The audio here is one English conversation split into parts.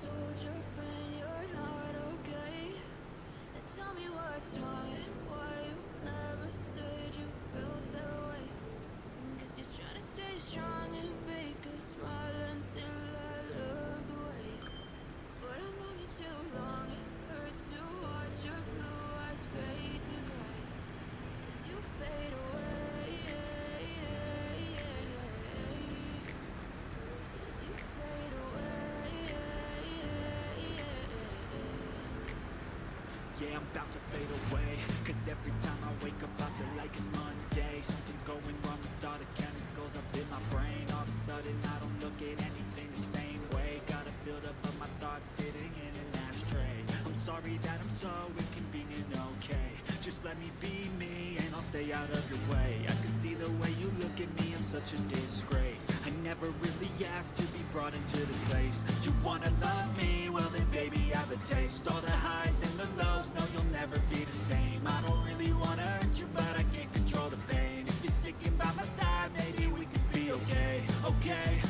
told your friend you're not okay? And tell me what's wrong and why you never said you felt that way. Cause you're trying to stay strong and fake a smile until I look away. But I've known you too long, it hurts to watch your blue eyes fade to gray. As you fade away, as you fade away. Yeah, I'm about to fade away, cause every time I wake up I feel like it's Monday. Something's going wrong with all the chemicals up in my brain. All of a sudden I don't look at anything the same way. Gotta build up of my thoughts sitting in an ashtray. I'm sorry that I'm so inconvenient, okay? Just let me be me and I'll stay out of your way. I can see the way you look at me, I'm such a disgrace. I never really asked to be brought into this place. You wanna love me? Well then baby have a taste. All the highs and the lows, no you'll never be the same. I don't really wanna hurt you but I can't control the pain. If you're sticking by my side, maybe we could be okay.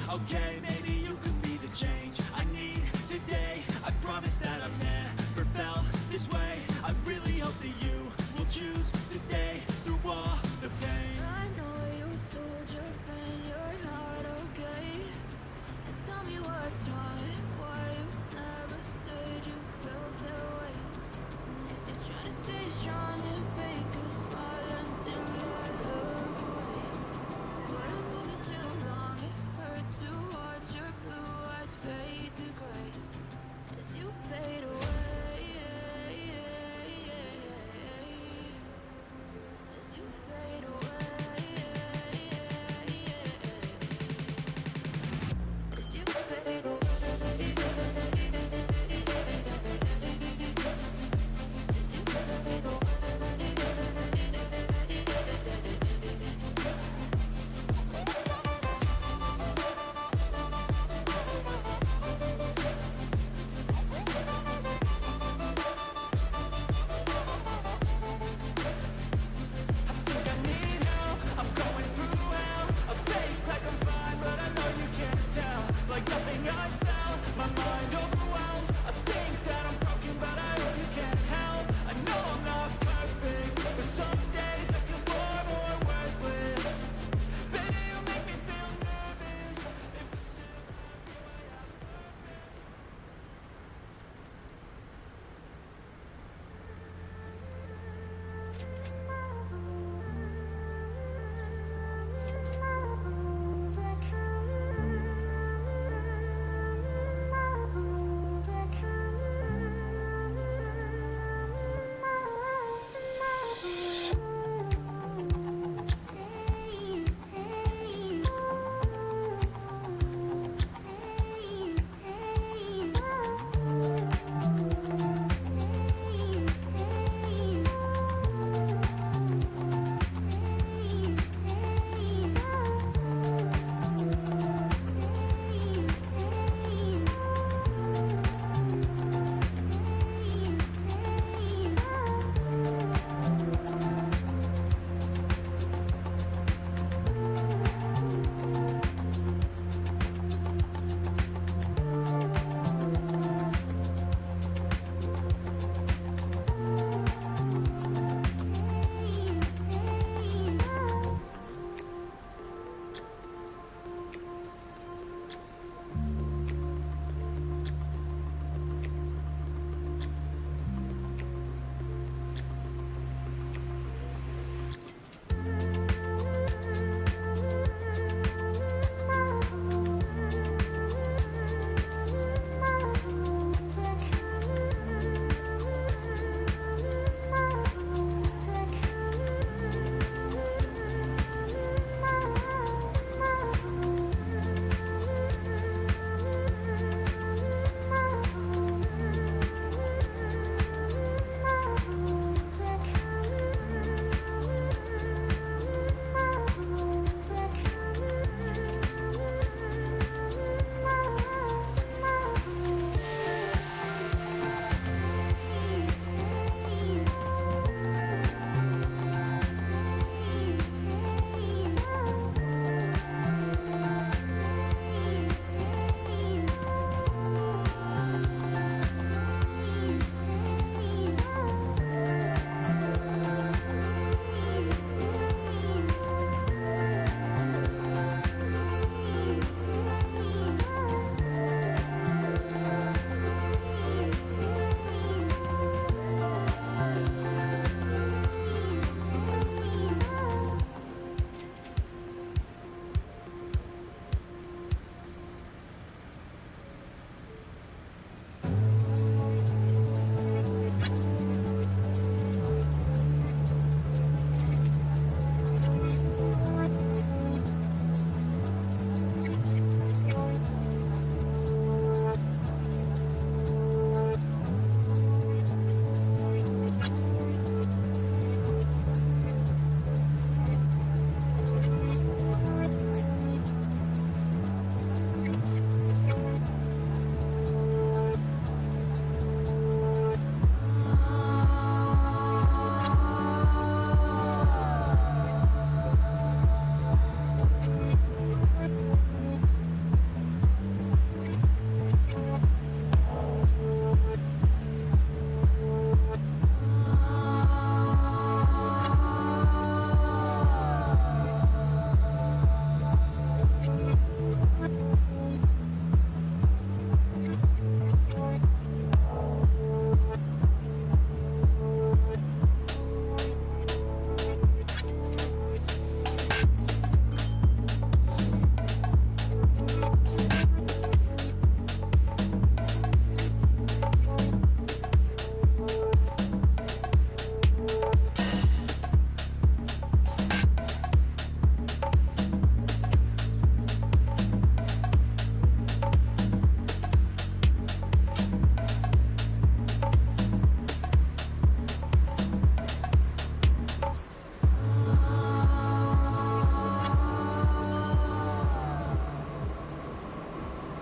Okay, maybe you could be the change I need today. I promise that I've never felt this way. I really hope that you will choose to stay through all the pain. I know you told your friend you're not okay. And tell me what's wrong and why you never said you felt that way. Cause you're trying to stay strong and fake a smile until I look away. But I've known you too long, it hurts to watch your blue eyes fade to gray. As you fade away. As you fade away. As you fade away.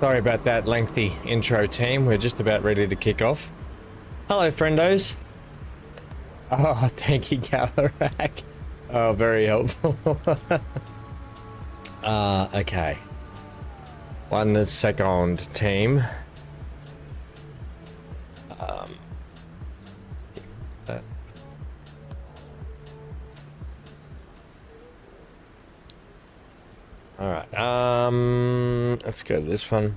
Sorry about that lengthy intro, team. We're just about ready to kick off. Hello, friendos. Oh, thank you, Galarak. Oh, very helpful. Okay. 1 second, team. All right. Let's go to this one.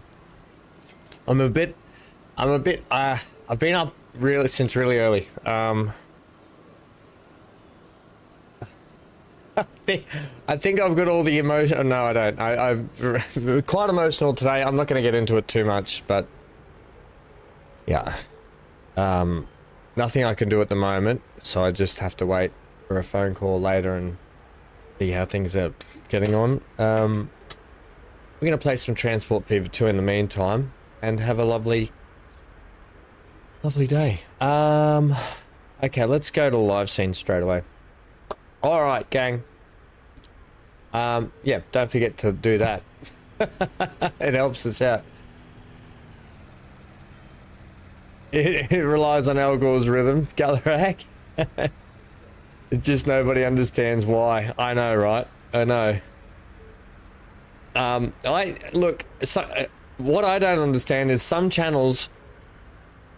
I've been up really since really early. I think I've got all the emotion. Oh, no, I don't. I'm quite emotional today. I'm not going to get into it too much, but yeah. Nothing I can do at the moment, so I just have to wait for a phone call later and see how things are getting on. We're going to play some Transport Fever 2 in the meantime and have a lovely day. Okay, let's go to the live scene straight away. All right, gang. Yeah, don't forget to do that. It helps us out. It relies on Al Gore's rhythm, Galarak. It's just nobody understands why. I know, right? I know. What I don't understand is some channels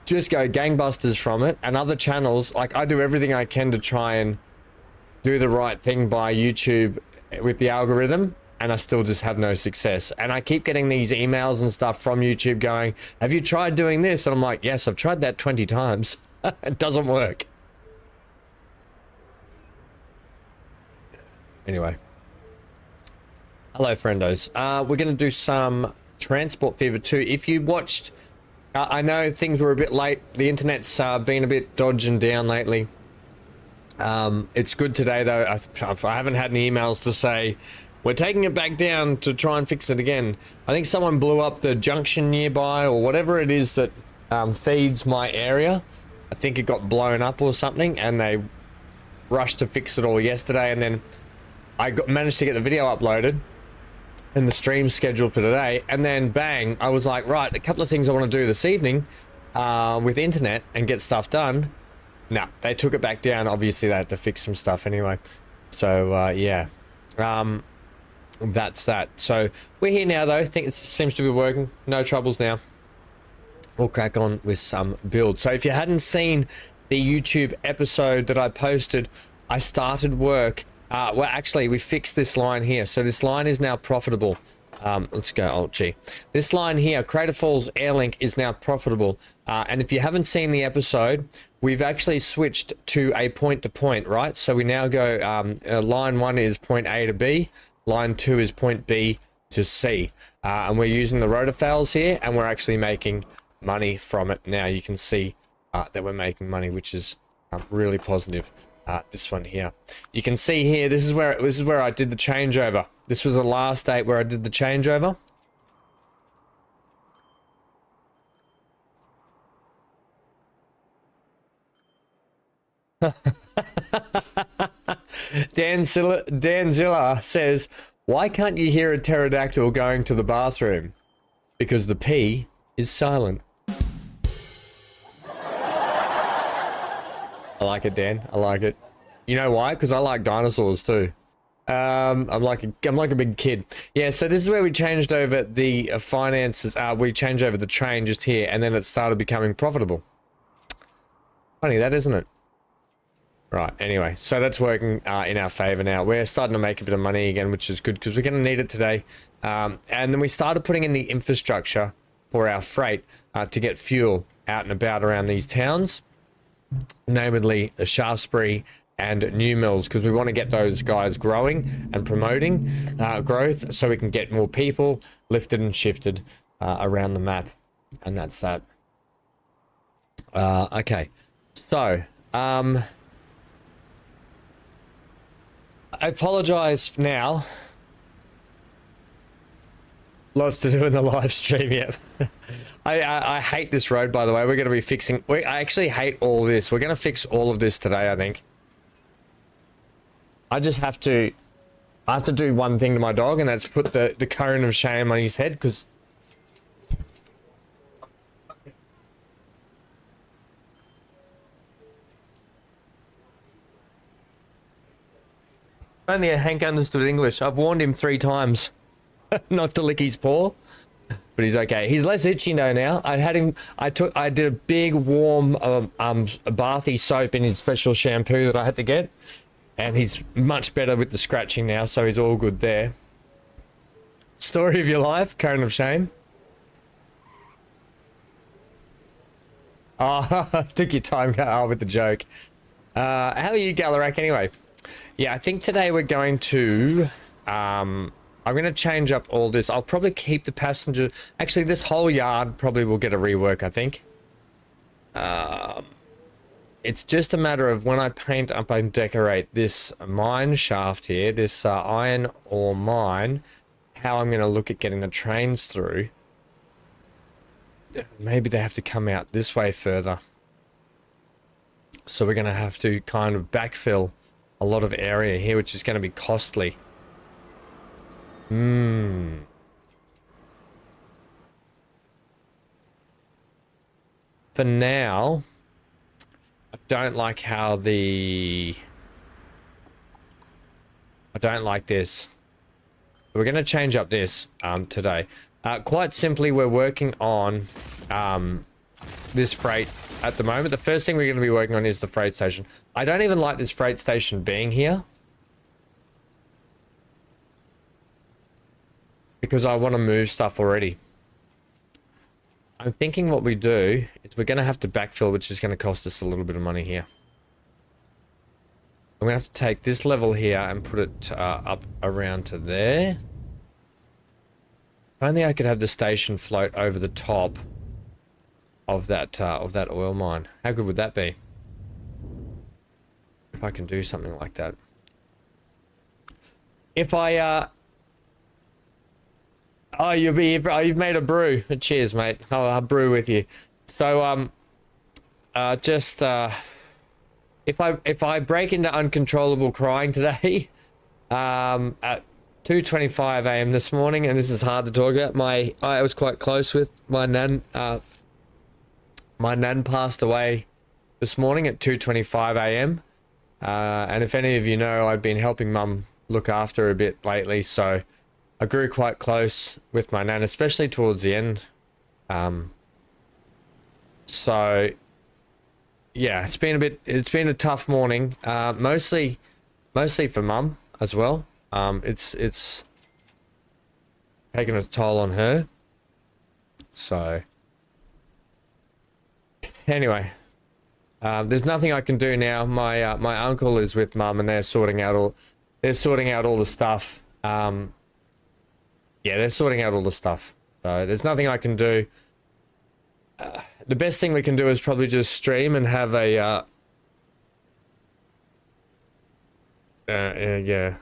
just go gangbusters from it, and other channels, like, I do everything I can to try and do the right thing by YouTube with the algorithm, and I still just have no success. And I keep getting these emails and stuff from YouTube going, have you tried doing this? And I'm like, yes, I've tried that 20 times. It doesn't work. Anyway. Hello, friendos. We're going to do some Transport Fever 2. If you watched, I know things were a bit late. The internet's been a bit dodgy and down lately. It's good today, though. I haven't had any emails to say, we're taking it back down to try and fix it again. I think someone blew up the junction nearby or whatever it is that feeds my area. I think it got blown up or something, and they rushed to fix it all yesterday, and then I managed to get the video uploaded and the stream scheduled for today, and then bang, I was like, right, a couple of things I want to do this evening with internet and get stuff done. No, they took it back down. Obviously, they had to fix some stuff anyway. So, yeah. That's that. So, we're here now, though. I think it seems to be working. No troubles now. We'll crack on with some builds. So, if you hadn't seen the YouTube episode that I posted, I started work. Well, actually, we fixed this line here. So, this line is now profitable. Let's go Alt-G. This line here, Crater Falls Airlink, is now profitable. And if you haven't seen the episode, we've actually switched to a point-to-point, right? So we now go, line 1 is point A to B, line 2 is point B to C. And we're using the rotofouls here, and we're actually making money from it now. You can see that we're making money, which is really positive. This one here. You can see here, this is where I did the changeover. This was the last date where I did the changeover. Dan Zilla says, why can't you hear a pterodactyl going to the bathroom? Because the P is silent. I like it, Dan. I like it. You know why? Because I like dinosaurs too. I'm like a big kid. Yeah, so this is where we changed over the finances. We changed over the train just here, and then it started becoming profitable. Funny that, isn't it? Right, anyway, so that's working in our favor now. We're starting to make a bit of money again, which is good because we're going to need it today. And then we started putting in the infrastructure for our freight to get fuel out and about around these towns, namely Shaftesbury and New Mills, because we want to get those guys growing and promoting growth so we can get more people lifted and shifted around the map. And that's that. Okay, so I apologize now. Lots to do in the live stream, yep. I hate this road, by the way. We're going to be fixing... I actually hate all this. We're going to fix all of this today, I think. I just have to... I have to do one thing to my dog, and that's put the cone of shame on his head, because Only Hank understood English. I've warned him 3 times not to lick his paw, but he's okay. He's less itchy though now. I had him. I did a big warm bathy soap in his special shampoo that I had to get, and he's much better with the scratching now, so he's all good there. Story of your life, Karen of Shame. Oh, took your time with the joke. How are you, Galarak, anyway? Yeah, I think today we're going to... I'm going to change up all this. I'll probably keep the passenger... Actually, this whole yard probably will get a rework, I think. It's just a matter of when I paint up and decorate this mine shaft here, this iron ore mine, how I'm going to look at getting the trains through. Maybe they have to come out this way further. So we're going to have to kind of backfill a lot of area here, which is going to be costly. For now, I don't like how the... I don't like this. We're going to change up this today. Quite simply, we're working on this freight at the moment. The first thing we're going to be working on is the freight station. I don't even like this freight station being here, because I want to move stuff already. I'm thinking what we do is we're going to have to backfill, which is going to cost us a little bit of money here. I'm going to have to take this level here and put it up around to there. If only I could have the station float over the top of that oil mine. How good would that be? If I can do something like that. If I oh, you'll be... Oh, you've made a brew. Cheers, mate. I'll brew with you. So if I break into uncontrollable crying today, at 2:25 a.m. this morning, and this is hard to talk about. I was quite close with my nan. My nan passed away this morning at 2:25 a.m. And if any of you know, I've been helping Mum look after her a bit lately, so I grew quite close with my nan, especially towards the end. So yeah, it's been a tough morning. Mostly for Mum as well. It's taken its toll on her. So anyway, there's nothing I can do now. My uncle is with Mum, and they're sorting out all the stuff. Yeah, they're sorting out all the stuff. So there's nothing I can do. The best thing we can do is probably just stream and have a yeah.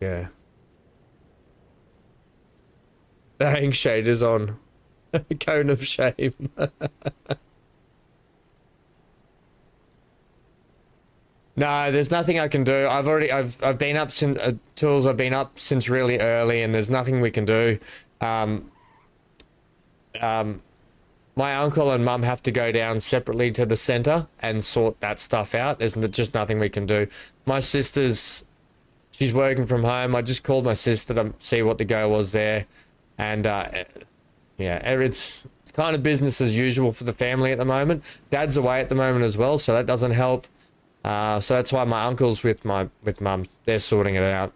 Yeah. The hang shaders on. Cone of shame. No, there's nothing I can do. I've been up since tools. I've been up since really early, and there's nothing we can do. My uncle and Mum have to go down separately to the centre and sort that stuff out. There's just nothing we can do. My sister's... She's working from home. I just called my sister to see what the go was there. And, yeah, it's kind of business as usual for the family at the moment. Dad's away at the moment as well, so that doesn't help. So that's why my uncle's with Mum. They're sorting it out.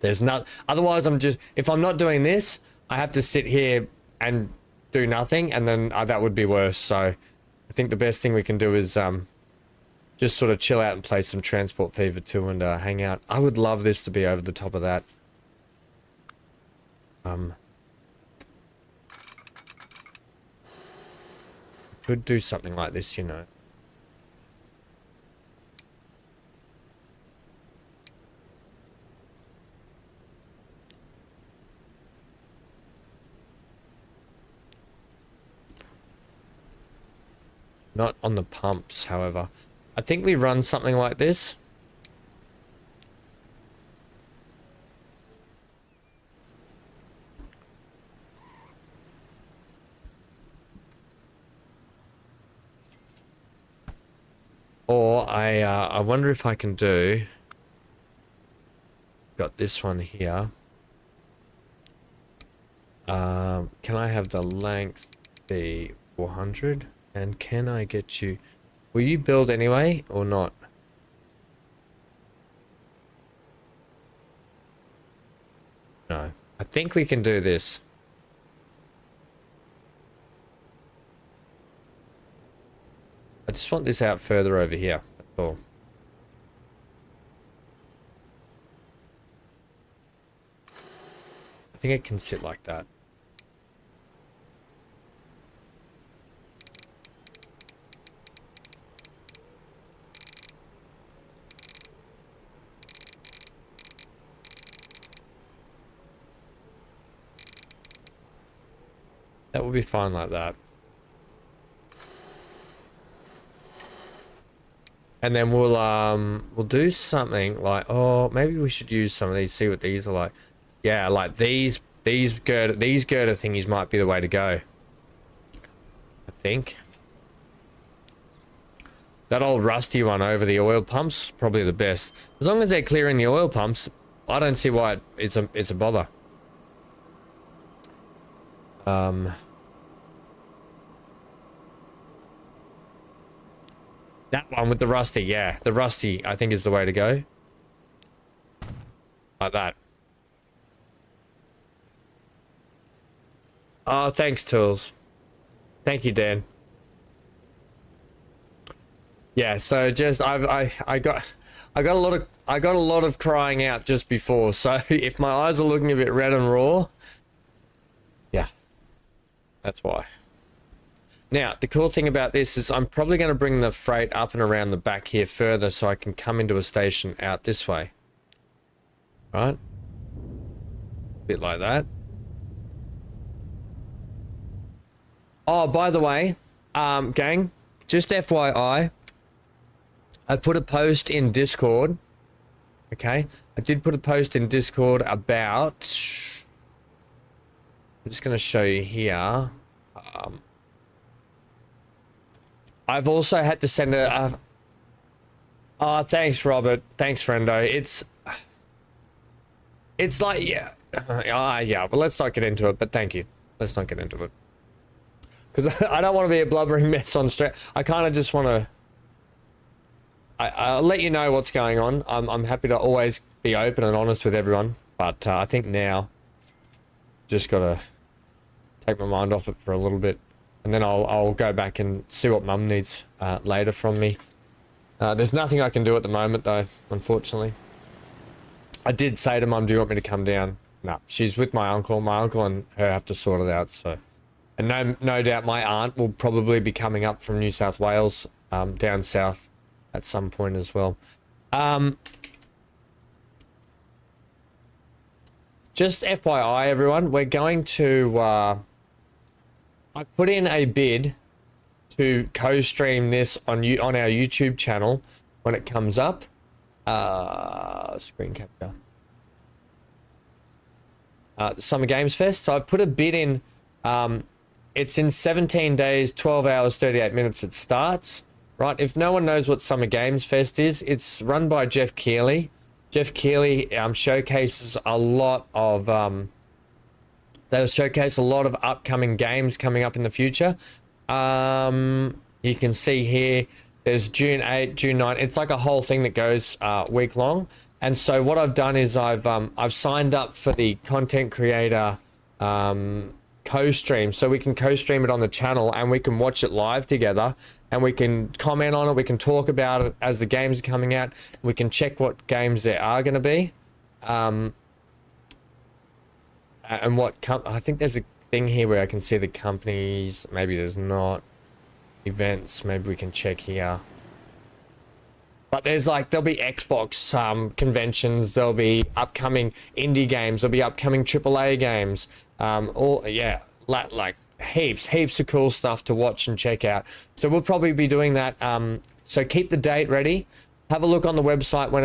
There's not... Otherwise, if I'm not doing this, I have to sit here and do nothing, and then that would be worse. So I think the best thing we can do is... just sort of chill out and play some Transport Fever 2 and hang out. I would love this to be over the top of that. Could do something like this, you know. Not on the pumps, however. I think we run something like this. Or I wonder if I can do, got this one here. Can I have the length be 400? And can I get you, will you build anyway or not? No, I think we can do this. I just want this out further over here. That's all. I think it can sit like that. That will be fine like that. And then we'll do something like, oh, maybe we should use some of these, see what these are like. Yeah, like these girder thingies might be the way to go. I think. That old rusty one over the oil pumps, probably the best. As long as they're clearing the oil pumps, I don't see why it's a bother. That one with the rusty, yeah. The rusty, I think, is the way to go. Like that. Oh, thanks, Tools. Thank you, Dan. Yeah, so just I got a lot of crying out just before. So if my eyes are looking a bit red and raw, yeah, that's why. Now, the cool thing about this is I'm probably going to bring the freight up and around the back here further so I can come into a station out this way. Right? A bit like that. Oh, by the way, gang, just FYI, I put a post in Discord. Okay? I did put a post in Discord about... I'm just going to show you here. I've also had to send a... Oh, thanks, Robert. Thanks, friendo. It's like, yeah. Yeah, well, let's not get into it, but thank you. Let's not get into it. Because I don't want to be a blubbering mess on stream. I kind of just want to... I'll let you know what's going on. I'm happy to always be open and honest with everyone. But I think now... just got to take my mind off it for a little bit. And then I'll go back and see what Mum needs later from me. There's nothing I can do at the moment, though, unfortunately. I did say to Mum, do you want me to come down? No, she's with my uncle. My uncle and her have to sort it out, so... And no doubt my aunt will probably be coming up from New South Wales, down south at some point as well. Just FYI, everyone, we're going to... I put in a bid to co-stream this on our YouTube channel when it comes up. Screen capture. The Summer Games Fest. So I've put a bid in. It's in 17 days, 12 hours, 38 minutes it starts. Right? If no one knows what Summer Games Fest is, it's run by Jeff Keighley. Jeff Keighley showcases a lot of... They'll showcase a lot of upcoming games coming up in the future. You can see here, there's June 8, June 9. It's like a whole thing that goes week long. And so what I've done is I've signed up for the content creator co-stream. So we can co-stream it on the channel and we can watch it live together. And we can comment on it. We can talk about it as the games are coming out. We can check what games there are going to be. And what I think there's a thing here where I can see the companies. Maybe there's not. Events. Maybe we can check here. But there's like, there'll be Xbox conventions. There'll be upcoming indie games. There'll be upcoming AAA games. Like heaps of cool stuff to watch and check out. So we'll probably be doing that. So keep the date ready. Have a look on the website when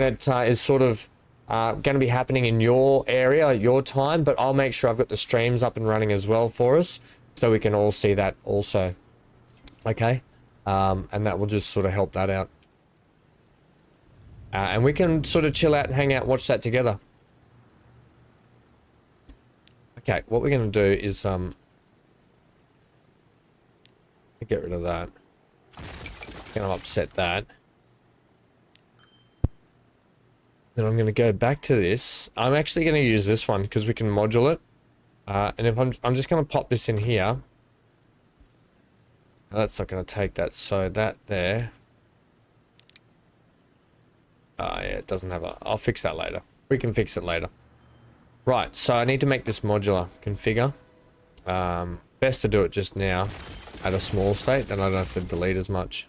it is sort of going to be happening in your area, your time, but I'll make sure I've got the streams up and running as well for us so we can all see that also. Okay. And that will just sort of help that out. And we can sort of chill out and hang out, watch that together. Okay, what we're going to do is get rid of that. Going to upset that. Then I'm going to go back to this. I'm actually going to use this one because we can module it. And if I'm just going to pop this in here. That's not going to take that, so that there. Yeah, it doesn't have a... I'll fix that later. We can fix it later. Right, so I need to make this modular configure. Best to do it just now at a small state, then I don't have to delete as much.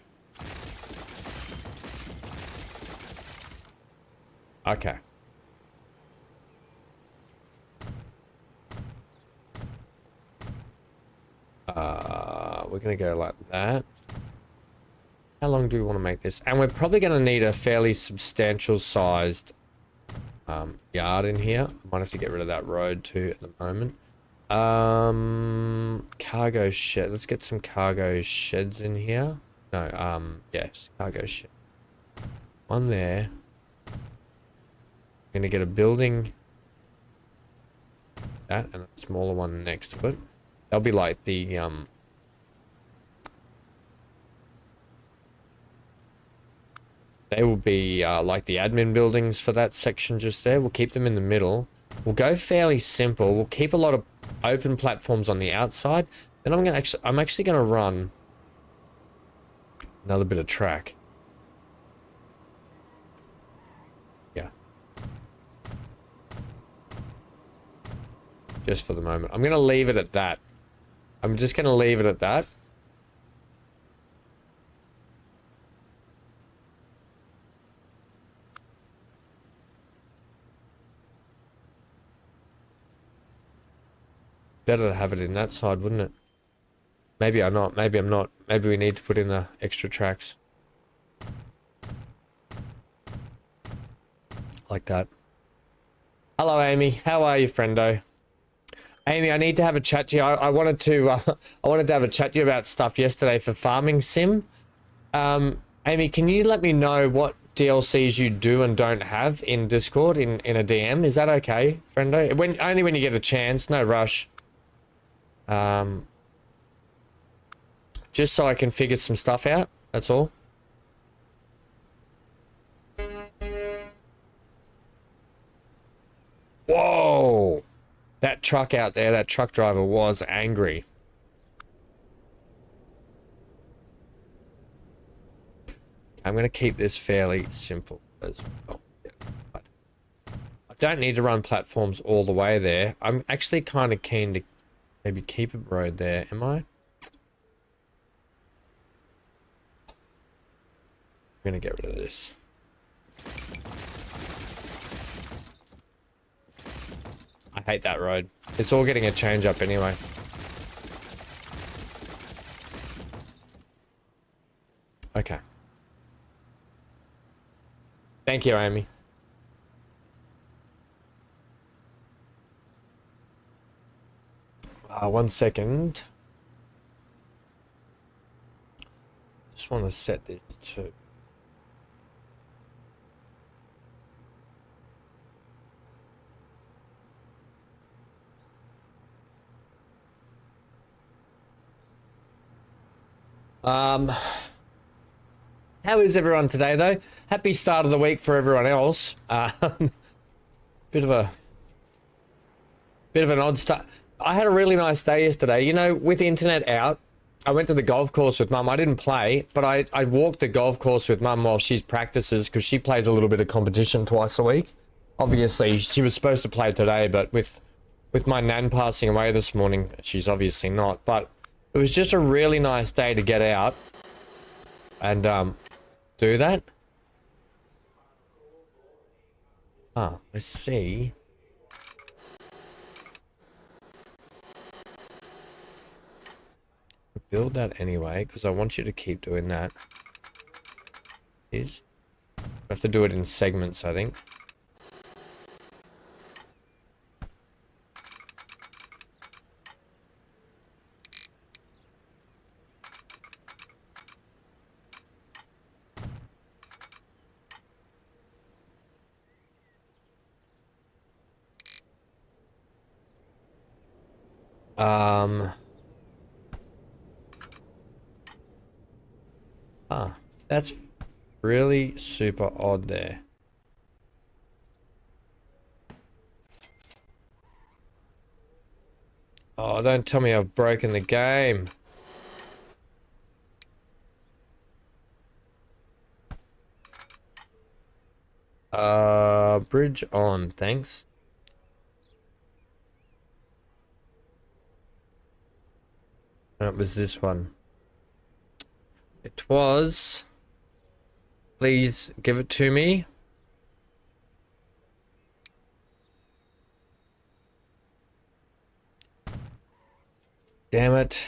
Okay. We're gonna go like that. How long do we want to make this? And we're probably gonna need a fairly substantial sized yard in here. I might have to get rid of that road too at the moment. Cargo shed. Let's get some cargo sheds in here. No, yes, cargo shed. One there. Gonna get a building. That and a smaller one next to it. They'll be like the they will be like the admin buildings for that section just there. We'll keep them in the middle. We'll go fairly simple. We'll keep a lot of open platforms on the outside. Then I'm actually gonna run another bit of track. Yeah. Just for the moment. I'm gonna leave it at that. I'm just gonna leave it at that. Better to have it in that side, wouldn't it? Maybe I'm not. Maybe I'm not. Maybe we need to put in the extra tracks. Like that. Hello, Amy. How are you, friendo? Amy, I need to have a chat to you. I wanted to have a chat to you about stuff yesterday for Farming Sim. Amy, can you let me know what DLCs you do and don't have in Discord in a DM? Is that okay, friendo? Only when you get a chance. No rush. Just so I can figure some stuff out. That's all. Whoa! That truck out there, that truck driver was angry. I'm going to keep this fairly simple as well. I don't need to run platforms all the way there. I'm actually kind of keen to maybe keep a road there, am I? I'm going to get rid of this. I hate that road. It's all getting a change up anyway. Okay. Thank you, Amy. One second. Just want to set this to... How is everyone today, though? Happy start of the week for everyone else. Bit of an odd start. I had a really nice day yesterday. You know, with the internet out, I went to the golf course with Mum. I didn't play, but I walked the golf course with Mum while she practices because she plays a little bit of competition twice a week. Obviously, she was supposed to play today, but with my nan passing away this morning, she's obviously not. But it was just a really nice day to get out and do that. Let's see. Build that anyway, because I want you to keep doing that. I have to do it in segments, I think. Ah, that's really super odd there. Oh, don't tell me I've broken the game. Bridge on, thanks. And it was this one. It was. Please give it to me. Damn it.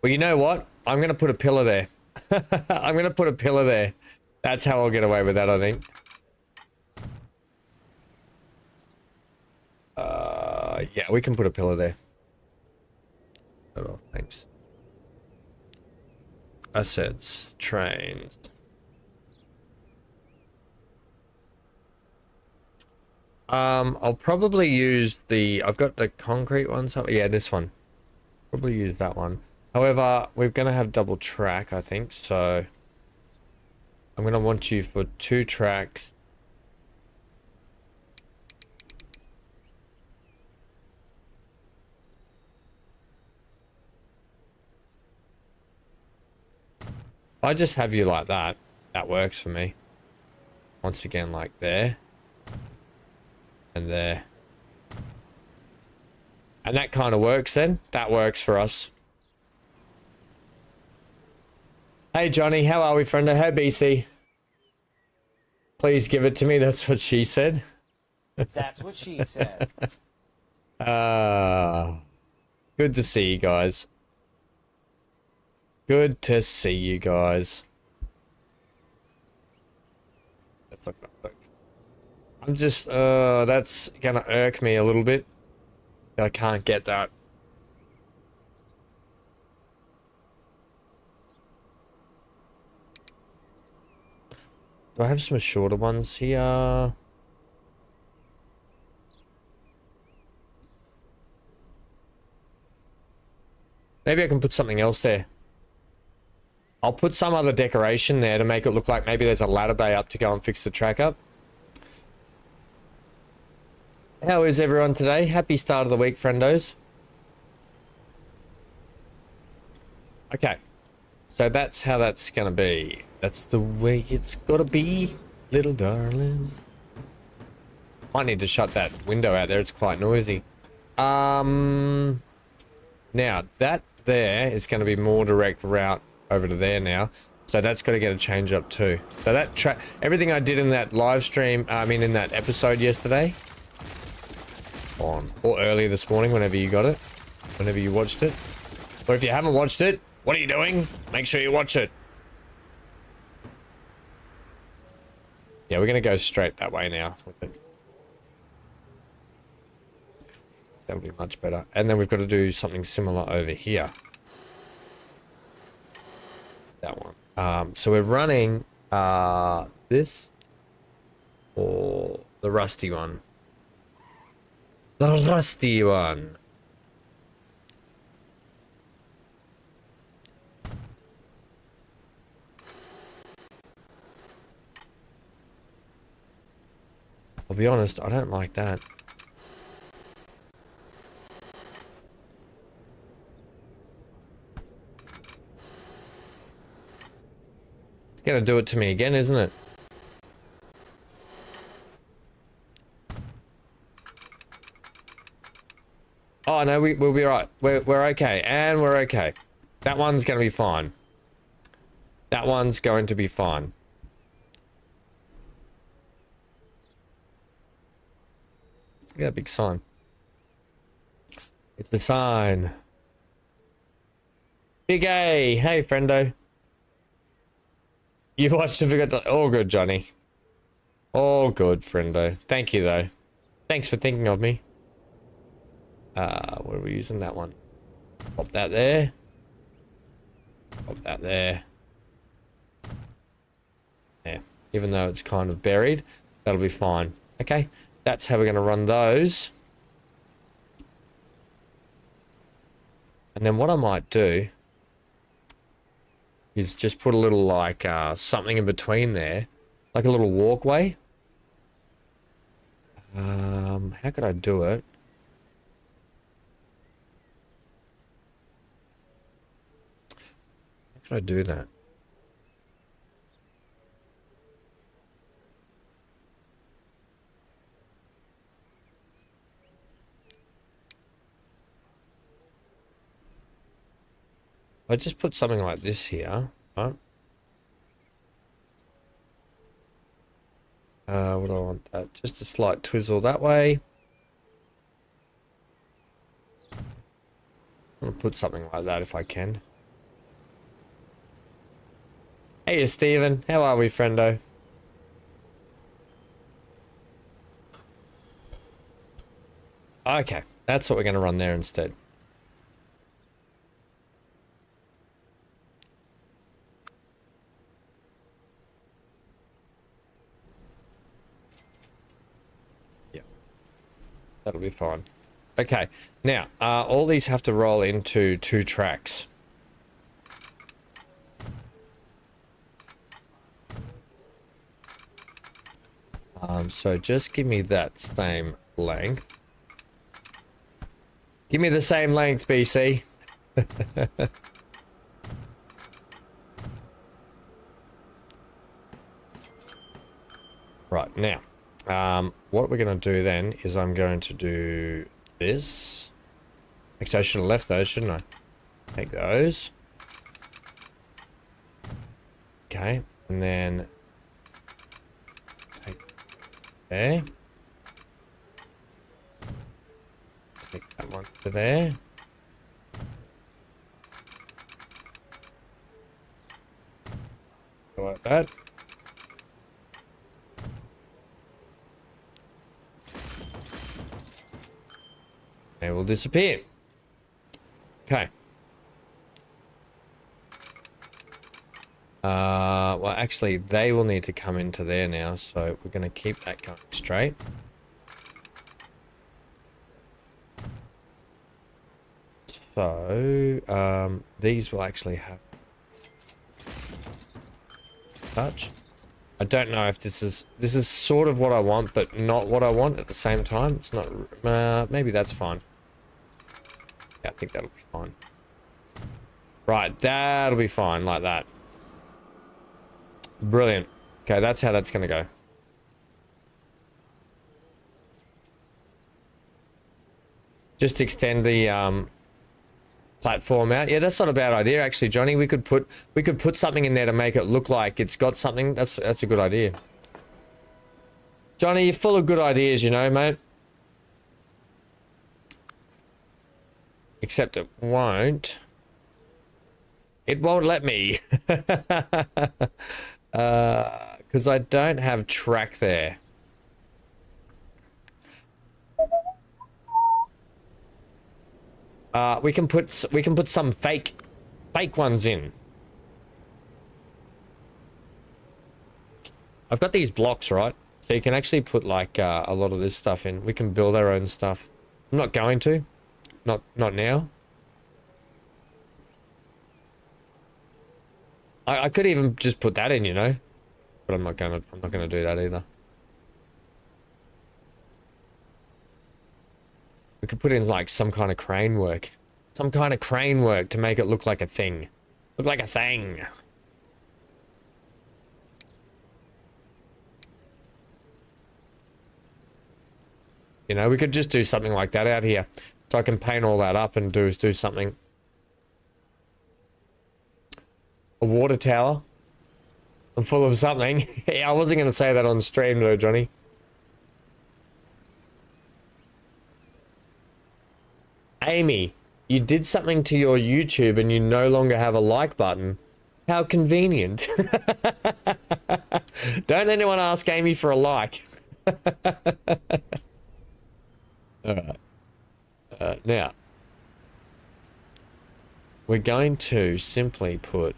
Well, you know what? I'm going to put a pillar there. I'm going to put a pillar there. That's how I'll get away with that, I think. Yeah, we can put a pillar there. Oh, thanks. Assets, trains. I'll probably use I've got the concrete ones up. Yeah, this one. Probably use that one. However, we're going to have double track, I think. So I'm going to want you for 2 tracks. I just have you like that. That works for me. Once again, like there. And there. And that kind of works then. That works for us. Hey Johnny, how are we, friendo? Hey BC. Please give it to me. That's what she said. That's what she said. Good to see you guys. Good to see you guys. Let's look. I'm just, that's gonna irk me a little bit. I can't get that. Do I have some shorter ones here? Maybe I can put something else there. I'll put some other decoration there to make it look like maybe there's a ladder bay up to go and fix the track up. How is everyone today? Happy start of the week, friendos. Okay. So that's how that's gonna be. That's the way it's gotta be, little darling. Might need to shut that window out there. It's quite noisy. Now that there is going to be more direct route over to there now. So that's got to get a change up too. So that everything I did in that live stream, in that episode yesterday, or earlier this morning, whenever you got it, whenever you watched it, or if you haven't watched it, what are you doing? Make sure you watch it. Yeah, we're going to go straight that way now with it. That'll be much better. And then we've got to do something similar over here. That one. So we're running this or the rusty one. The rusty one. I'll be honest, I don't like that. It's gonna do it to me again, isn't it? Oh no, we'll be right. We're okay, and we're okay. That one's gonna be fine. That one's going to be fine. Look at that big sign. It's a sign. Big A. Hey, friendo. You watched and forgot to... All good, Johnny. All good, friendo. Thank you, though. Thanks for thinking of me. What are we using? That one. Pop that there. Pop that there. Yeah. Even though it's kind of buried, that'll be fine. Okay. That's how we're going to run those. And then what I might do is just put a little like something in between there, like a little walkway. How could I do it? How could I do that? I just put something like this here, right? What do I want that? Just a slight twizzle that way. I'm gonna put something like that if I can. Hey, Stephen. How are we, friendo? Okay, that's what we're gonna run there instead. That'll be fine. Okay, now, all these have to roll into 2 tracks. So just give me that same length. Give me the same length, BC. Right, now. What we're going to do then is I'm going to do this. Actually, I should have left those, shouldn't I? Take those. Okay, and then take there. Take that one to there. Go like that. They will disappear. Okay. Well, actually, they will need to come into there now, so we're going to keep that going straight. So, these will actually have touch. I don't know if this is sort of what I want, but not what I want at the same time. It's not, maybe that's fine. Yeah, I think that'll be fine. Right, that'll be fine, like that. Brilliant. Okay, that's how that's gonna go. Just extend the platform out. Yeah, that's not a bad idea actually, Johnny. We could put something in there to make it look like it's got something. That's a good idea. Johnny, you're full of good ideas, you know, mate. Except it won't. It won't let me. Because I don't have track there. We can put some fake ones in. I've got these blocks, right? So you can actually put like a lot of this stuff in. We can build our own stuff. I'm not going to. Not now. I could even just put that in, you know. But I'm not gonna do that either. We could put in like some kind of crane work. Some kind of crane work to make it look like a thing. Look like a thing. You know, we could just do something like that out here. So I can paint all that up and do something. A water tower. I'm full of something. I wasn't going to say that on stream though, Johnny. Amy, you did something to your YouTube and you no longer have a like button. How convenient. Don't anyone ask Amy for a like. Alright. Now, we're going to simply put...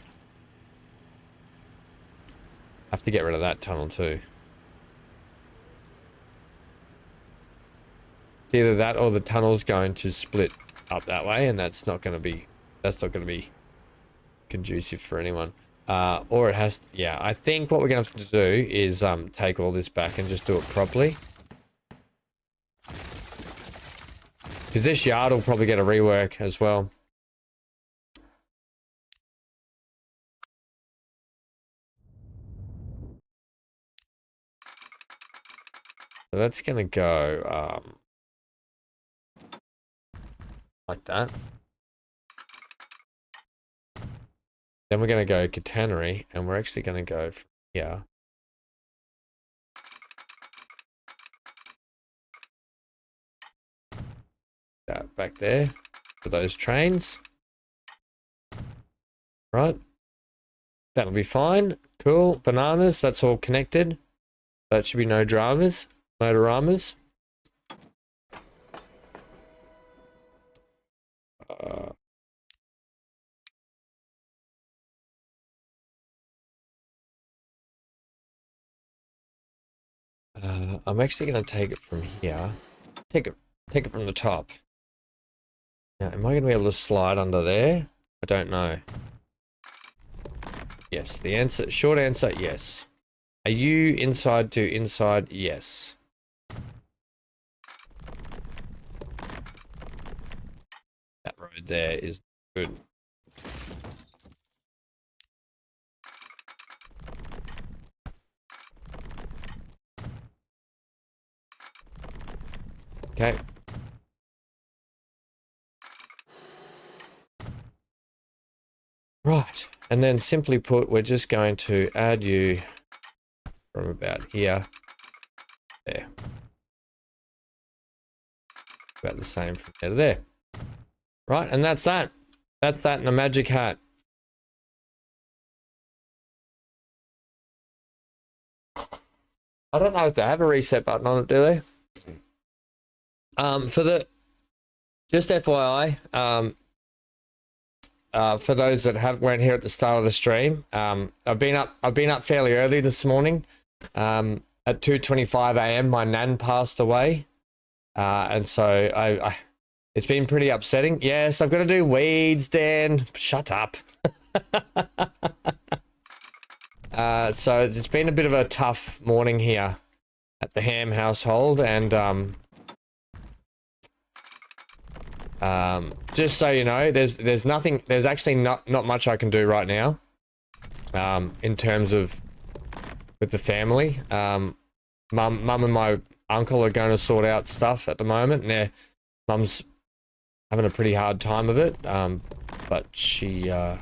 have to get rid of that tunnel too. It's either that or the tunnel's going to split up that way, and that's not going to be conducive for anyone. Or it has, yeah, I think what we're going to have to do is take all this back and just do it properly. Because this yard will probably get a rework as well. So that's going to go like that. Then we're going to go catenary, and we're actually going to go from here. That back there for those trains. Right. That'll be fine. Cool. Bananas, that's all connected. That should be no dramas. Motoramas. I'm actually going to take it from here. Take it from the top. Now, am I going to be able to slide under there? I don't know. Yes, the answer, short answer, yes. Are you inside to inside? Yes. That road there is good. Okay. Right, and then simply put, we're just going to add you from about here, there. About the same from there to there. Right, and that's that. That's that in a magic hat. I don't know if they have a reset button on it, do they? For the, just FYI, for those that weren't here at the start of the stream, I've been up fairly early this morning. At 2:25 a.m. my nan passed away, and so I it's been pretty upsetting. Yes, I've got to do weeds, Dan. Shut up. So it's been a bit of a tough morning here at the Ham household, and just so you know, there's actually not much I can do right now, in terms of with the family. Mum and my uncle are going to sort out stuff at the moment, and Mum's having a pretty hard time of it, but she's a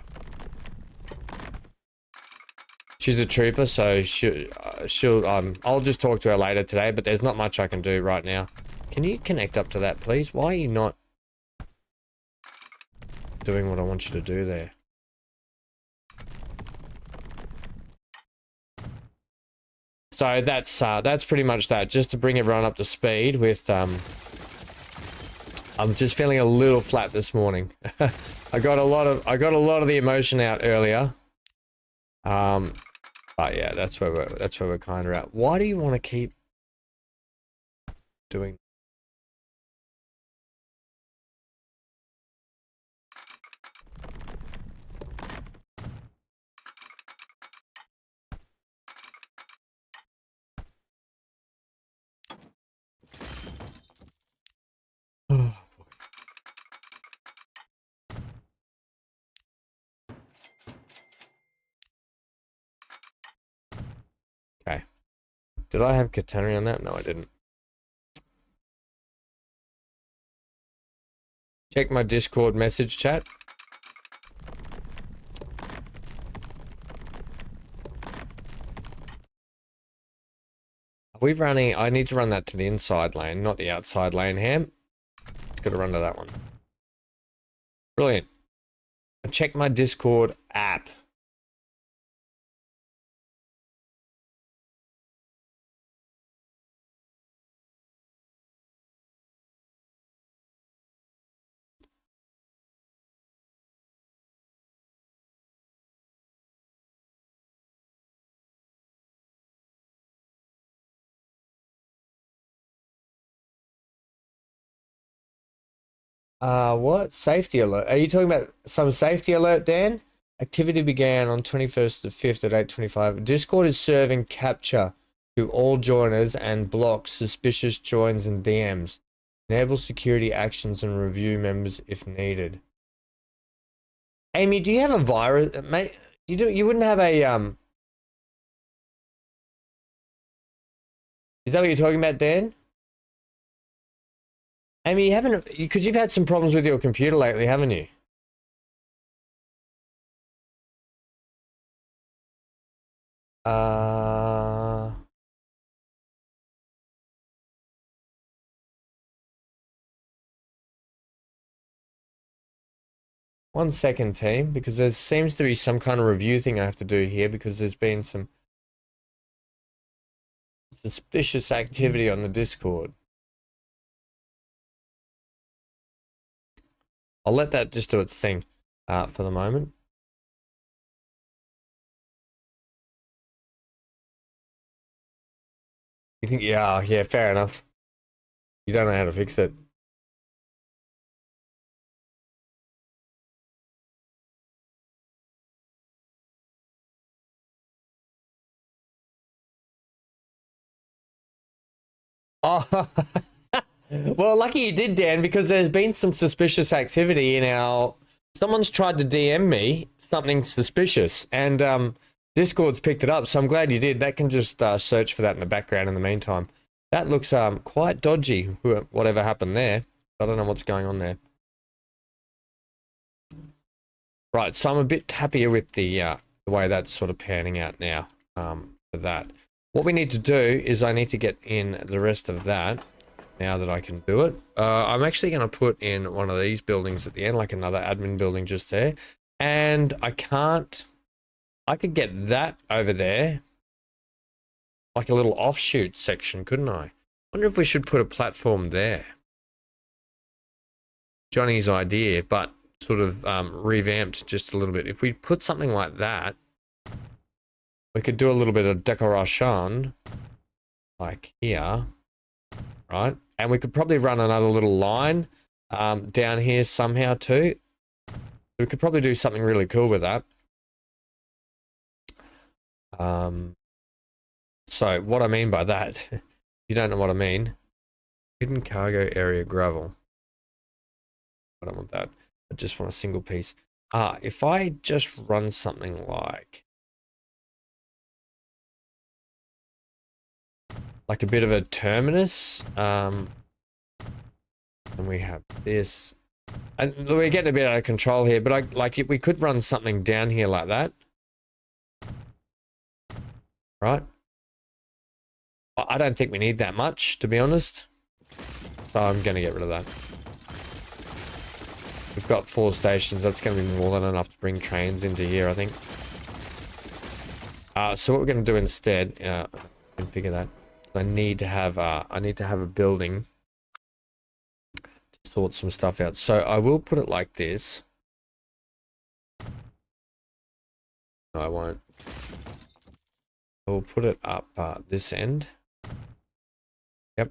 trooper, so she'll I'll just talk to her later today, but there's not much I can do right now. Can you connect up to that, please? Why are you not doing what I want you to do there? So that's pretty much that. Just to bring everyone up to speed with I'm just feeling a little flat this morning. I got a lot of the emotion out earlier. But yeah, that's where we're kind of at. Why do you want to keep doing? Okay. Did I have Kateri on that? No, I didn't. Check my Discord message chat. Are we running? I need to run that to the inside lane, not the outside lane, Ham. It's got to run to that one. Brilliant. Check my Discord app. What? Safety alert. Are you talking about some safety alert, Dan? Activity began on 21st to 5th at 8:25. Discord is serving capture to all joiners and blocks suspicious joins and DMs. Enable security actions and review members if needed. Amy, do you have a virus? Mate, you wouldn't have a Is that what you're talking about, Dan? Amy, you haven't, because you've had some problems with your computer lately, haven't you? One second, team, because there seems to be some kind of review thing I have to do here because there's been some suspicious activity on the Discord. I'll let that just do its thing for the moment. You think, yeah, fair enough. You don't know how to fix it. Oh, well, lucky you did, Dan, because there's been some suspicious activity in our... Someone's tried to DM me something suspicious, and Discord's picked it up, so I'm glad you did. That can just search for that in the background in the meantime. That looks quite dodgy, whatever happened there. I don't know what's going on there. Right, so I'm a bit happier with the way that's sort of panning out now for that. What we need to do is I need to get in the rest of that now that I can do it. I'm actually going to put in one of these buildings at the end, like another admin building just there. And I could get that over there, like a little offshoot section, couldn't I? Wonder if we should put a platform there. Johnny's idea, but sort of revamped just a little bit. If we put something like that, we could do a little bit of decoration, like here, right? And we could probably run another little line down here somehow too. We could probably do something really cool with that. So what I mean by that, you don't know what I mean. Hidden cargo area gravel. I don't want that. I just want a single piece. If I just run something like a bit of a terminus, and we have this, and we're getting a bit out of control here, but we could run something down here like that, right? I don't think we need that much, to be honest, so I'm going to get rid of that. We've got 4 stations. That's going to be more than enough to bring trains into here, I think. So what we're going to do instead, I can figure that. I need to have a building to sort some stuff out. So I will put it like this. No, I won't. I will put it up this end. Yep.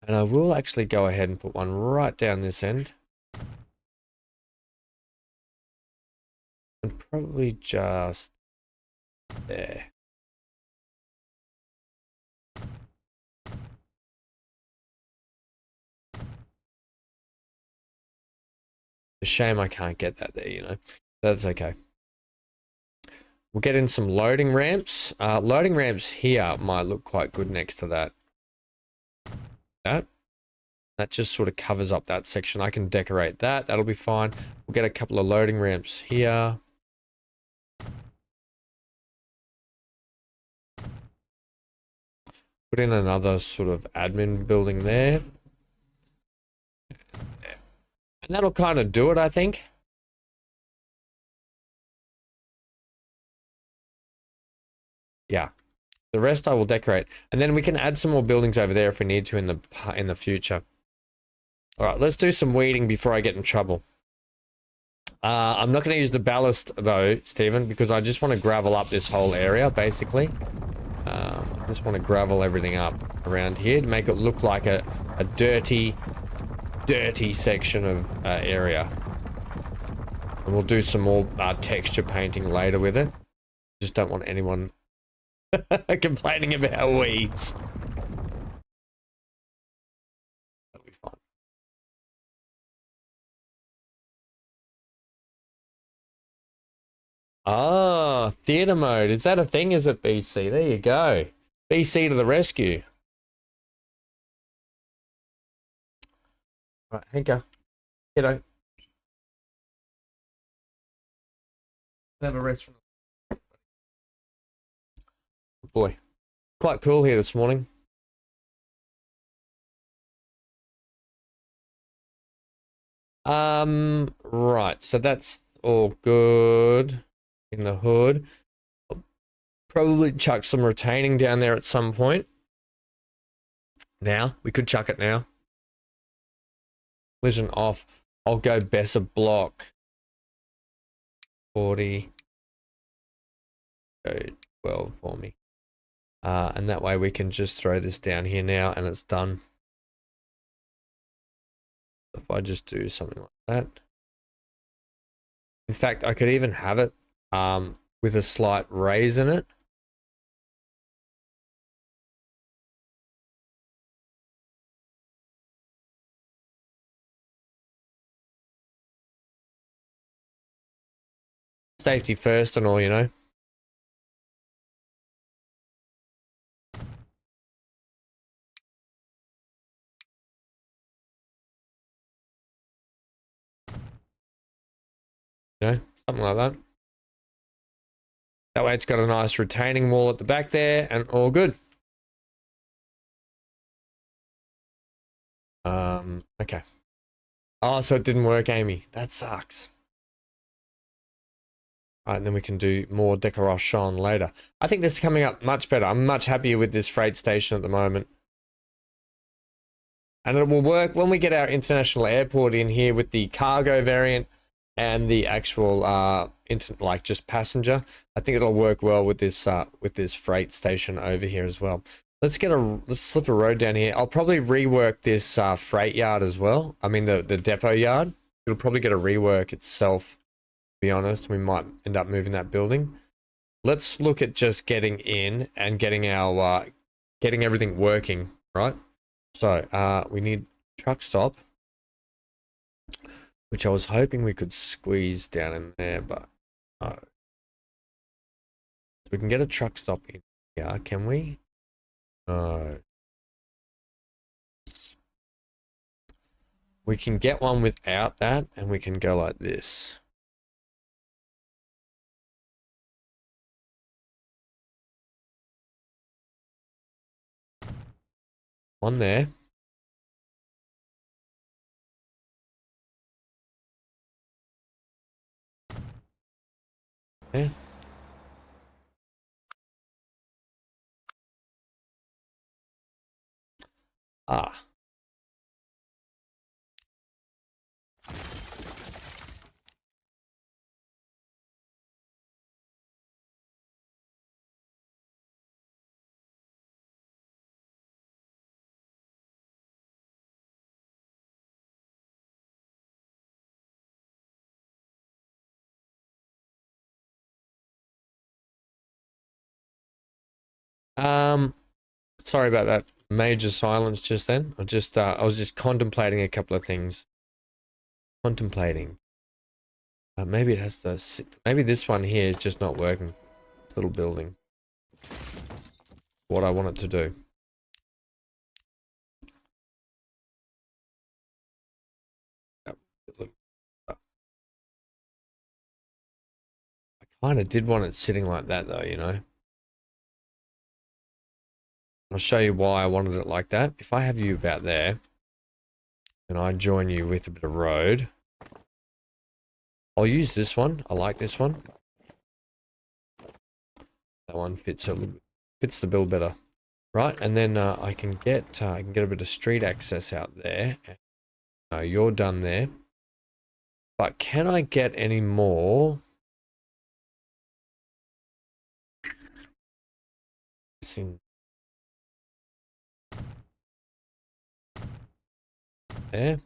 And I will actually go ahead and put one right down this end. And probably just there. A shame I can't get that there, you know. That's okay. We'll get in some loading ramps. Loading ramps here might look quite good next to that. That just sort of covers up that section. I can decorate that. That'll be fine. We'll get a couple of loading ramps here. Put in another sort of admin building there. And that'll kind of do it, I think. Yeah. The rest I will decorate. And then we can add some more buildings over there if we need to in the future. All right, let's do some weeding before I get in trouble. I'm not going to use the ballast though, Stephen, because I just want to gravel up this whole area, basically. I just want to gravel everything up around here to make it look like a dirty dirty section of area. And we'll do some more texture painting later with it. Just don't want anyone complaining about weeds. That'll be fine. Ah, theater mode. Is that a thing? Is it BC? There you go. BC to the rescue. Right, Henka. Kiddo. Have a rest from. Boy. Quite cool here this morning. Right, so that's all good in the hood. I'll probably chuck some retaining down there at some point. Now, we could chuck it now. Collision off. I'll go Besser block. 40. Go 12 for me. And that way we can just throw this down here now and it's done. If I just do something like that. In fact, I could even have it with a slight raise in it. Safety first and all, you know. You know, something like that. That way it's got a nice retaining wall at the back there and all good. Okay. Oh, so it didn't work, Amy. That sucks. Right, and then we can do more decoration later. I think this is coming up much better. I'm much happier with this freight station at the moment. And it will work when we get our international airport in here with the cargo variant and the actual like just passenger. I think it'll work well with this freight station over here as well. Let's slip a road down here. I'll probably rework this freight yard as well. I mean the depot yard. It'll probably get a rework itself, to be honest. We might end up moving that building. Let's look at just getting in and getting our getting everything working, right? So we need truck stop, which I was hoping we could squeeze down in there, but no. We can get a truck stop in here, can we? No. We can get one without that, and we can go like this. One there. Okay. Ah. Sorry about that major silence just then. I was just contemplating a couple of things. Contemplating. Maybe it has to. Maybe this one here is just not working. This little building. What I want it to do. I kind of did want it sitting like that though, you know. I'll show you why I wanted it like that. If I have you about there, and I join you with a bit of road, I'll use this one. I like this one. That one fits the bill better, right? And then I can get a bit of street access out there. You're done there, but can I get any more? There.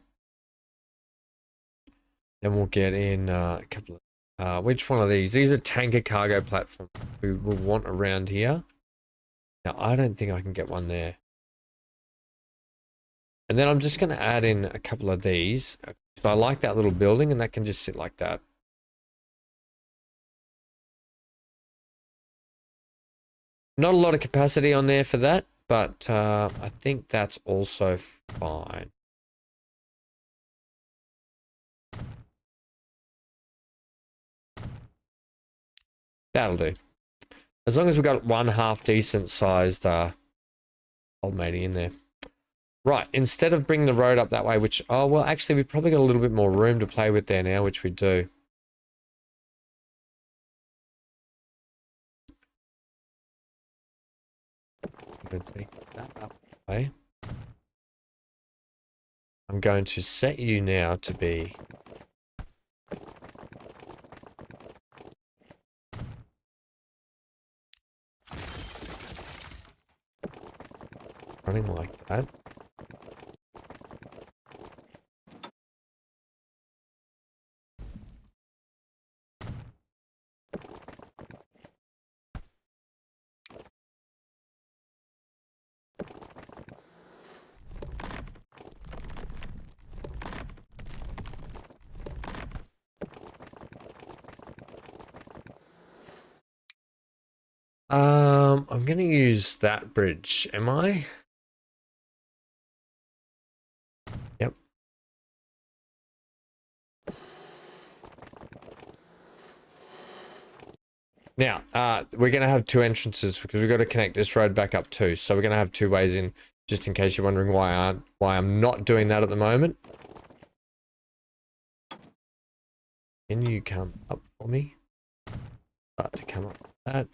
Then we'll get in a couple of, which one of these? These are tanker cargo platforms we will want around here. Now, I don't think I can get one there. And then I'm just going to add in a couple of these. So I like that little building, and that can just sit like that. Not a lot of capacity on there for that, but I think that's also fine. That'll do. As long as we've got one half decent sized old matey in there. Right, instead of bringing the road up that way, which, oh, well, actually, we've probably got a little bit more room to play with there now, which we do. I'm going to take that up that way. I'm going to set you now to be running like that. I'm going to use that bridge, am I? Yep. Now, we're going to have two entrances because we've got to connect this road back up too. So we're going to have two ways in, just in case you're wondering why I'm not doing that at the moment. Can you come up for me? Start to come up like that.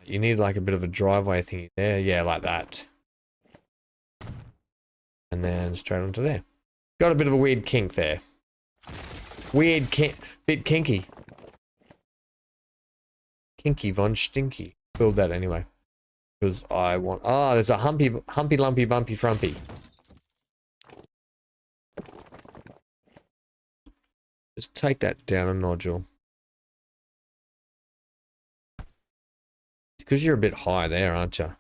You need like a bit of a driveway thingy there. Yeah, like that. And then straight onto there. Got a bit of a weird kink there. Bit kinky. Kinky von Stinky. Build that anyway. Because I want... Oh, there's a humpy lumpy bumpy frumpy. Just take that down a nodule. Because you're a bit high there, aren't you?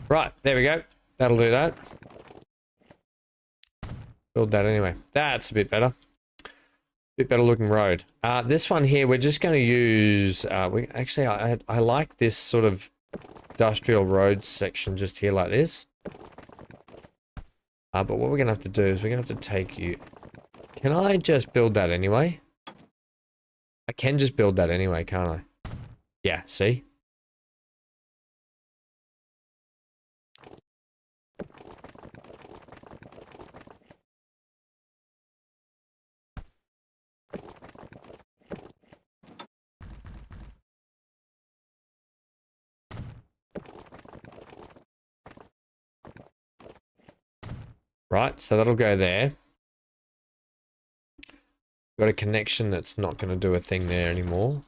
Right, there we go. That'll do that. Build that anyway. That's a bit better. Bit better looking road. This one here, we're just going to use... I like this sort of industrial road section just here like this. But what we're going to have to do is we're going to have to take you... Can I just build that anyway? I can just build that anyway, can't I? Yeah, see? Right, so that'll go there. Got a connection that's not going to do a thing there anymore.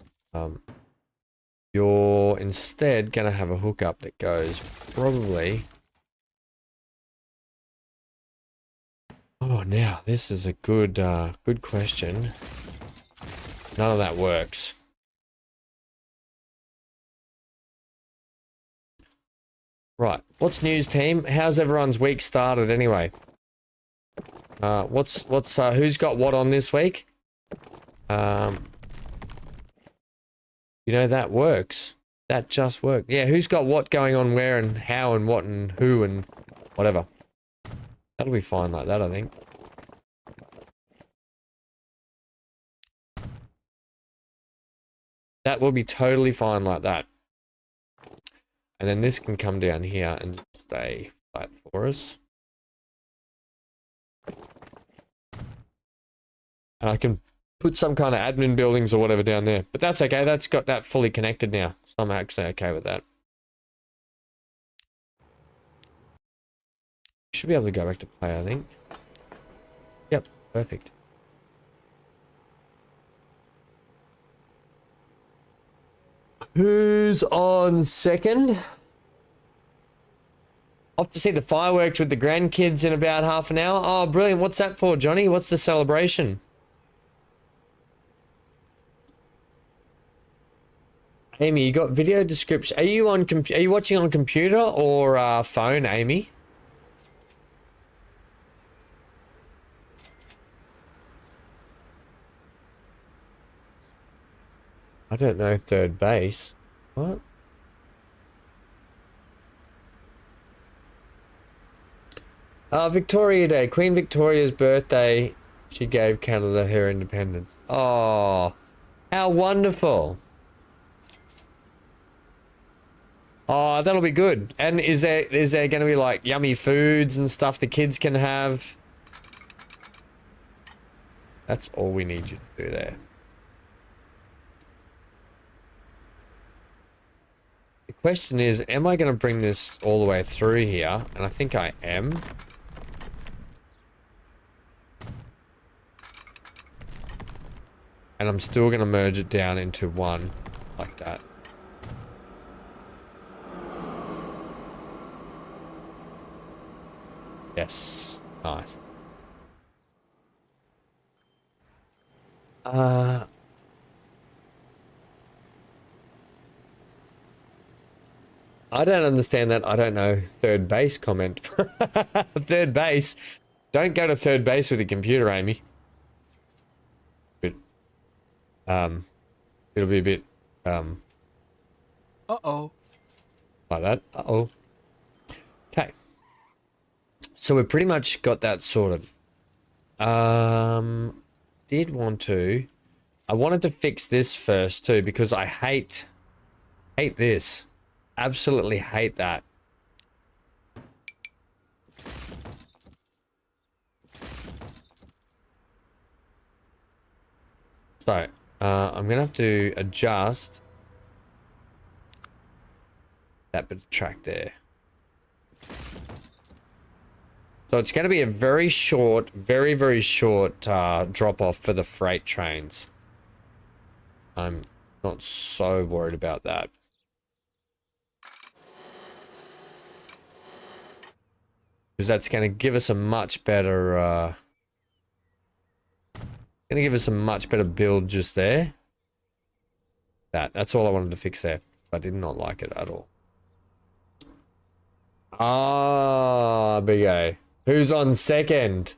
You're instead going to have a hookup that goes probably... Oh, now, this is a good question. None of that works. Right, what's news, team? How's everyone's week started anyway? Who's got what on this week? You know, that works. That just worked. Yeah, who's got what going on where and how and what and who and whatever. That'll be fine like that, I think. That will be totally fine like that. And then this can come down here and stay flat for us. And I can put some kind of admin buildings or whatever down there. But that's okay. That's got that fully connected now. So I'm actually okay with that. should be able to go back to play, I think. Yep, perfect. Who's on second? Off to see the fireworks with the grandkids in about half an hour. Oh, brilliant. What's that for, Johnny? What's the celebration? Amy, you got video description. Are you watching on computer or phone, Amy? I don't know third base. What? Victoria Day. Queen Victoria's birthday. She gave Canada her independence. Oh, how wonderful. Oh, that'll be good. And is there going to be like yummy foods and stuff the kids can have? That's all we need you to do there. The question is, am I going to bring this all the way through here? And I think I am. And I'm still going to merge it down into one like that. Yes. Nice. I don't understand that. I don't know. Third base comment. Third base. Don't go to third base with a computer, Amy. But, it'll be a bit, Uh-oh. like that. Uh-oh. Okay. So we've pretty much got that sorted. I wanted to fix this first too, because I hate this. Absolutely hate that. So, I'm gonna have to adjust that bit of track there. So it's going to be a very short, very short drop off for the freight trains. I'm not so worried about that. Because that's going to give us a much better, build just there. That's all I wanted to fix there. I did not like it at all. Ah, big A. Who's on second?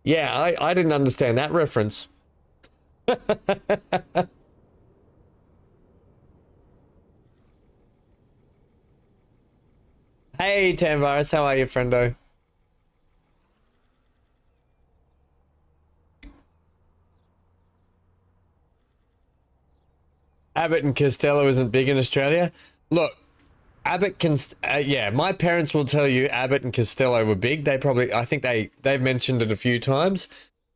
Yeah, I didn't understand that reference. Hey, Tanvirus, how are you, friendo? Abbott and Costello isn't big in Australia. Look, Abbott can, yeah, my parents will tell you Abbott and Costello were big. I think they've mentioned it a few times.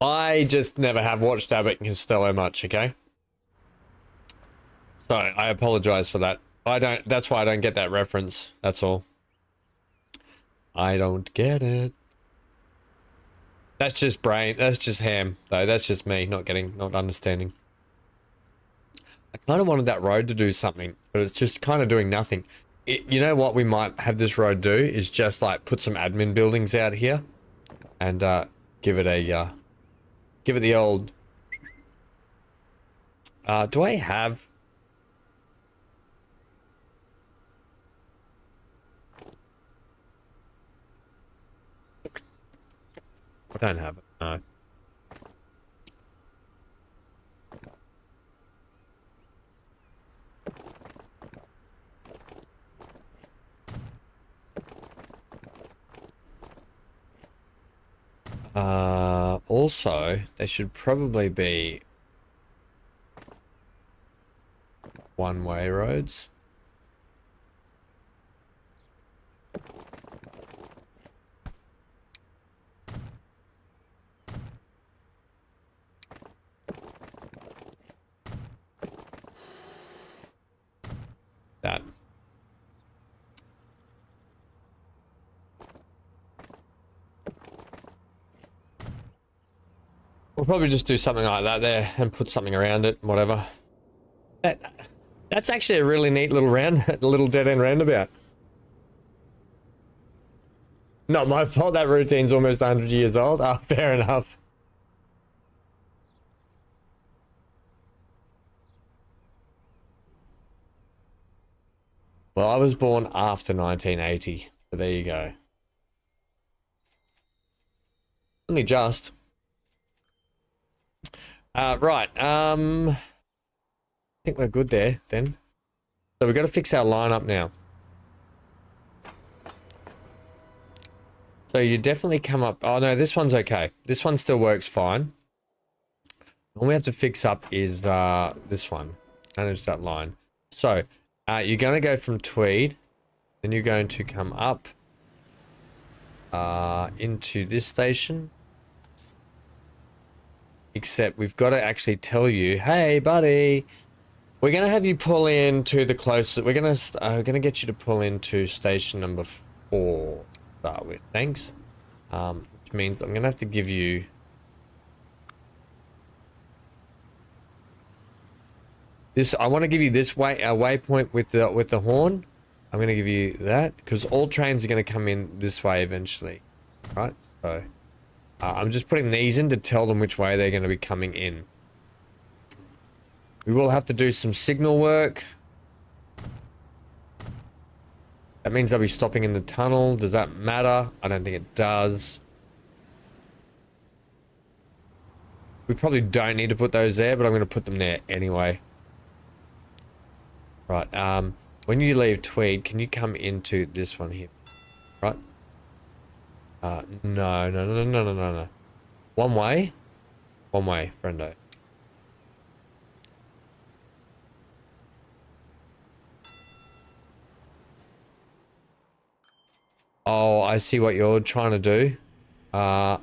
I just never have watched Abbott and Costello much, okay? So I apologize for that. That's why I don't get that reference. That's all. I don't get it. That's just ham, though. That's just me not understanding. I kind of wanted that road to do something, but it's just kind of doing nothing. You know what we might have this road do is just like put some admin buildings out here and give it the old do I have I don't have it, no. Also, they should probably be one-way roads. We'll probably just do something like that there and put something around it, whatever. That's actually a really neat little little dead end roundabout. Not my fault, that routine's almost 100 years old. Ah, fair enough. Well, I was born after 1980, so there you go. Only just. Right, I think we're good there, then. So we've got to fix our lineup now. So you definitely come up... Oh, no, this one's okay. This one still works fine. All we have to fix up is this one. Manage that line. So, you're going to go from Tweed. Then you're going to come up into this station. Except we've got to actually tell you, hey, buddy, we're going to have you pull in to the closest... We're going to get you to pull into station number 4. Start with, thanks. Which means I'm gonna have to give you this. I want to give you this waypoint with the horn. I'm gonna give you that because all trains are gonna come in this way eventually, right? So I'm just putting these in to tell them which way they're gonna be coming in. We will have to do some signal work. That means they'll be stopping in the tunnel. Does that matter? I don't think it does. We probably don't need to put those there, but I'm going to put them there anyway. Right, when you leave Tweed, can you come into this one here? Right? No. One way? One way, friendo. Oh, I see what you're trying to do. I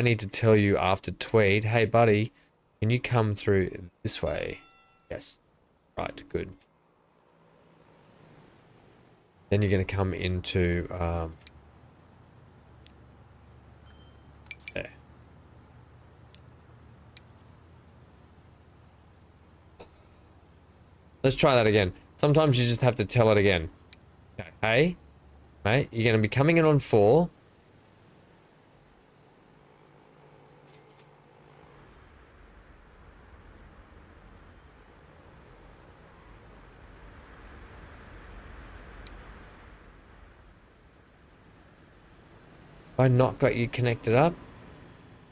need to tell you after Tweed, hey buddy, can you come through this way? Yes. Right, good. Then you're going to come into there. Let's try that again. Sometimes you just have to tell it again. Okay, hey, mate, you're going to be coming in on 4. Have I not got you connected up?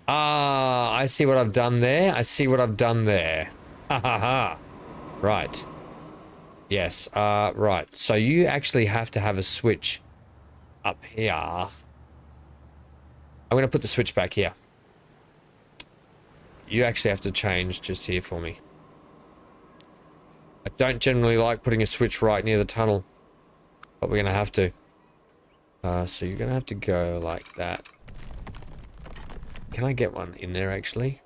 Ah, I see what I've done there. I see what I've done there. Ha ha ha. Right. Yes, right. So you actually have to have a switch up here. I'm going to put the switch back here. You actually have to change just here for me. I don't generally like putting a switch right near the tunnel, but we're going to have to. So you're going to have to go like that. Can I get one in there actually?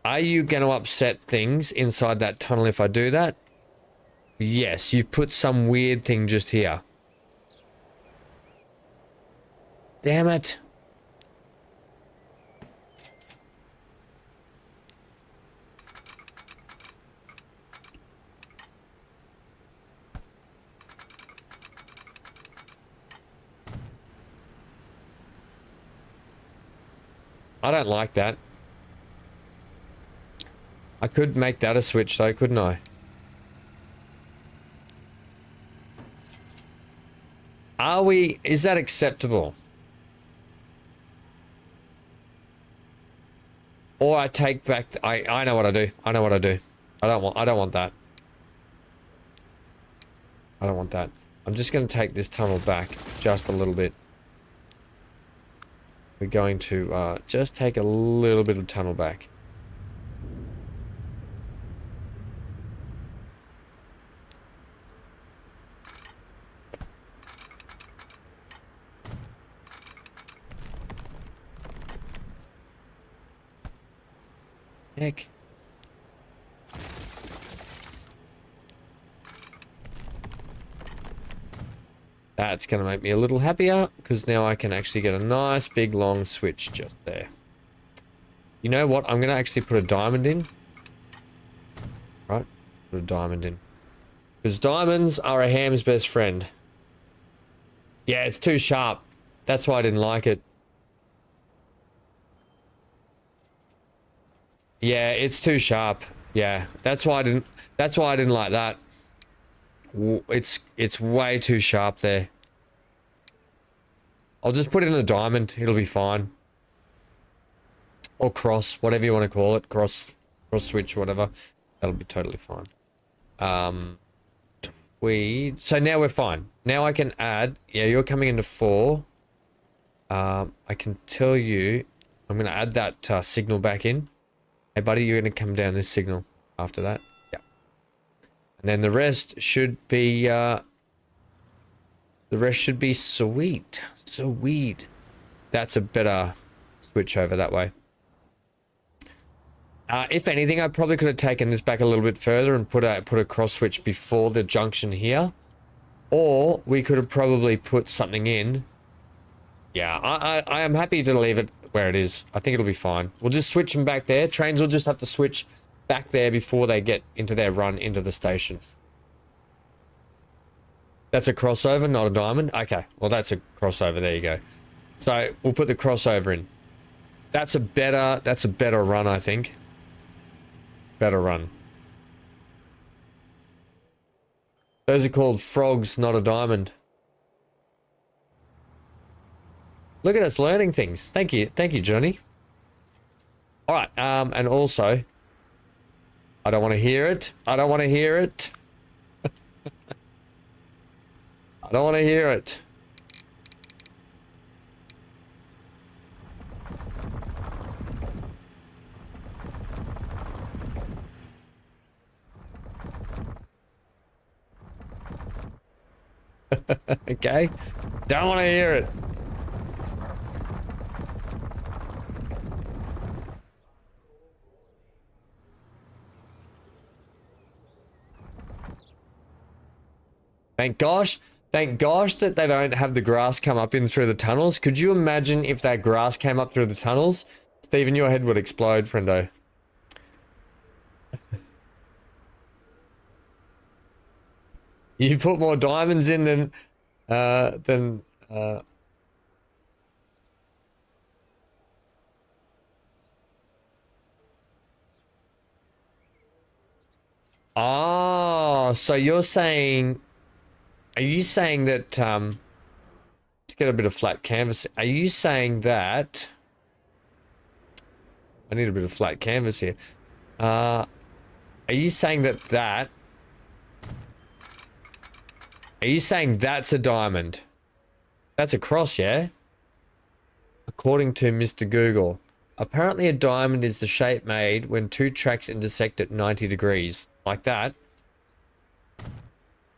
Are you going to upset things inside that tunnel if I do that? Yes, you've put some weird thing just here. Damn it. I don't like that. I could make that a switch though, couldn't I? Is that acceptable? Or I take back, I know what I do. I know what I do. I don't want that. I don't want that. I'm just going to take this tunnel back just a little bit. We're going to just take a little bit of tunnel back. Heck. That's going to make me a little happier because now I can actually get a nice big long switch just there. You know what? I'm going to actually put a diamond in. Right? Put a diamond in. Because diamonds are a ham's best friend. Yeah, it's too sharp. That's why I didn't like it. Yeah, it's too sharp. Yeah, that's why I didn't like that. It's way too sharp there. I'll just put in a diamond. It'll be fine. Or cross, whatever you want to call it. Cross switch, whatever. That'll be totally fine. So now we're fine. Now I can add. Yeah, you're coming into 4. I can tell you. I'm going to add that signal back in. Hey, buddy, you're going to come down this signal after that. Yeah. And then the rest should be. The rest should be sweet. Sweet. That's a better switch over that way. If anything, I probably could have taken this back a little bit further and put a cross switch before the junction here. Or we could have probably put something in. Yeah, I am happy to leave it where it is. I think it'll be fine. We'll just switch them back there. Trains will just have to switch back there before they get into their run into the station. That's a crossover, not a diamond? Okay, well that's a crossover. There you go. So we'll put the crossover in. That's a better run, I think. Better run. Those are called frogs, not a diamond. Look at us learning things. Thank you, Johnny. All right, and also, I don't want to hear it. I don't want to hear it. I don't want to hear it. Okay, don't want to hear it. Thank gosh that they don't have the grass come up in through the tunnels. Could you imagine if that grass came up through the tunnels? Stephen, your head would explode, friendo. You put more diamonds in than Oh, so you're saying, are you saying that, let's get a bit of flat canvas. Are you saying that, I need a bit of flat canvas here. Are you saying that, are you saying that's a diamond? That's a cross, yeah? According to Mr. Google. Apparently a diamond is the shape made when two tracks intersect at 90 degrees. Like that.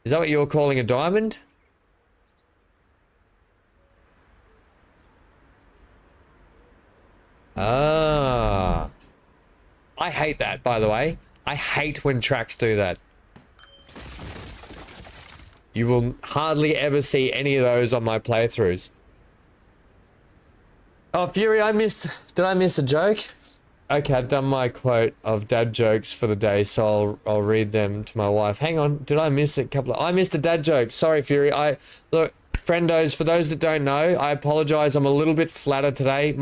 Is that what you're calling a diamond? Ah. I hate that, by the way. I hate when tracks do that. You will hardly ever see any of those on my playthroughs. Oh, Fury, did I miss a joke? Okay, I've done my quote of dad jokes for the day, so I'll read them to my wife. Hang on, did I miss a couple of... I missed a dad joke. Sorry, Fury. Look, friendos, for those that don't know, I apologize. I'm a little bit flatter today.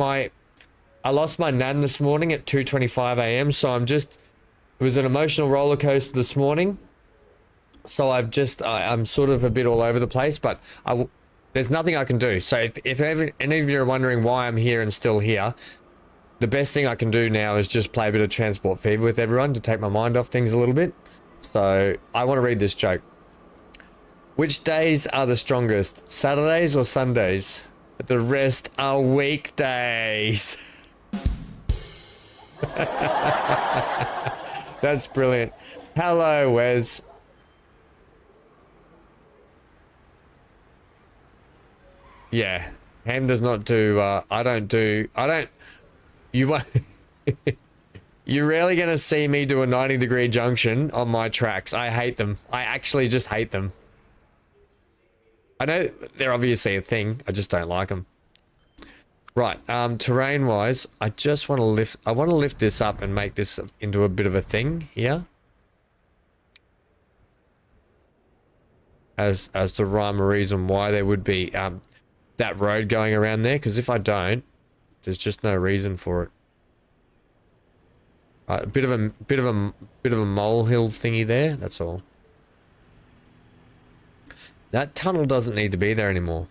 I lost my nan this morning at 2:25 a.m., so it was an emotional roller coaster this morning. So I'm sort of a bit all over the place, but there's nothing I can do. So if any of you are wondering why I'm here and still here, the best thing I can do now is just play a bit of Transport Fever with everyone to take my mind off things a little bit. So I want to read this joke. Which days are the strongest, Saturdays or Sundays? The rest are weekdays. That's brilliant. Hello, Wes. Yeah, Ham does not do, you won't, you're rarely going to see me do a 90-degree junction on my tracks. I hate them. I actually just hate them. I know they're obviously a thing. I just don't like them. Right, terrain wise, I just want to lift this up and make this into a bit of a thing here. As the rhyme or reason why there would be that road going around there, because if I don't, there's just no reason for it. A bit of a molehill thingy there, that's all. That tunnel doesn't need to be there anymore.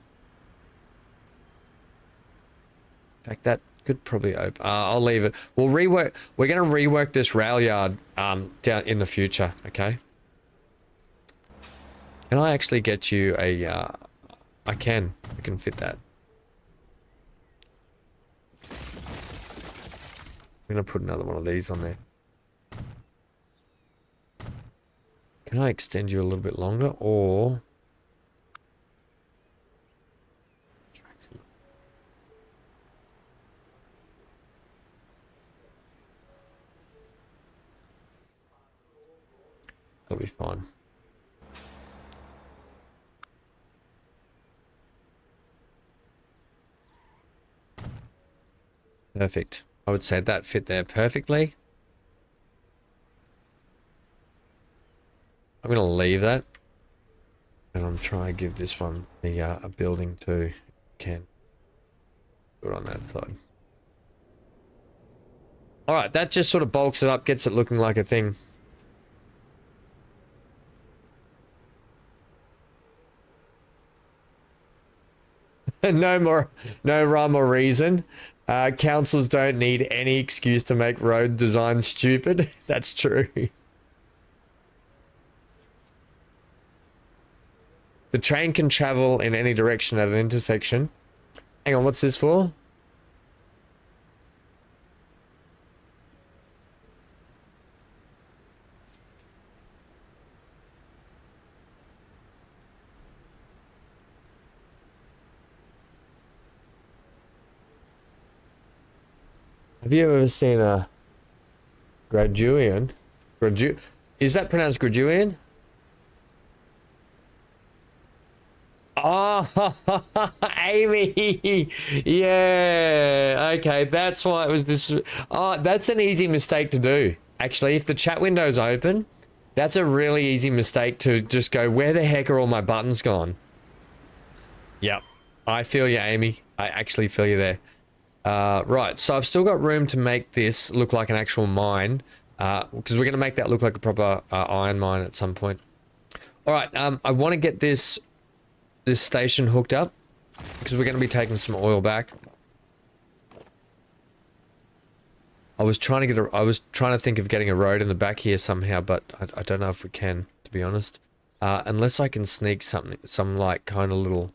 In fact, that could probably open. I'll leave it. We'll rework. We're going to rework this rail yard down in the future. Okay. Can I actually get you a? I can fit that. I'm going to put another one of these on there. Can I extend you a little bit longer, or? That'll be fine. Perfect. I would say that fit there perfectly. I'm going to leave that. And I'm trying to give this one a building too. Can do it on that side. Alright, that just sort of bulks it up, gets it looking like a thing. No rhyme or reason. Councils don't need any excuse to make road design stupid. That's true. The train can travel in any direction at an intersection. Hang on, what's this for? Have you ever seen a graduian? Is that pronounced graduian? Oh, Amy. Yeah. Okay, that's why it was this. Oh, that's an easy mistake to do. Actually, if the chat window's open, that's a really easy mistake to just go, where the heck are all my buttons gone? Yep. I feel you, Amy. I actually feel you there. Right, so I've still got room to make this look like an actual mine, because we're going to make that look like a proper iron mine at some point. Alright, I want to get this station hooked up, because we're going to be taking some oil back. I was trying to think of getting a road in the back here somehow, but I don't know if we can, to be honest. Unless I can sneak some like kind of little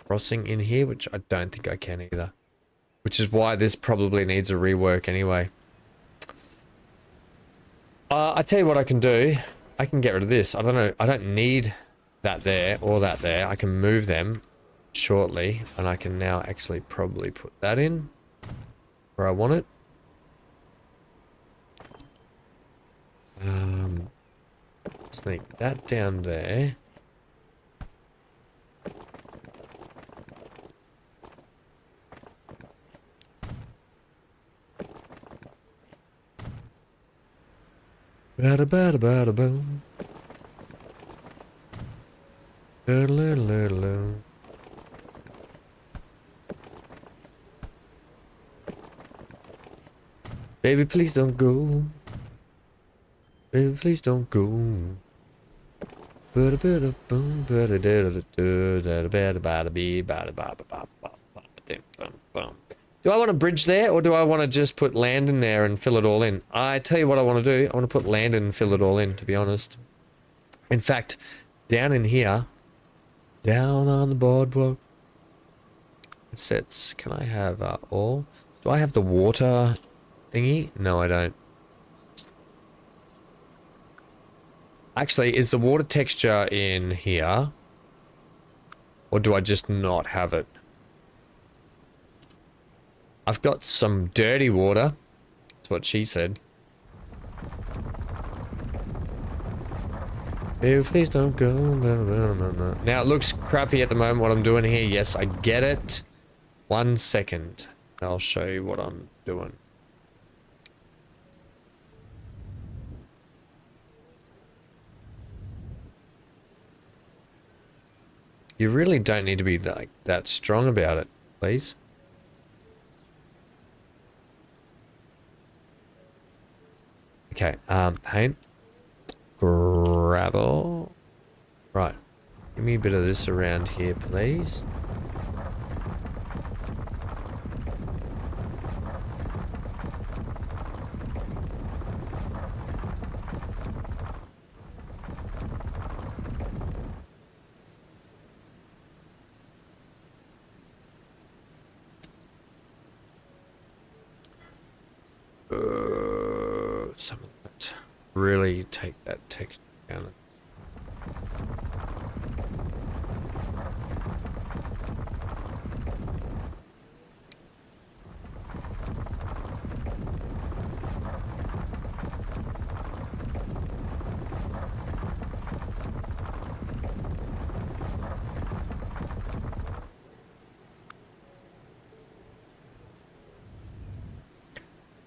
crossing in here, which I don't think I can either. Which is why this probably needs a rework anyway. I tell you what I can do. I can get rid of this. I don't know. I don't need that there or that there. I can move them shortly, and I can now actually probably put that in where I want it. Sneak that down there. Bada bada bada boom. Baby, please don't go. Baby, please don't go. Bada bada boom. Bada bada bada bada bada bee bada bada bada bada bada. Do I want a bridge there, or do I want to just put land in there and fill it all in? I tell you what I want to do. I want to put land in and fill it all in, to be honest. In fact, down in here, down on the boardwalk, it says, can I have all? Do I have the water thingy? No, I don't. Actually, is the water texture in here? Or do I just not have it? I've got some dirty water. That's what she said. Baby, please don't go. Now it looks crappy at the moment what I'm doing here. Yes, I get it. 1 second. I'll show you what I'm doing. You really don't need to be like that strong about it, please. Okay, paint. Gravel. Right. Give me a bit of this around here, please. Some of that. Really take that texture down.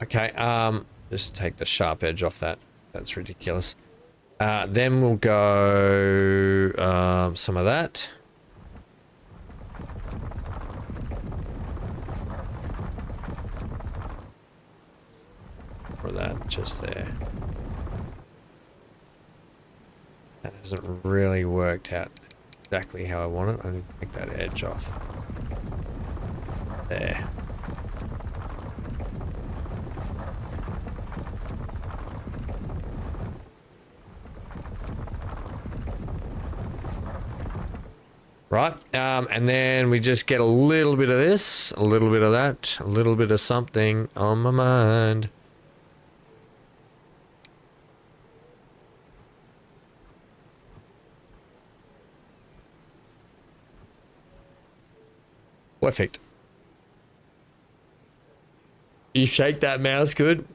Okay, just take the sharp edge off that. That's ridiculous. Then we'll go some of that. Or that just there. That hasn't really worked out exactly how I want it. I need to take that edge off. There. Right, and then we just get a little bit of this, a little bit of that, a little bit of something on my mind. Perfect. You shake that mouse good?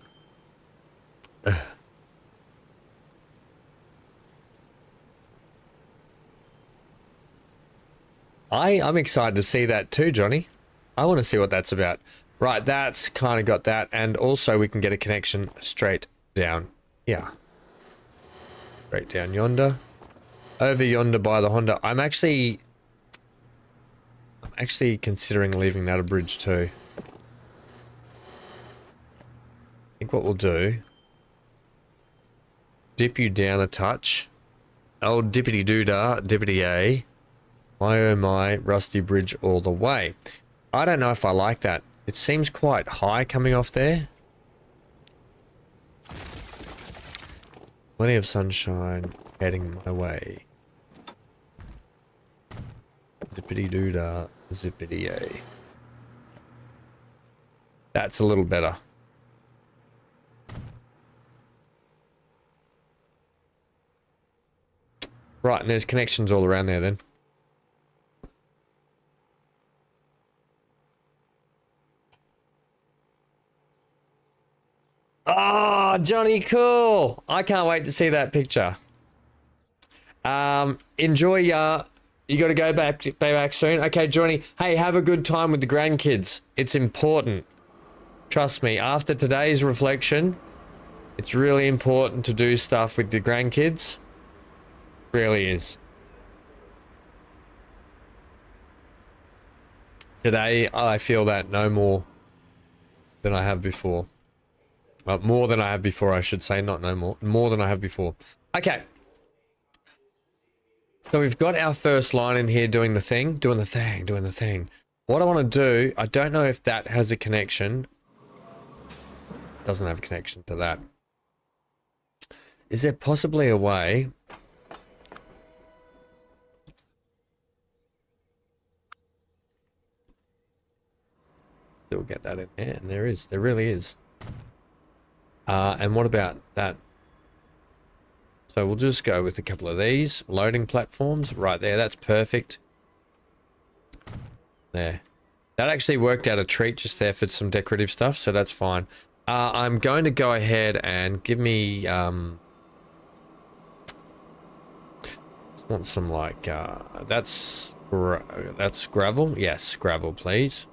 I'm excited to see that too, Johnny. I want to see what that's about. Right, that's kind of got that, and also we can get a connection straight down here. Straight down yonder. Over yonder by the Honda. I'm actually considering leaving that a bridge too. I think what we'll do, dip you down a touch. Oh, dippity doo-dah, dippity a. My oh my, rusty bridge all the way. I don't know if I like that. It seems quite high coming off there. Plenty of sunshine heading my way. Zippity doo-dah, zippity a. That's a little better. Right, and there's connections all around there then. Oh, Johnny, cool. I can't wait to see that picture. Enjoy, you got to go back soon. Okay, Johnny, hey, have a good time with the grandkids. It's important. Trust me, after today's reflection, it's really important to do stuff with the grandkids. Really is. Today, I feel that no more than I have before. More than I have before, I should say, not no more. More than I have before. Okay. So we've got our first line in here doing the thing. What I want to do, I don't know if that has a connection. Doesn't have a connection to that. Is there possibly a way... Still get that in there, and there is. There really is. And what about that? So we'll just go with a couple of these loading platforms right there. That's perfect. There. That actually worked out a treat just there for some decorative stuff, so that's fine. I'm going to go ahead and give me Want some like that's gravel. Yes, gravel, please.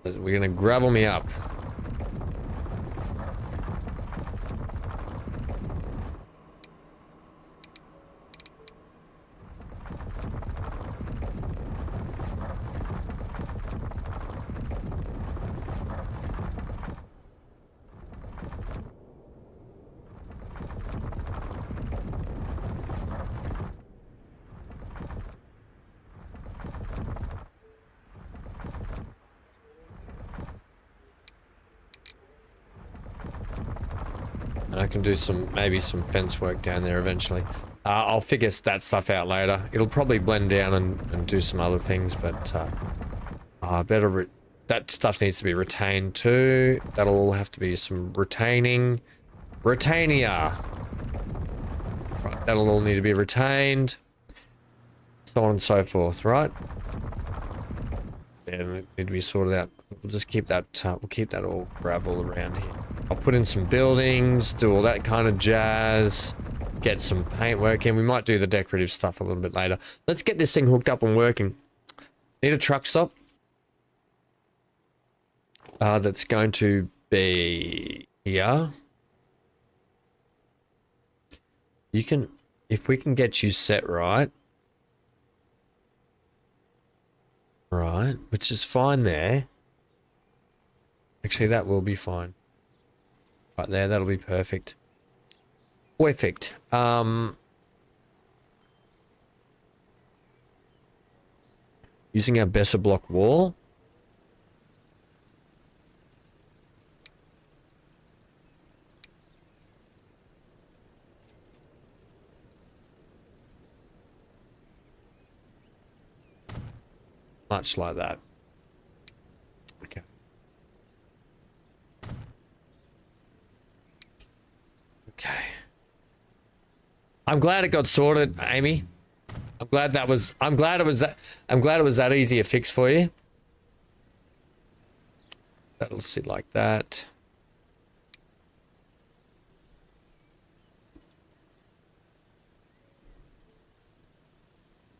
We're gonna gravel me up. And I can do maybe some fence work down there eventually. I'll figure that stuff out later. It'll probably blend down and do some other things, but that stuff needs to be retained too. That'll all have to be some retaining. Retainia. Right, that'll all need to be retained. So on and so forth, right? Yeah, it need to be sorted out. We'll just keep that, we'll keep that all gravel around here. I'll put in some buildings, do all that kind of jazz, get some paint work in. We might do the decorative stuff a little bit later. Let's get this thing hooked up and working. Need a truck stop. That's going to be here. You can, if we can get you set right. Right, which is fine there. Actually, that will be fine. Right there, that'll be perfect. Perfect. Using our Besser block wall. Much like that. Okay. Okay. I'm glad it got sorted, Amy. I'm glad it was that easy a fix for you. That'll sit like that.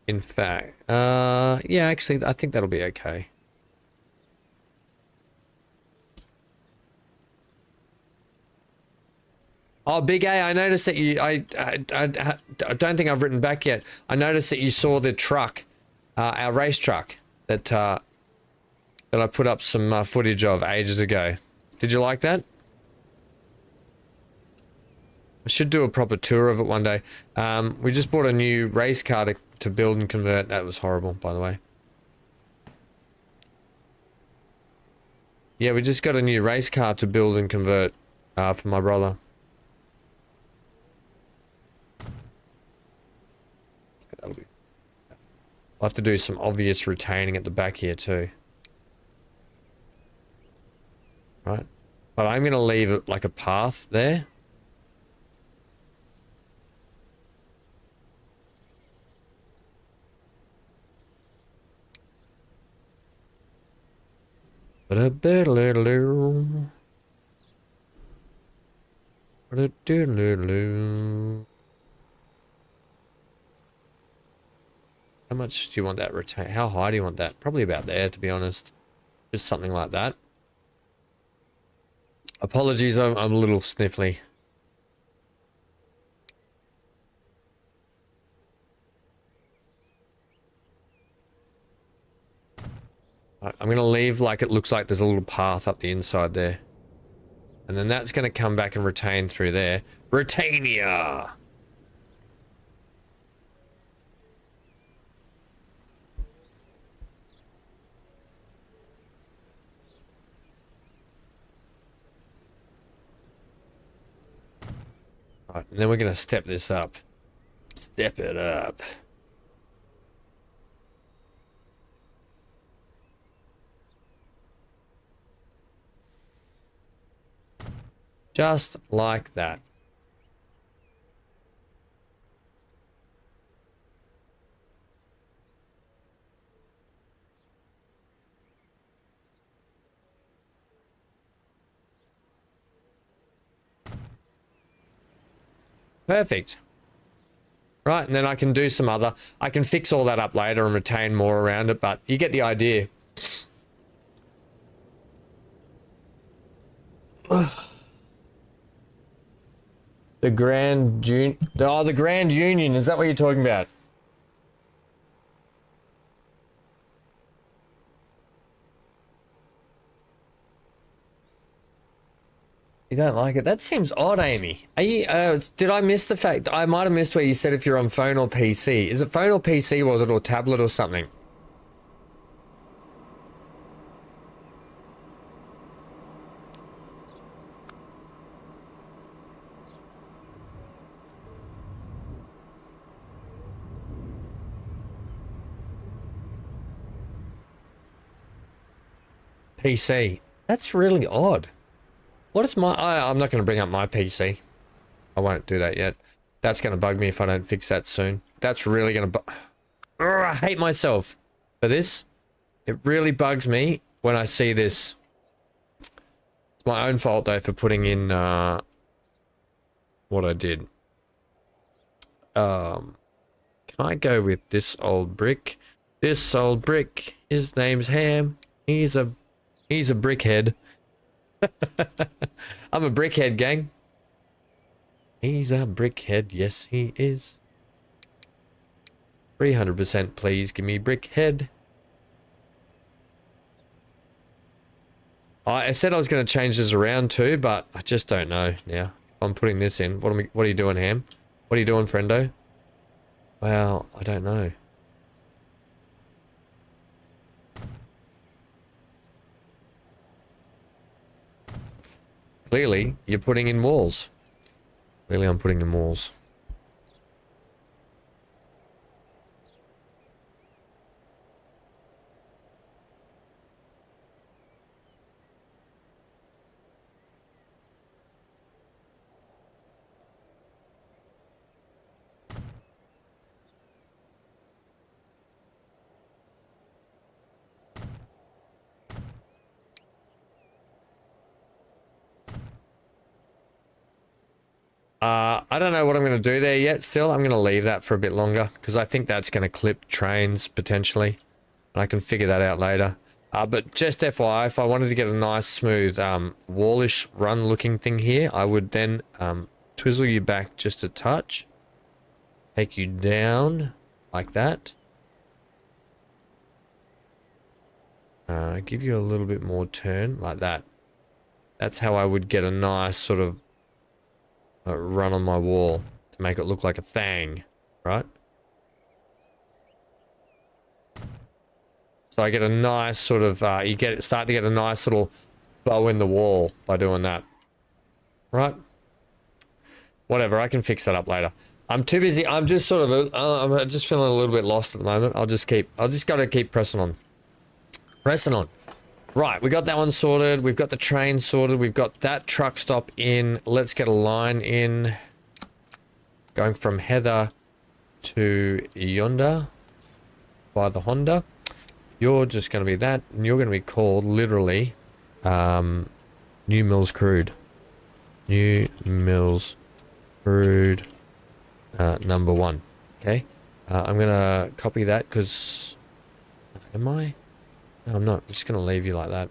In fact, yeah, actually, I think that'll be okay. Oh, Big A, I noticed that you, I don't think I've written back yet. I noticed that you saw the truck, our race truck, that I put up some footage of ages ago. Did you like that? I should do a proper tour of it one day. We just bought a new race car to build and convert. That was horrible, by the way. Yeah, we just got a new race car to build and convert for my brother. That'll be... I'll have to do some obvious retaining at the back here too. Right. But I'm going to leave it like a path there. How much do you want that retain? How high do you want that? Probably about there, to be honest. Just something like that. Apologies, I'm a little sniffly. I'm going to leave like it looks like there's a little path up the inside there. And then that's going to come back and retain through there. Retainia! Right, and then we're going to step this up. Step it up. Just like that. Perfect. right? And then I can do some other, I can fix all that up later and retain more around it, but you get the idea. The Grand the Grand Union, is that what you're talking about? You don't like it? That seems odd, Amy. Are you, did I miss the fact? I might have missed where you said if you're on phone or PC. Is it phone or PC, was it, or tablet or something? PC. That's really odd. What is my... I'm not going to bring up my PC. I won't do that yet. That's going to bug me if I don't fix that soon. That's really going to... I hate myself for this. It really bugs me when I see this. It's my own fault, though, for putting in what I did. Can I go with this old brick? This old brick. His name's Ham. He's a brickhead. I'm a brickhead, gang. He's a brickhead, yes he is. 300% please give me brickhead. I said I was going to change this around too, but I just don't know now. I'm putting this in. What are you doing, Ham? What are you doing, friendo? Well, I don't know. Clearly, you're putting in walls. Clearly, I'm putting in walls. I don't know what I'm going to do there yet still. I'm going to leave that for a bit longer because I think that's going to clip trains potentially. And I can figure that out later. But just FYI, if I wanted to get a nice smooth wallish run looking thing here, I would then twizzle you back just a touch. Take you down like that. Give you a little bit more turn like that. That's how I would get a nice sort of run on my wall to make it look like a thing, right? So I get a nice sort of start to get a nice little bow in the wall by doing that, right? Whatever, I can fix that up later. I'm too busy. I'm just sort of I'm just feeling a little bit lost at the moment. I'll just gotta keep pressing on. Right, we got that one sorted. We've got the train sorted. We've got that truck stop in. Let's get a line in. Going from Heather to yonder by the Honda. You're just going to be that. And you're going to be called literally New Mills Crude. New Mills Crude number 1. Okay. I'm going to copy that because... Am I? No, I'm not. I'm just going to leave you like that.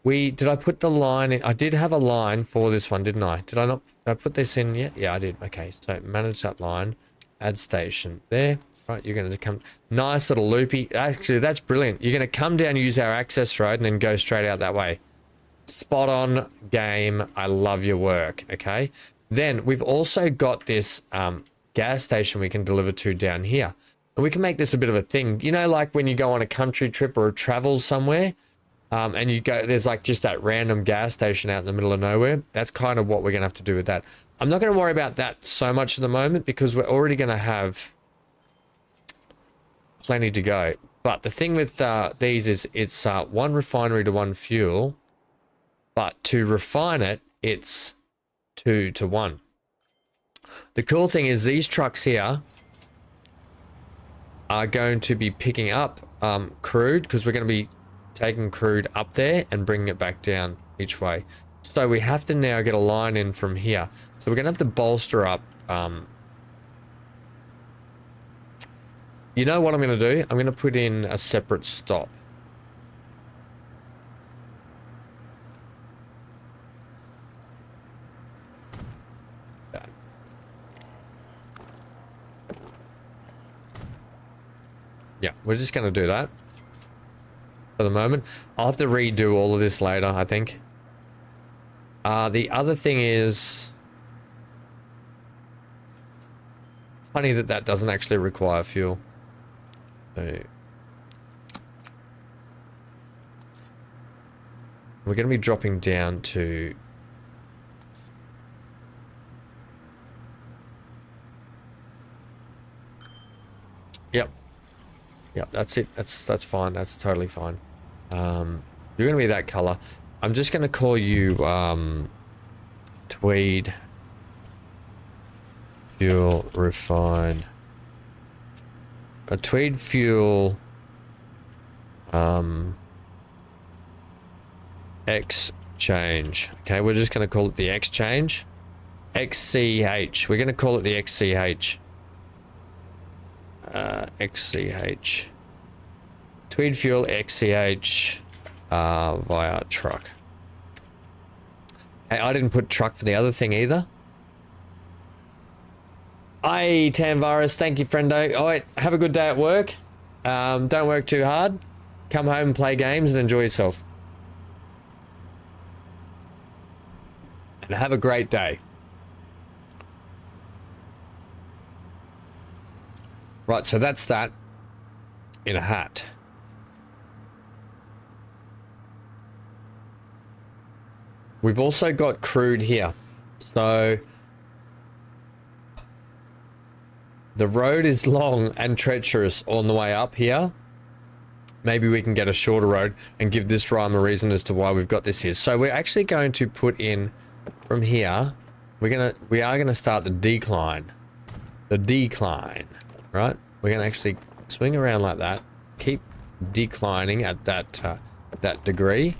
Did I put the line in? I did have a line for this one, didn't I? Did I not? Did I put this in yet? Yeah, I did. Okay, so manage that line. Add station. There. Right, you're going to come. Nice little loopy. Actually, that's brilliant. You're going to come down, use our access road, and then go straight out that way. Spot on game. I love your work. Okay. Then we've also got this gas station we can deliver to down here. And we can make this a bit of a thing. You know, like when you go on a country trip or a travel somewhere, and you go, there's like just that random gas station out in the middle of nowhere. That's kind of what we're going to have to do with that. I'm not going to worry about that so much at the moment because we're already going to have plenty to go. But the thing with these is it's one refinery to one fuel, but to refine it, it's 2 to 1. The cool thing is these trucks here are going to be picking up crude because we're going to be taking crude up there and bringing it back down each way. So we have to now get a line in from here. So we're going to have to bolster up. You know what I'm going to do? I'm going to put in a separate stop. Yeah, we're just going to do that for the moment. I'll have to redo all of this later, I think. The other thing is... Funny that that doesn't actually require fuel. So... We're going to be dropping down to... Yep. Yep, that's it. That's fine. That's totally fine. You're going to be that color. I'm just going to call you Tweed Fuel Refine. A Tweed Fuel Exchange. Okay, we're just going to call it the Exchange. XCH. We're going to call it the XCH. XCH. Tweed Fuel XCH via truck. Hey, I didn't put truck for the other thing either. Hi, Tanvaris. Thank you, friendo. All right, have a good day at work. Don't work too hard. Come home and play games and enjoy yourself. And have a great day. Right, so that's that in a hat. We've also got crude here. So the road is long and treacherous on the way up here. Maybe we can get a shorter road and give this rhyme a reason as to why we've got this here. So we're actually going to put in from here. We are gonna start the decline. The decline. Right, we're going to actually swing around like that, keep declining at that that degree.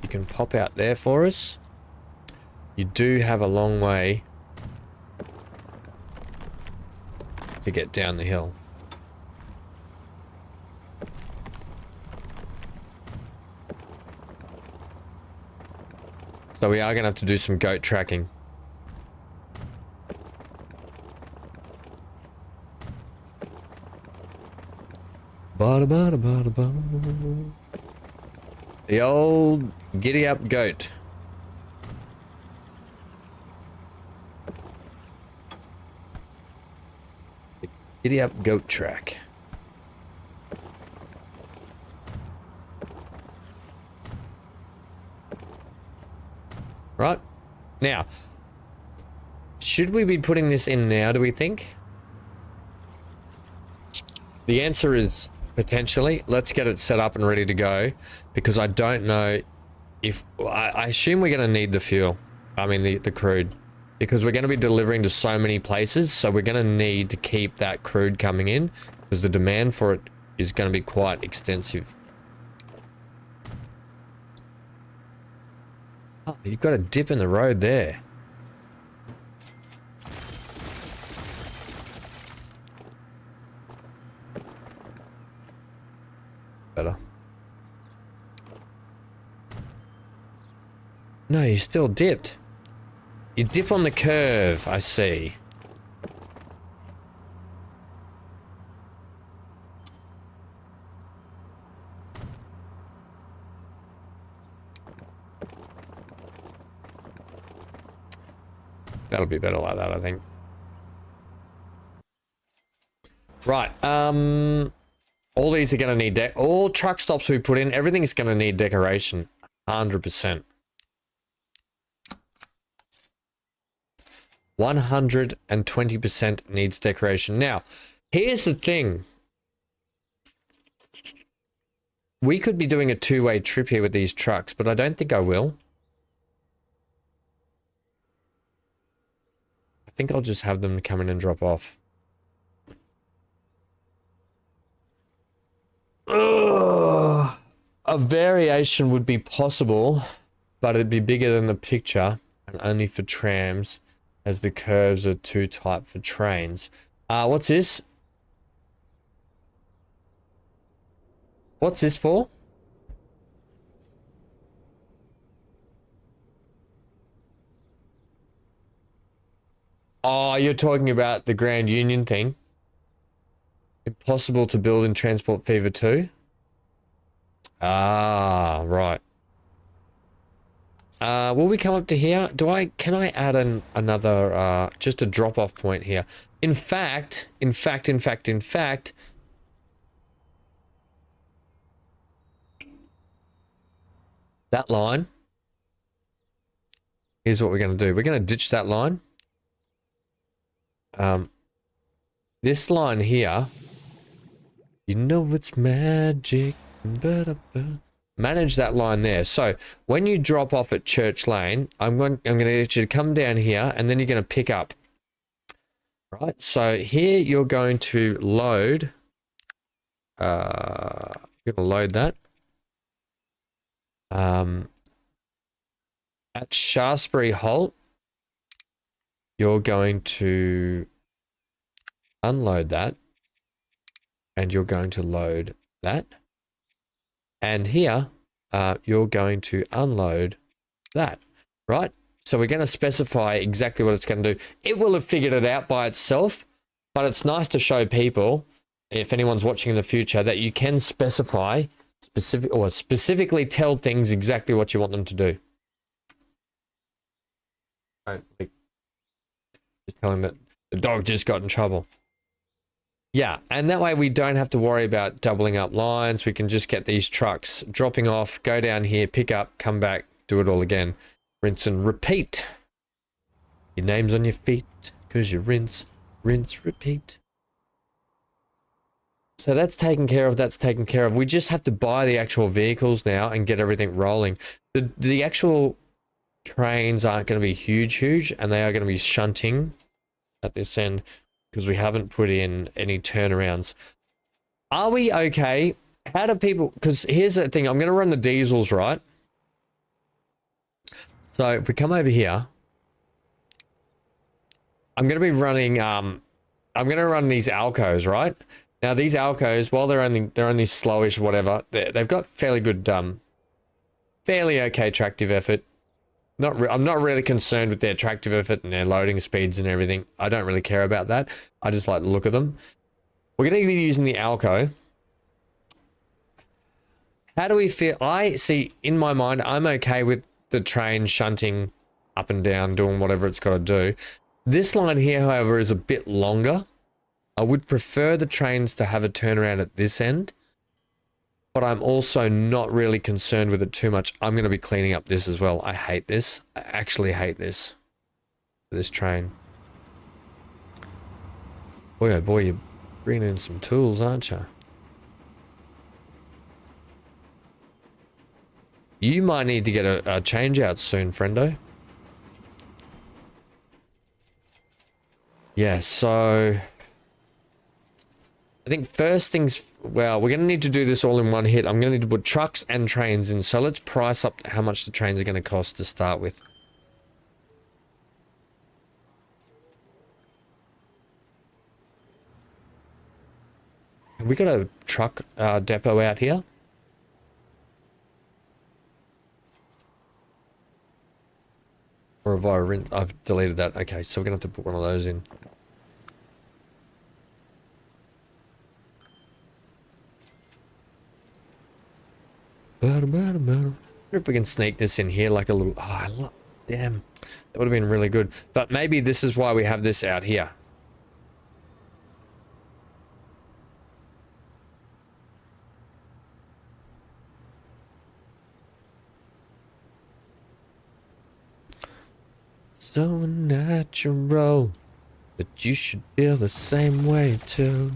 You can pop out there for us. You do have a long way to get down the hill. So we are going to have to do some goat tracking. The old giddy up goat. The giddy up goat track. Right. Now, should we be putting this in now, do we think? The answer is potentially. Let's get it set up and ready to go, because I don't know if... I assume we're going to need the fuel. I mean, the crude. Because we're going to be delivering to so many places, so we're going to need to keep that crude coming in, because the demand for it is going to be quite extensive. Oh, you've got a dip in the road there. Better. No, you still dipped. You dip on the curve, I see. That'll be better like that, I think. Right, all these are going to need all truck stops we put in, everything's going to need decoration. 100%. 120% needs decoration. Now, here's the thing. We could be doing a two-way trip here with these trucks, but I don't think I will. I think I'll just have them come in and drop off. Ugh. A variation would be possible. but it'd be bigger than the picture and only for trams as the curves are too tight for trains. What's this? What's this for? Oh, you're talking about the Grand Union thing. Impossible to build in Transport Fever 2? Ah, right. Will we come up to here? Can I add another, just a drop-off point here? In fact, that line, here's what we're going to do. We're going to ditch that line. This line here, you know it's magic. Manage that line there. So when you drop off at Church Lane, I'm going to get you to come down here, and then you're going to pick up. Right. So here you're going to load. You're going to load that. At Shaftesbury Holt, you're going to unload that, and you're going to load that. And here, you're going to unload that, right? So we're going to specify exactly what it's going to do. It will have figured it out by itself, but it's nice to show people, if anyone's watching in the future, that you can specify specifically tell things exactly what you want them to do. Just telling that the dog just got in trouble. Yeah, and that way we don't have to worry about doubling up lines. We can just get these trucks dropping off, go down here, pick up, come back, do it all again. Rinse and repeat. Your name's on your feet, because you rinse, repeat. So that's taken care of, We just have to buy the actual vehicles now and get everything rolling. The actual trains aren't going to be huge, and they are going to be shunting at this end, because we haven't put in any turnarounds. Are we okay? How do people... Because here's the thing. I'm going to run the diesels, right? So if we come over here, I'm going to be running... I'm going to run these Alcos, right? Now, these Alcos, while they're only slowish, whatever, they've got fairly good... fairly okay tractive effort. I'm not really concerned with their tractive effort and their loading speeds and everything. I don't really care about that. I just like to look at them. We're going to be using the Alco. How do we feel? I see, in my mind, I'm okay with the train shunting up and down, doing whatever it's got to do. This line here, however, is a bit longer. I would prefer the trains to have a turnaround at this end, but I'm also not really concerned with it too much. I'm going to be cleaning up this as well. I hate this. I actually hate this. This train. Boy, oh boy, you're bringing in some tools, aren't you? You might need to get a change out soon, friendo. Yeah, so... I think first things, well, we're going to need to do this all in one hit. I'm going to need to put trucks and trains in. So let's price up how much the trains are going to cost to start with. Have we got a truck depot out here? Or have I've deleted that. Okay, so we're going to have to put one of those in. I wonder if we can sneak this in here like a little... Oh, damn. That would have been really good. But maybe this is why we have this out here. So natural that you should feel the same way too.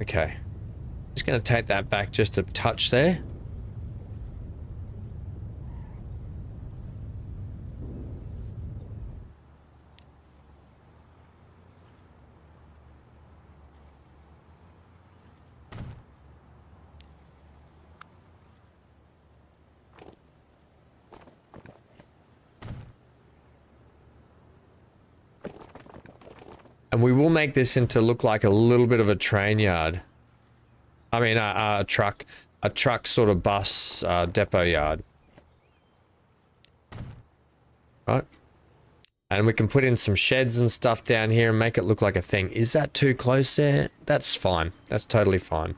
Okay. Just going to take that back just a touch there. And we will make this into look like a little bit of a train yard. I mean, a truck sort of bus depot yard. Right. And we can put in some sheds and stuff down here and make it look like a thing. Is that too close there? That's fine. That's totally fine.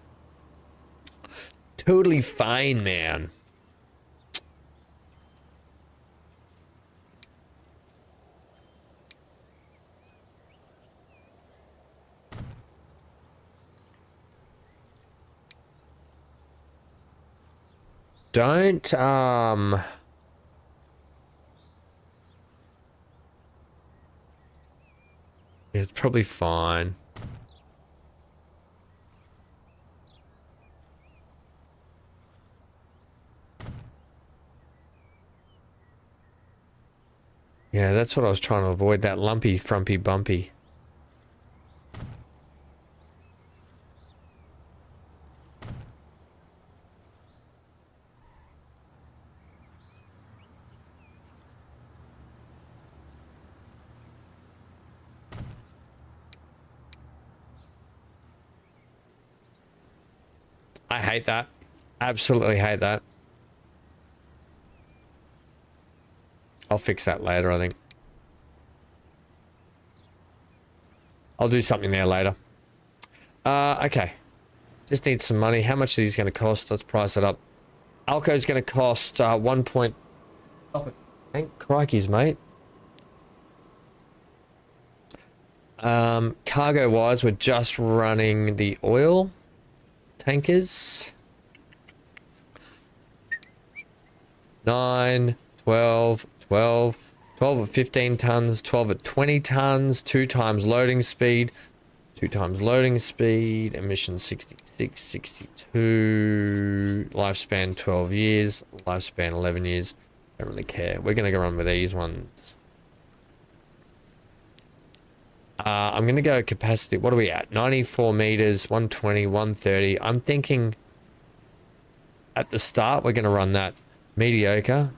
Totally fine, man. Don't, yeah, it's probably fine. Yeah, that's what I was trying to avoid, that lumpy, frumpy, bumpy. I hate that. Absolutely hate that. I'll fix that later, I think. I'll do something there later. Okay. Just need some money. How much are these going to cost? Let's price it up. Alco's going to cost 1 point... Thank crikeys, mate. Cargo-wise, we're just running the oil tankers. 9, 12, 12, 12 at 15 tons, 12 at 20 tons, 2 times loading speed, 2 times loading speed, emission 66, 62, lifespan 12 years, lifespan 11 years. Don't really care. We're going to go run with these ones. I'm going to go capacity. What are we at? 94 meters, 120, 130. I'm thinking at the start, we're going to run that mediocre.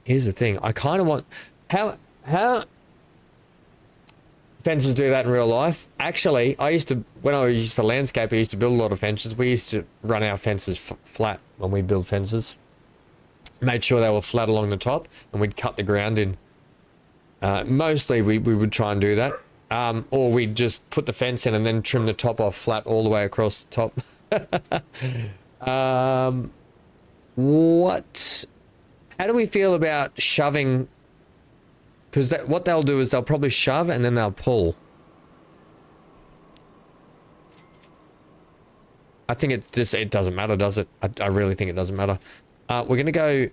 Here's the thing. I kind of want... How fences do that in real life? Actually, when I used to landscape, I used to build a lot of fences. We used to run our fences flat when we build fences. Made sure they were flat along the top, and we'd cut the ground in. Mostly we would try and do that. Or we'd just put the fence in and then trim the top off flat all the way across the top. How do we feel about shoving? Because what they'll do is they'll probably shove and then they'll pull. I think it doesn't matter, does it? I really think it doesn't matter. We're going to go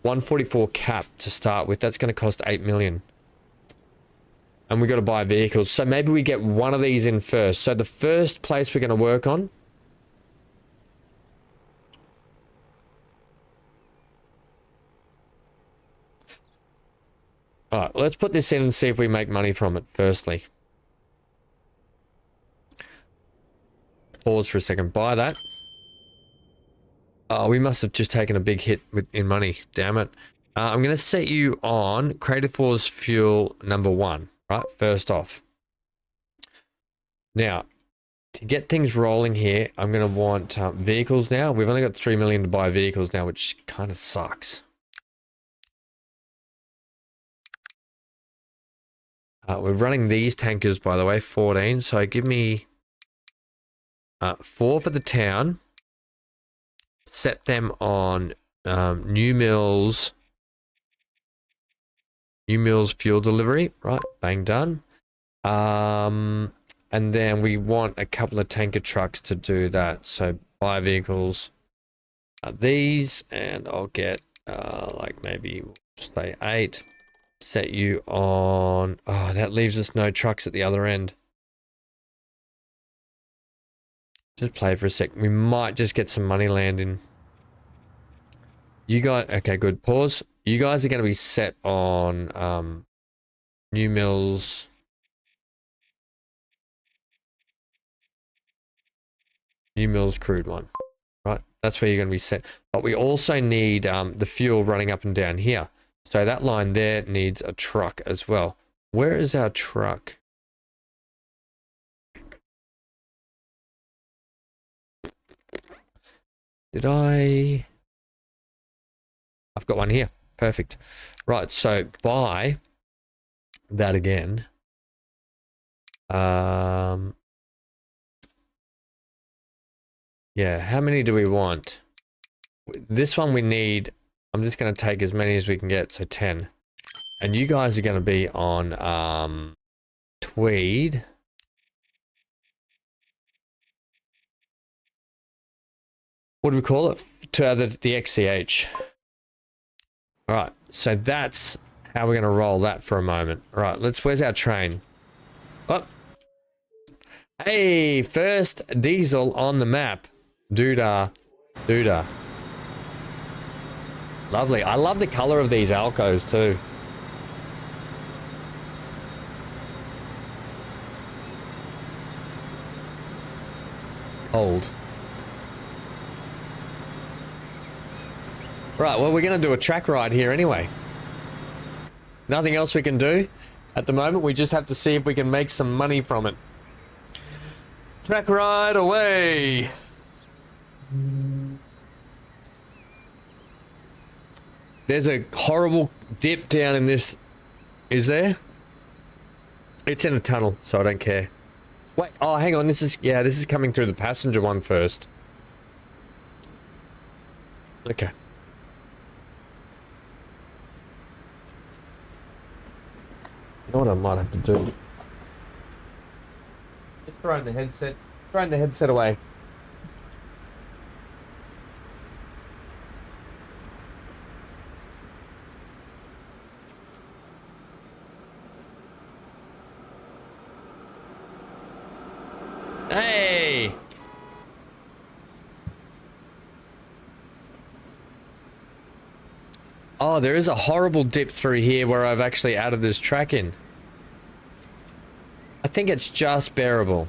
144 cap to start with. That's going to cost 8 million. And we've got to buy vehicles. So maybe we get one of these in first. So the first place we're going to work on. Alright, let's put this in and see if we make money from it firstly. Pause for a second. Buy that. Oh, we must have just taken a big hit in money. Damn it. I'm going to set you on Creative Force Fuel number 1. Right, first off. Now, to get things rolling here, I'm going to want vehicles now. We've only got 3 million to buy vehicles now, which kind of sucks. We're running these tankers, by the way, 14. So give me 4 for the town. Set them on New Mills fuel delivery. Right, bang, done. And then we want a couple of tanker trucks to do that. So buy vehicles. These, and I'll get like maybe say 8. Set you on... Oh, that leaves us no trucks at the other end. Just play for a sec. We might just get some money landing. You guys, okay, good. Pause. You guys are going to be set on New Mills. New Mills crude one. Right, that's where you're going to be set. But we also need the fuel running up and down here. So that line there needs a truck as well. Where is our truck? Did I... I've got one here. Perfect. Right, so buy that again. Yeah, how many do we want? This one we need, I'm just going to take as many as we can get, so 10. And you guys are going to be on Tweed. What do we call it? To the XCH. All right, so that's how we're going to roll that for a moment. All right, where's our train? Oh. Hey, first diesel on the map. Doodah. Doodah. Lovely. I love the color of these Alcos too. Cold. Right, well, we're going to do a track ride here anyway. Nothing else we can do at the moment. We just have to see if we can make some money from it. Track ride away. There's a horrible dip down in this. Is there? It's in a tunnel, so I don't care. Wait, oh, hang on. This is coming through the passenger one first. Okay. You know what I might have to do? Just throwing the headset away. Hey! Oh, there is a horrible dip through here where I've actually added this track in. I think it's just bearable.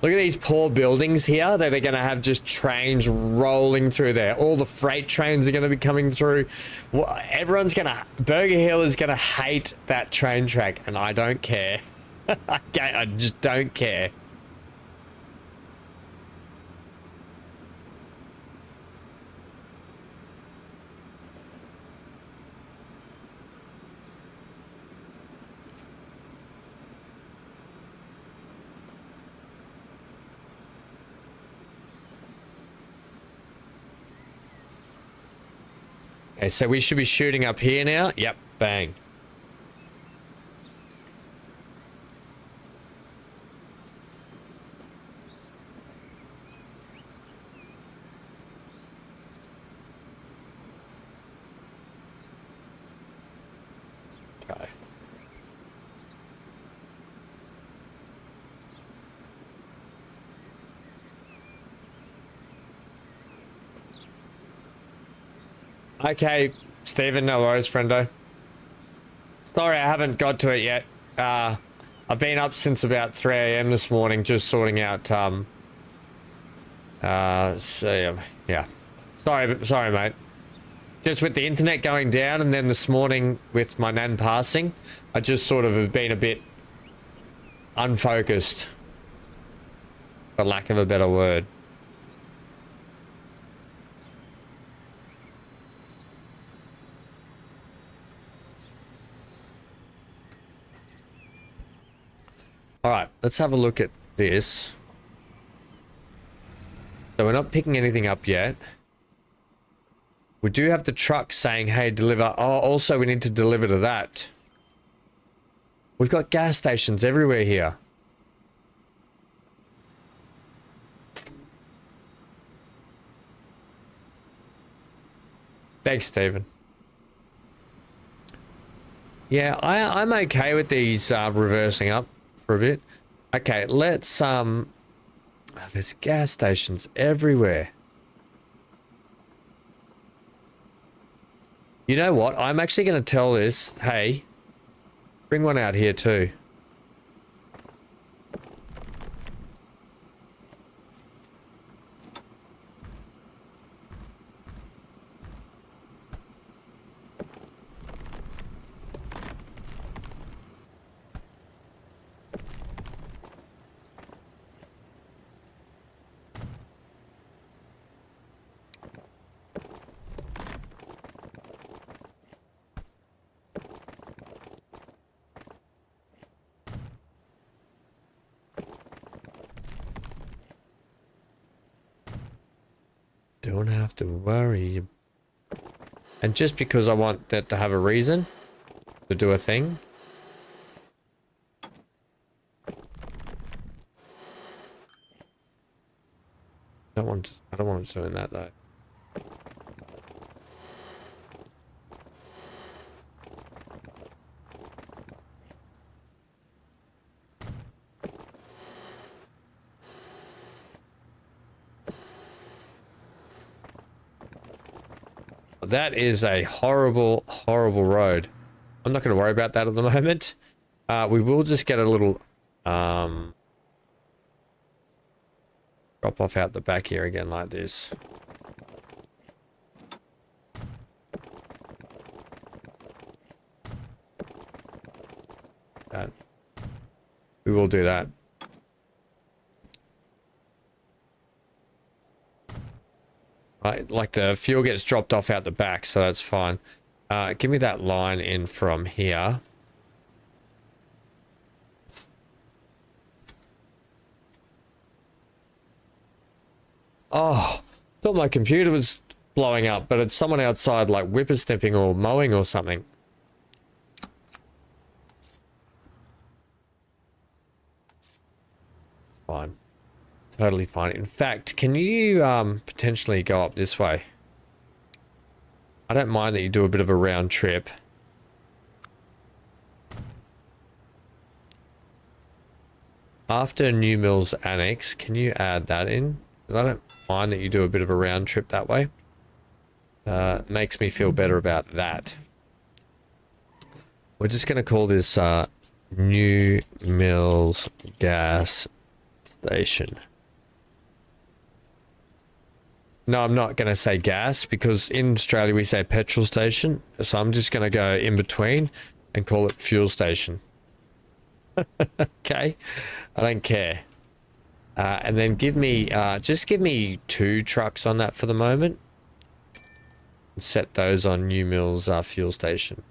Look at these poor buildings here that are going to have just trains rolling through there. All the freight trains are going to be coming through. Well, everyone's going to... Burger Hill is going to hate that train track, and I don't care. I just don't care. Okay, so we should be shooting up here now. Yep, bang. Okay. Okay, Stephen, no worries, friendo. Sorry, I haven't got to it yet. I've been up since about 3 AM this morning, just sorting out, so, yeah. Sorry, mate. Just with the internet going down, and then this morning with my nan passing, I just sort of have been a bit unfocused, for lack of a better word. All right, let's have a look at this. So we're not picking anything up yet. We do have the truck saying, hey, deliver. Oh, also we need to deliver to that. We've got gas stations everywhere here. Thanks, Stephen. Yeah, I'm okay with these reversing up for a bit. Okay, let's there's gas stations everywhere. You know what? I'm actually going to tell this, hey, bring one out here too. Don't have to worry. And just because I want that to have a reason to do a thing. I don't want it doing that though. That is a horrible, horrible road. I'm not going to worry about that at the moment. We will just get a little drop off out the back here again like this. That. We will do that. Right, like the fuel gets dropped off out the back, so that's fine. Give me that line in from here. Oh, thought my computer was blowing up, but it's someone outside like whippersnipping or mowing or something. It's fine. Totally fine. In fact, can you potentially go up this way? I don't mind that you do a bit of a round trip. After New Mills Annex, can you add that in? 'Cause I don't mind that you do a bit of a round trip that way. Makes me feel better about that. We're just going to call this New Mills Gas Station. No, I'm not going to say gas because in Australia we say petrol station. So I'm just going to go in between and call it fuel station. Okay. I don't care. And then give me, just give me 2 trucks on that for the moment. And set those on New Mills fuel station.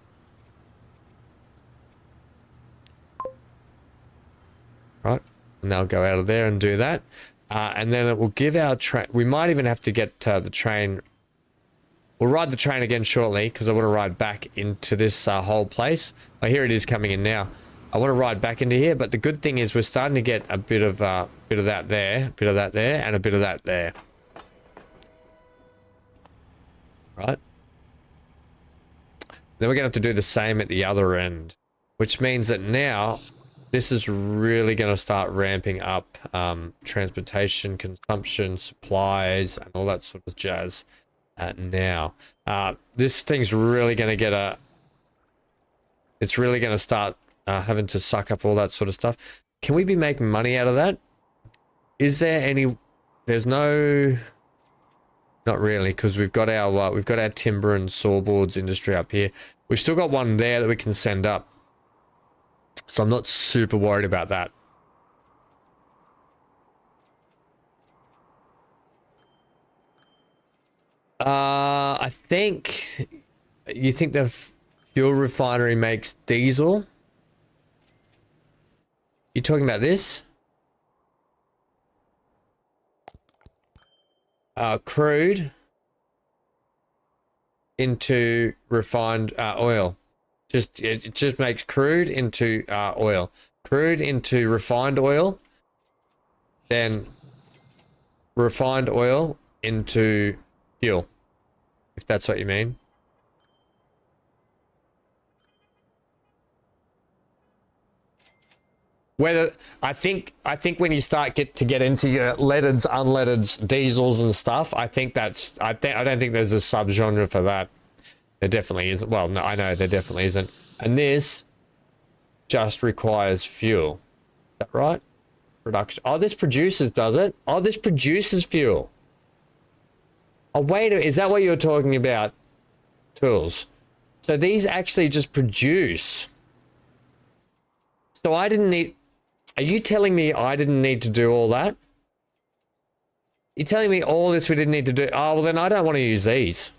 Right. And they'll go out of there and do that. And then it will give our train... We might even have to get the train... We'll ride the train again shortly, because I want to ride back into this whole place. Oh, here it is coming in now. I want to ride back into here, but the good thing is we're starting to get a bit of that there, a bit of that there, and a bit of that there. Right? Then we're going to have to do the same at the other end, which means that now... This is really going to start ramping up transportation, consumption, supplies, and all that sort of jazz now. This thing's really going to get a... It's really going to start having to suck up all that sort of stuff. Can we be making money out of that? Is there any... There's no... Not really, because we've got our timber and sawboards industry up here. We've still got one there that we can send up. So I'm not super worried about that. I think... You think the fuel refinery makes diesel? You talking about this? Crude into refined oil. It just makes crude into oil. Crude into refined oil. Then refined oil into fuel. If that's what you mean. Whether I think when you start to get into your leadeds, unleadeds, diesels and stuff, I think that's I don't think there's a subgenre for that. There definitely isn't. Well, no, I know there definitely isn't. And this just requires fuel. Is that right? Production. Oh, this produces, does it? Oh, this produces fuel. Oh, wait, is that what you were talking about? Tools. So these actually just produce. So I didn't need... Are you telling me I didn't need to do all that? You're telling me all this we didn't need to do? Oh, well then I don't want to use these.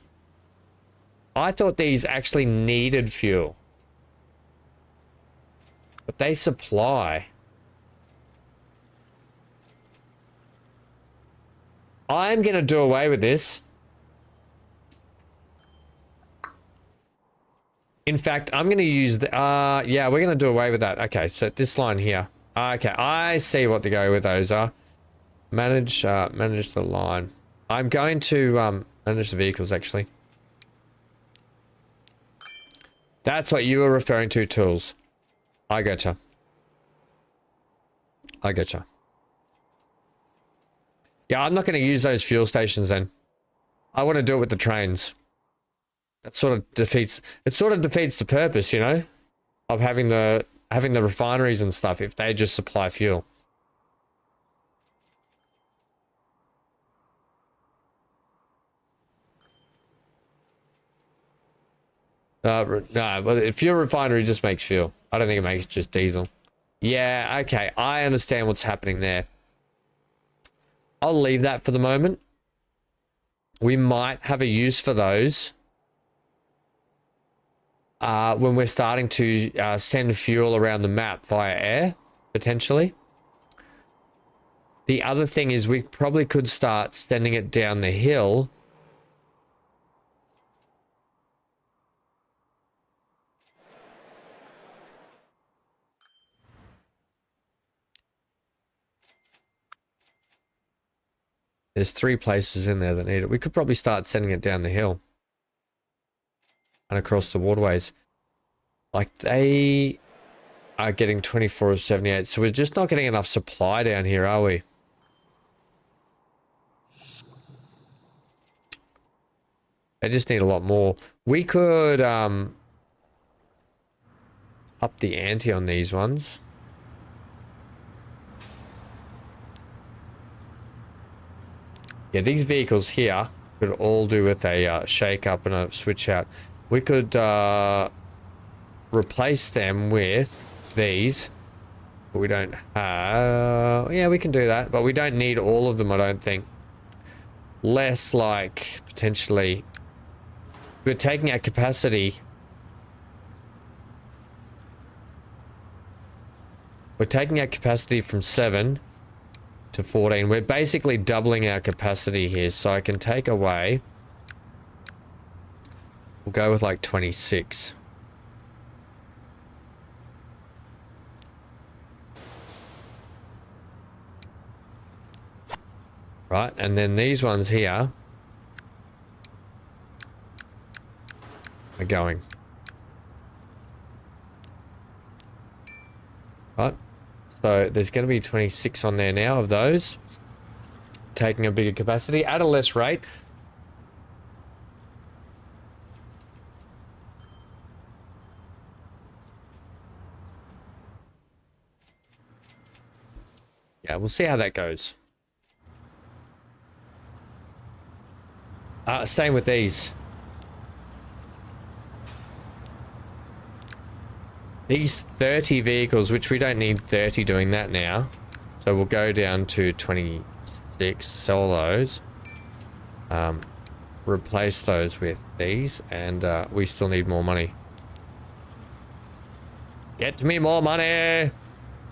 I thought these actually needed fuel. But they supply. I'm going to do away with this. In fact, I'm going to use the... yeah, we're going to do away with that. Okay, so this line here. Okay, I see what to go with those are. Manage the line. I'm going to manage the vehicles, actually. That's what you were referring to, tools. I gotcha. I gotcha. Yeah, I'm not going to use those fuel stations then. I want to do it with the trains. That sort of defeats... It sort of defeats the purpose, you know, of having the refineries and stuff if they just supply fuel. No, but if your refinery just makes fuel, I don't think it makes just diesel. Yeah, okay, I understand what's happening there. I'll leave that for the moment. We might have a use for those when we're starting to send fuel around the map via air, potentially. The other thing is we probably could start sending it down the hill. There's 3 places in there that need it. We could probably start sending it down the hill and across the waterways. Like, they are getting 24 of 78, so we're just not getting enough supply down here, are we? They just need a lot more. We could up the ante on these ones. Yeah, these vehicles here could all do with a shake up and a switch out. We could replace them with these, but we don't have... yeah, we can do that, but we don't need all of them, I don't think. Less like, potentially... We're taking our capacity... We're taking our capacity from 7 to 14. We're basically doubling our capacity here, so I can take away... We'll go with like 26. Right, and then these ones here are going. Right, so there's going to be 26 on there now of those. Taking a bigger capacity at a less rate. Yeah, we'll see how that goes. Same with these. These 30 vehicles, which we don't need 30 doing that now. So we'll go down to 26, sell those. Replace those with these, and we still need more money. Get me more money!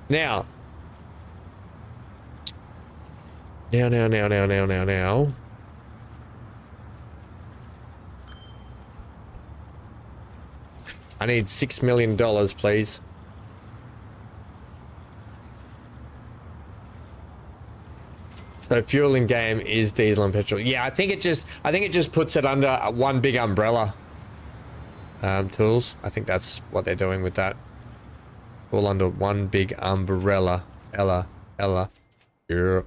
Now. Now. I need $6 million, please. So fuel in game is diesel and petrol. Yeah, I think it just puts it under one big umbrella. Tools. I think that's what they're doing with that. all under one big umbrella. Ella. Yeah.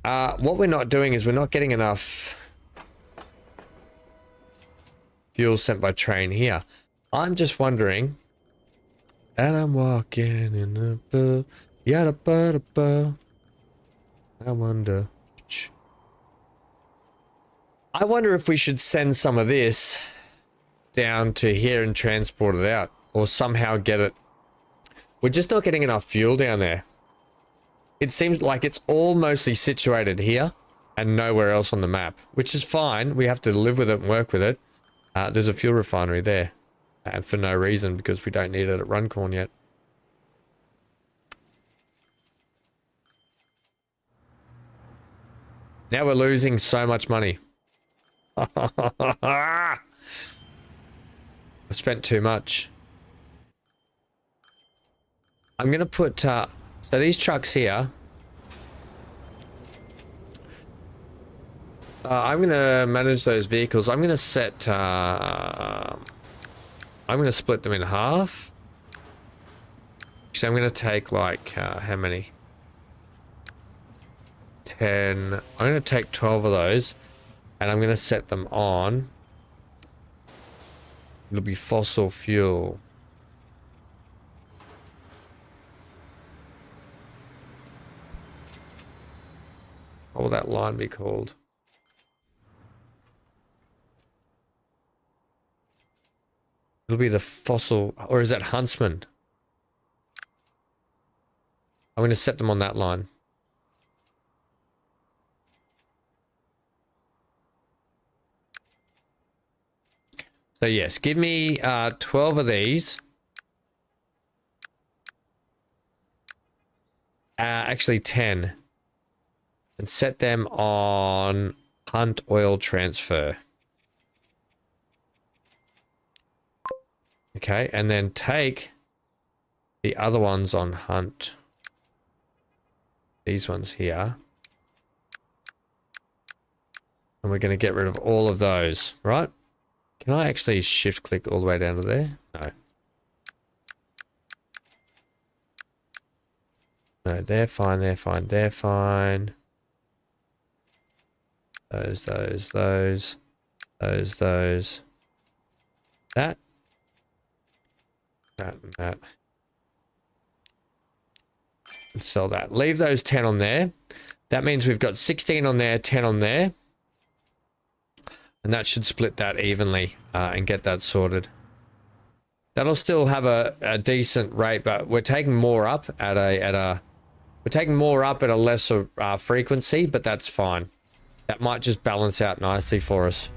What we're not doing is we're not getting enough fuel sent by train here. I'm just wondering, and I'm walking in the blue, yada ba ba. I wonder if we should send some of this down to here and transport it out, or somehow get it. We're just not getting enough fuel down there. It seems like it's all mostly situated here and nowhere else on the map, which is fine. We have to live with it and work with it. There's a fuel refinery there, and for no reason, because we don't need it at Runcorn yet. Now we're losing so much money. I've spent too much. I'm going to put, so these trucks here, I'm going to manage those vehicles. I'm going to set, I'm going to split them in half. So I'm going to take like, how many? 10. I'm going to take 12 of those, and I'm going to set them on. It'll be fossil fuel. What will that line be called? It'll be the fossil, or is that Huntsman? I'm going to set them on that line. So yes, give me 12 of these. Actually 10. And set them on Hunt oil transfer. Okay, and then take the other ones on Hunt. These ones here. And we're going to get rid of all of those, right? Can I actually shift click all the way down to there? No. No, they're fine, they're fine, they're fine. Those. That. That and that. And sell that. Leave those 10 on there. That means we've got 16 on there, 10 on there. And that should split that evenly and get that sorted. That'll still have a decent rate, but we're taking more up at a lesser frequency, but that's fine. That might just balance out nicely for us.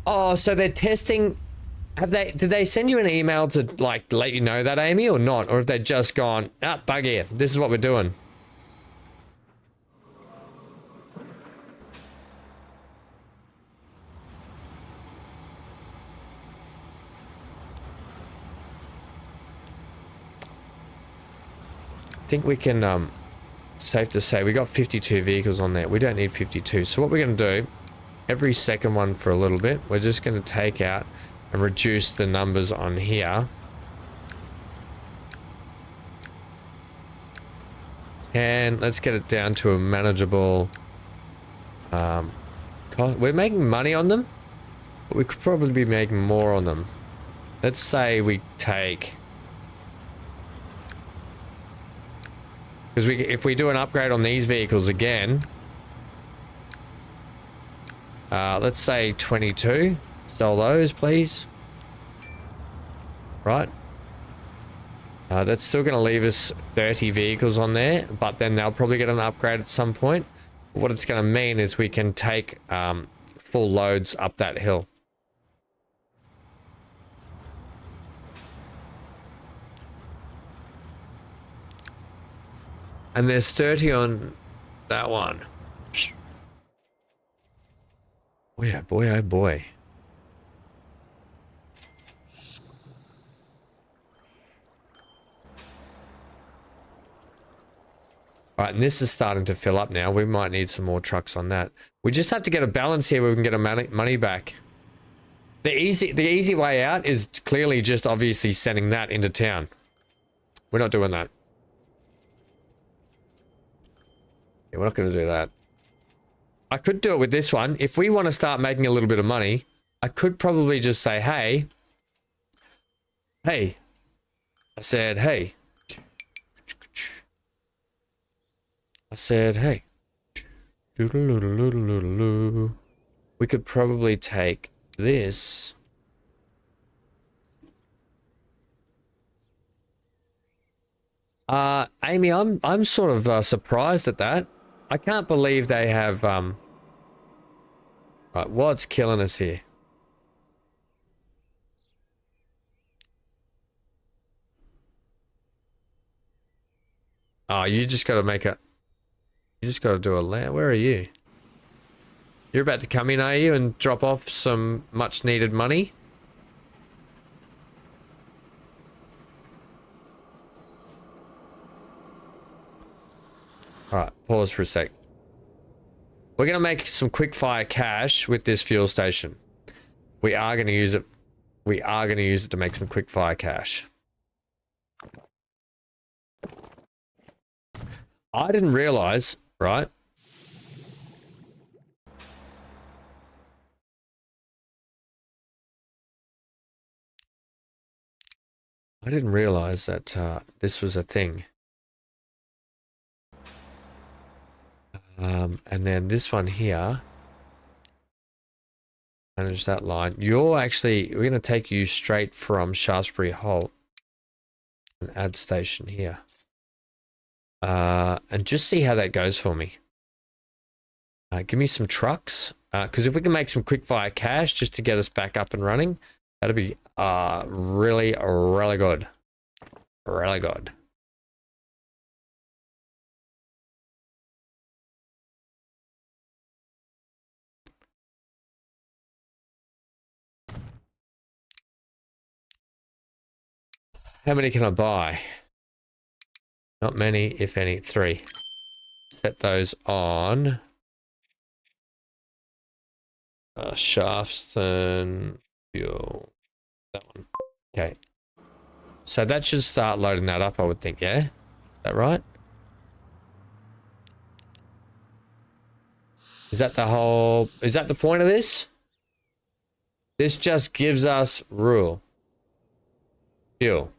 Oh, so they're testing. Did they send you an email to like let you know that, Amy, or not? Or have they just gone, bug here, this is what we're doing? I think we can, safe to say, we got 52 vehicles on there. We don't need 52. So what we're going to do, every second one for a little bit, we're just going to take out and reduce the numbers on here. And let's get it down to a manageable cost. We're making money on them, but we could probably be making more on them. Let's say we take, because if we do an upgrade on these vehicles again, let's say 22. Sell those, please. Right. That's still going to leave us 30 vehicles on there, but then they'll probably get an upgrade at some point. What it's going to mean is we can take full loads up that hill. And there's 30 on that one. Oh yeah, boy, oh boy. All right, and this is starting to fill up now. We might need some more trucks on that. We just have to get a balance here where we can get our money back. The easy way out is clearly just obviously sending that into town. We're not doing that. Yeah, we're not going to do that. I could do it with this one. If we want to start making a little bit of money, I could probably just say, hey. I said, hey. We could probably take this. Amy, I'm sort of surprised at that. I can't believe they have right, what's killing us here? Oh, you just got to make a. You just got to do a layer. Where are you? You're about to come in, are you, and drop off some much needed money? All right, pause for a sec. We're going to make some quick fire cash with this fuel station. We are going to use it. We are going to use it to make some quick fire cash. I didn't realize, right? I didn't realize that this was a thing. And then this one here. Manage that line. You're actually, we're going to take you straight from Shaftesbury Holt. An add station here. And just see how that goes for me. Give me some trucks. Because if we can make some quick fire cash just to get us back up and running, that'd be really, really good. Really good. How many can I buy? Not many, if any. 3. Set those on. Shafts and fuel. That one. Okay. So that should start loading that up, I would think, yeah? Is that right? Is that the whole... Is that the point of this? This just gives us fuel.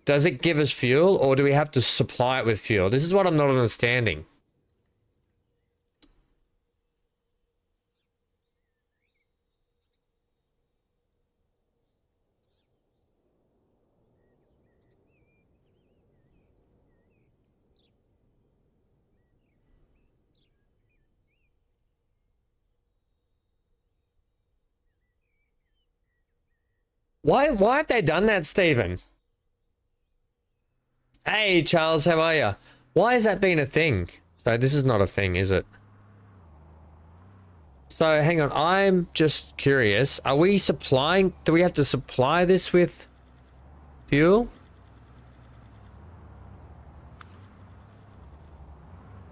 Does it give us fuel, or do we have to supply it with fuel? This is what I'm not understanding. Why have they done that, Stephen? Hey, Charles, how are you? Why has that been a thing? So this is not a thing, is it? So hang on, I'm just curious. Are we supplying? Do we have to supply this with fuel?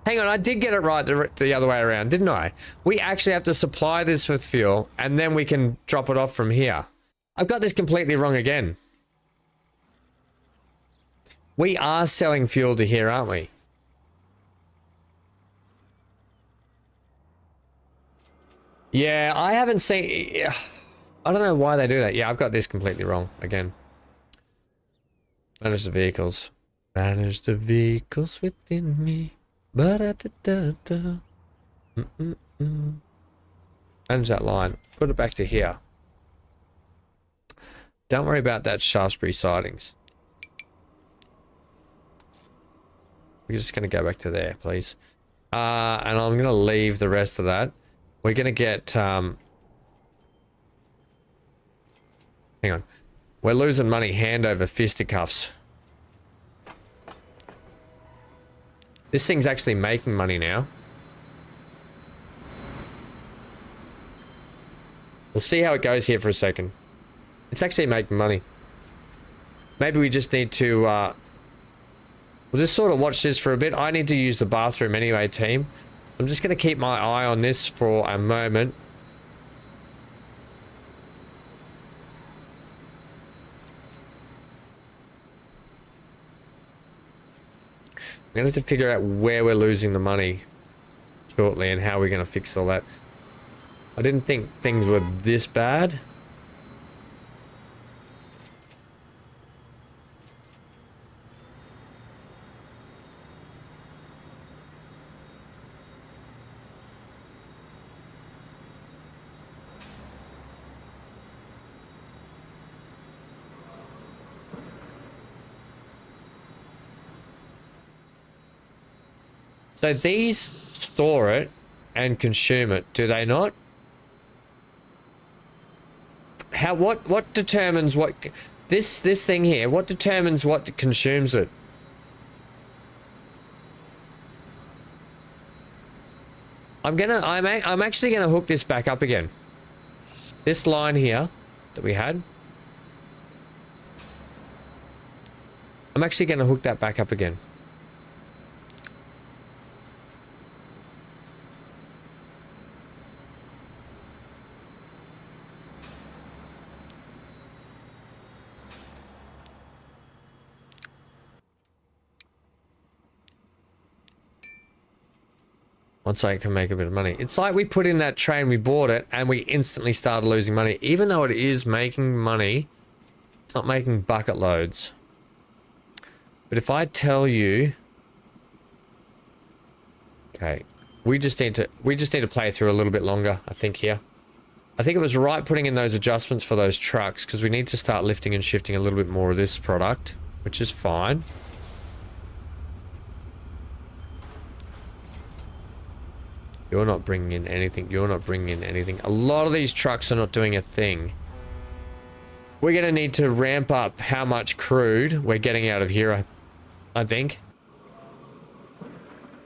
Hang on, I did get it right the other way around, didn't I? We actually have to supply this with fuel, and then we can drop it off from here. I've got this completely wrong again. We are selling fuel to here, aren't we? Yeah, I haven't seen... I don't know why they do that. Yeah, I've got this completely wrong again. Manage the vehicles. Manage the vehicles within me. Ba-da-da-da-da. Manage that line. Put it back to here. Don't worry about that Shaftesbury sidings. We're just going to go back to there, please. And I'm going to leave the rest of that. We're going to get... hang on. We're losing money hand over fisticuffs. This thing's actually making money now. We'll see how it goes here for a second. It's actually making money. Maybe we just need to... we'll We'll just sort of watch this for a bit. I need to use the bathroom anyway, team. I'm just going to keep my eye on this for a moment. I'm going to have to figure out where we're losing the money shortly and how we're going to fix all that. I didn't think things were this bad. So these store it and consume it, do they not? How, what determines what, this thing here, what determines what consumes it? I'm actually gonna hook this back up again. This line here that we had. I'm actually gonna hook that back up again. Once I can make a bit of money. It's like we put in that train, we bought it, and we instantly started losing money. Even though it is making money, it's not making bucket loads. But if I tell you... Okay. We just need to play through a little bit longer, I think, here. I think it was right putting in those adjustments for those trucks, because we need to start lifting and shifting a little bit more of this product, which is fine. You're not bringing in anything. You're not bringing in anything. A lot of these trucks are not doing a thing. We're going to need to ramp up how much crude we're getting out of here, I think.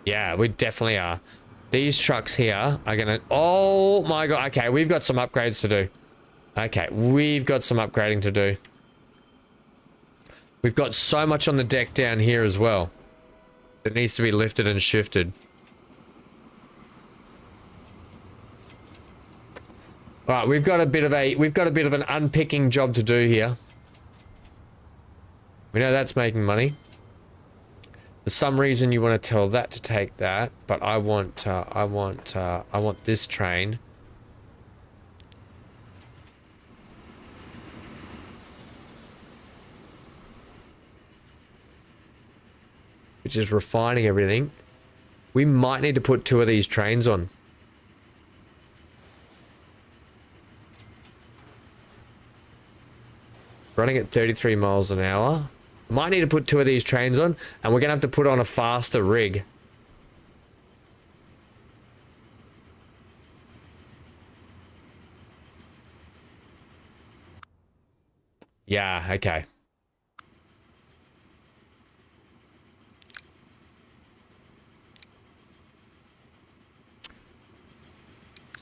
Yeah, we definitely are. These trucks here are going to... Oh my god. Okay, we've got some upgrades to do. Okay, we've got some upgrading to do. We've got so much on the deck down here as well. It needs to be lifted and shifted. All right, we've got a bit of an unpicking job to do here. We know that's making money. For some reason, you want to tell that to take that, but I want this train. Which is refining everything. We might need to put 2 of these trains on. Running at 33 miles an hour. Might need to put 2 of these trains on, and we're going to have to put on a faster rig. Yeah, okay.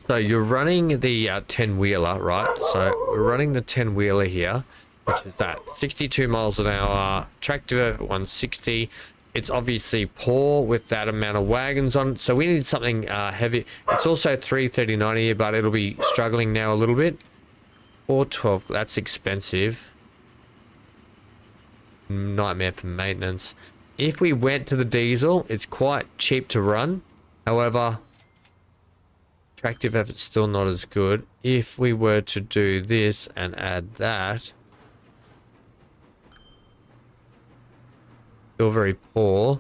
So you're running the 10-wheeler, right? So we're running the 10-wheeler here. Which is that 62 miles an hour, tractor at 160. It's obviously poor with that amount of wagons on it, so we need something heavy. It's also 339 here, but it'll be struggling now a little bit. 412, that's expensive. Nightmare for maintenance. If we went to the diesel, it's quite cheap to run. However, tractive effort's still not as good. If we were to do this and add that, still very poor.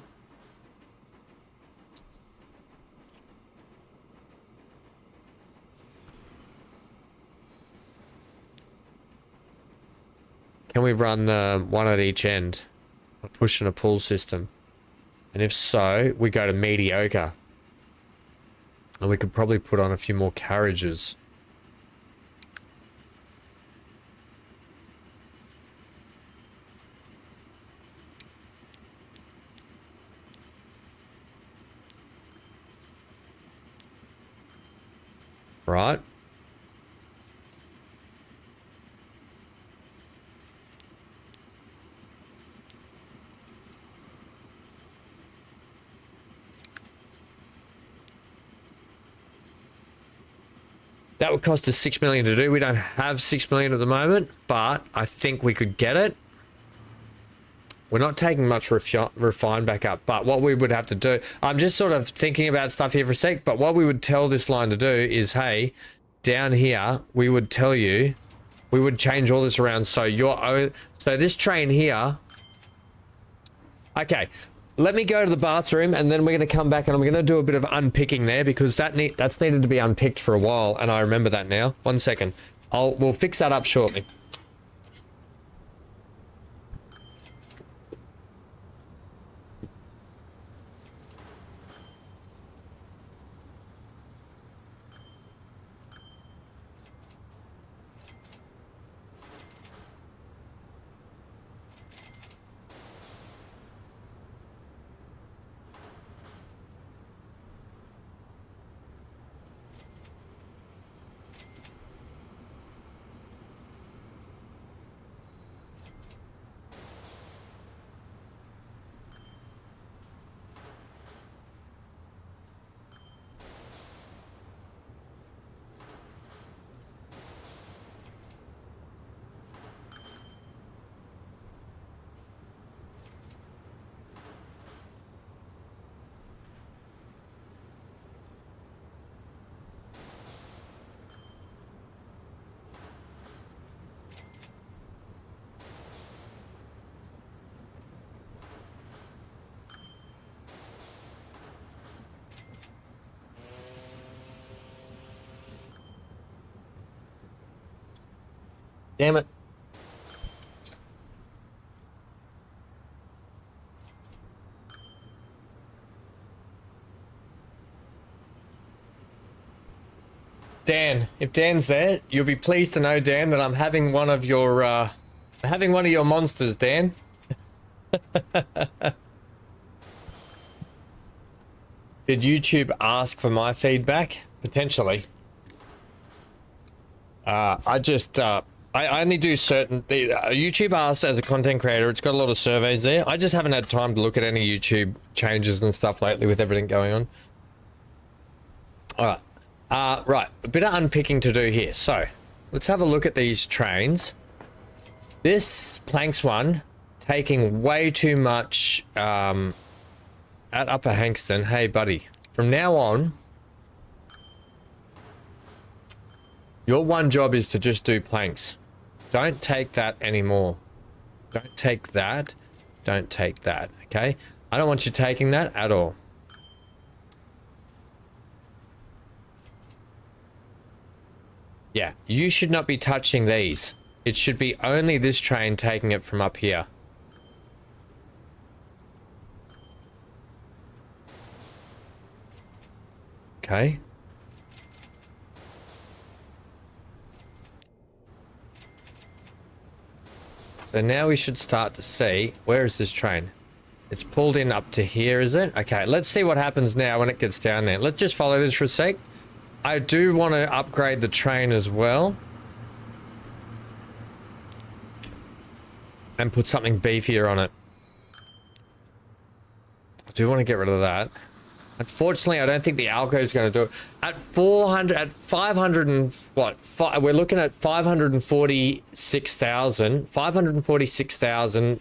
Can we run the one at each end? A push and a pull system. And if so, we go to mediocre. And we could probably put on a few more carriages. Right. That would cost us 6 million to do. We don't have 6 million at the moment, but I think we could get it. We're not taking much refine back up, but what we would have to do, I'm just sort of thinking about stuff here for a sec, but what we would tell this line to do is, hey, down here, we would tell you, we would change all this around. So so this train here, okay, let me go to the bathroom and then we're going to come back and I'm going to do a bit of unpicking there because that's needed to be unpicked for a while and I remember that now. 1 second. We'll fix that up shortly. Damn it. Dan, if Dan's there, you'll be pleased to know, Dan, that I'm having one of your monsters, Dan. Did YouTube ask for my feedback? Potentially. I only do certain... YouTube asks as a content creator, it's got a lot of surveys there. I just haven't had time to look at any YouTube changes and stuff lately with everything going on. Alright. Right, a bit of unpicking to do here. So, let's have a look at these trains. This Planks one, taking way too much at Upper Hankston. Hey, buddy. From now on, your one job is to just do planks. Don't take that anymore. Don't take that. Don't take that, okay? I don't want you taking that at all. Yeah, you should not be touching these. It should be only this train taking it from up here. Okay. So now we should start to see, where is this train? It's pulled in up to here, is it? Okay, let's see what happens now when it gets down there. Let's just follow this for a sec. I do want to upgrade the train as well. And put something beefier on it. I do want to get rid of that. Unfortunately, I don't think the Alco is going to do it. At 500 and what? We're looking at 546,000. 546,000.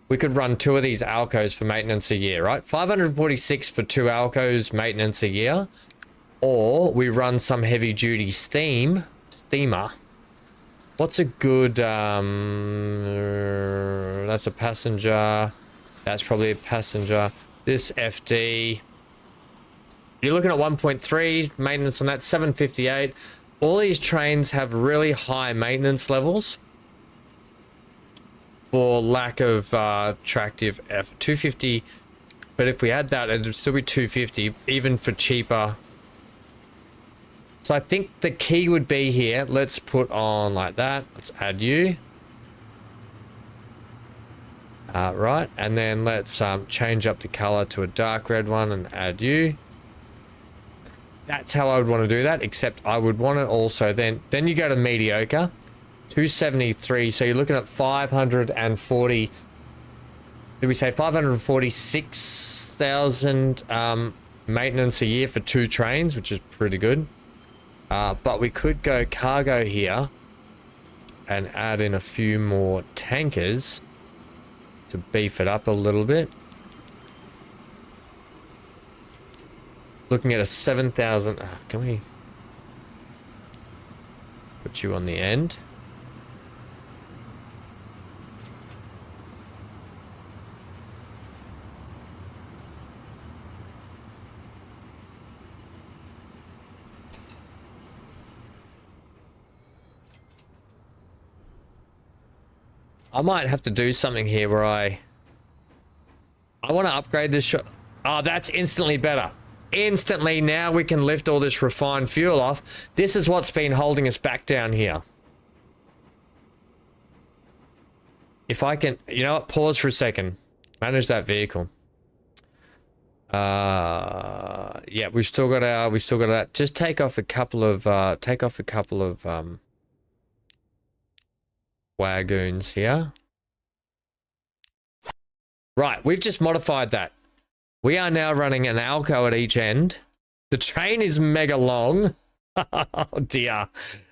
We could run 2 of these Alcos for maintenance a year, right? 546 for 2 Alcos maintenance a year. Or we run some heavy duty steamer. What's a good, that's a passenger. That's probably a passenger. This FD. You're looking at 1.3 maintenance on that, 758. All these trains have really high maintenance levels for lack of attractive F. 250, but if we add that, it'd still be 250, even for cheaper. So I think the key would be here. Let's put on like that. Let's add you. Right, and then let's change up the color to a dark red one and add you. That's how I would want to do that, except I would want to also then you go to mediocre, 273. So you're looking at 540. Did we say 546,000 maintenance a year for 2 trains, which is pretty good. But we could go cargo here and add in a few more tankers to beef it up a little bit. Looking at a 7,000. Can we put you on the end? I might have to do something here where I want to upgrade this shot. Oh, that's instantly better. Instantly, now we can lift all this refined fuel off. This is what's been holding us back down here. If I can, you know what? Pause for a second. Manage that vehicle. Yeah, we've still got that. Just take off a couple of, wagoons here. Right, we've just modified that. We are now running an Alco at each end. The train is mega long. Oh dear.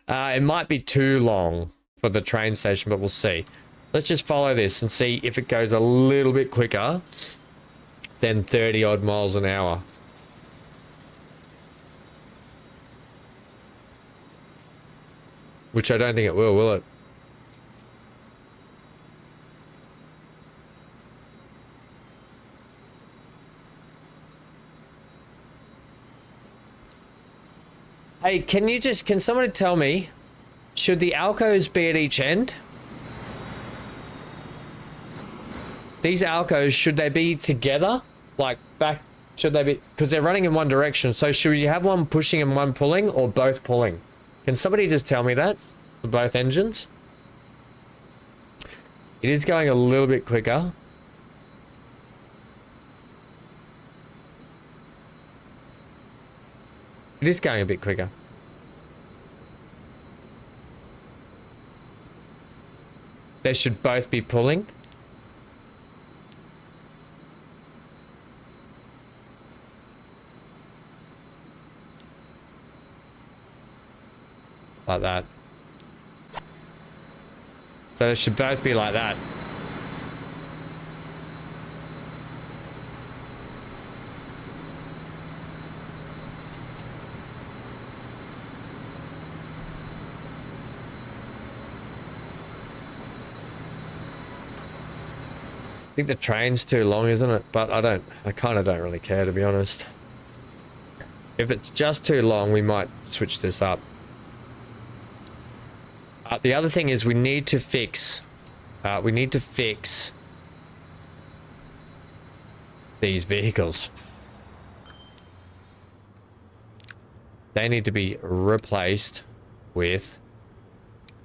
It might be too long for the train station, but we'll see. Let's just follow this and see if it goes a little bit quicker than 30 odd miles an hour. Which I don't think it will it? Hey, can somebody tell me, should the Alcos be at each end? These Alcos, should they be together? Like back, should they be, because they're running in one direction. So should you have one pushing and one pulling, or both pulling? Can somebody just tell me that for both engines? It is going a little bit quicker. It is going a bit quicker. They should both be pulling. Like that. So they should both be like that. I think the train's too long, isn't it? But I kind of don't really care, to be honest. If it's just too long, we might switch this up. The other thing is we need to fix these vehicles. They need to be replaced with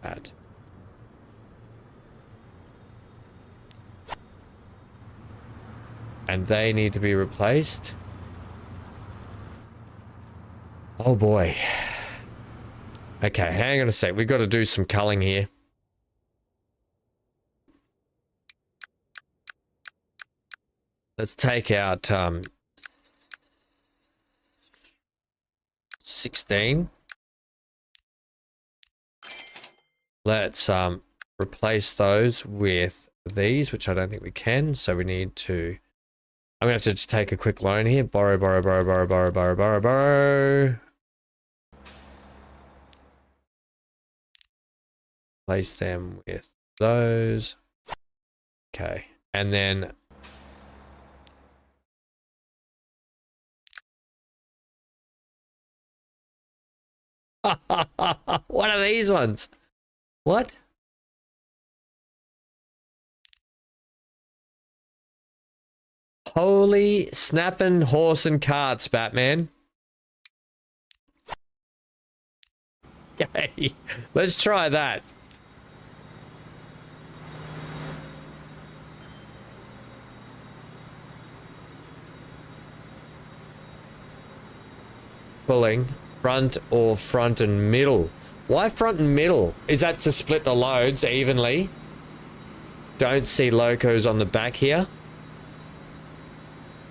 that. And they need to be replaced. Oh boy. Okay, hang on a sec. We've got to do some culling here. Let's take out 16. Let's replace those with these, which I don't think we can. So we need to... I'm going to have to just take a quick loan here. Borrow. Place them with those. Okay. And then... what are these ones? What? Holy snapping horse and carts, Batman. Okay, let's try that. Pulling front or front and middle. Why front and middle? Is that to split the loads evenly? Don't see locos on the back here.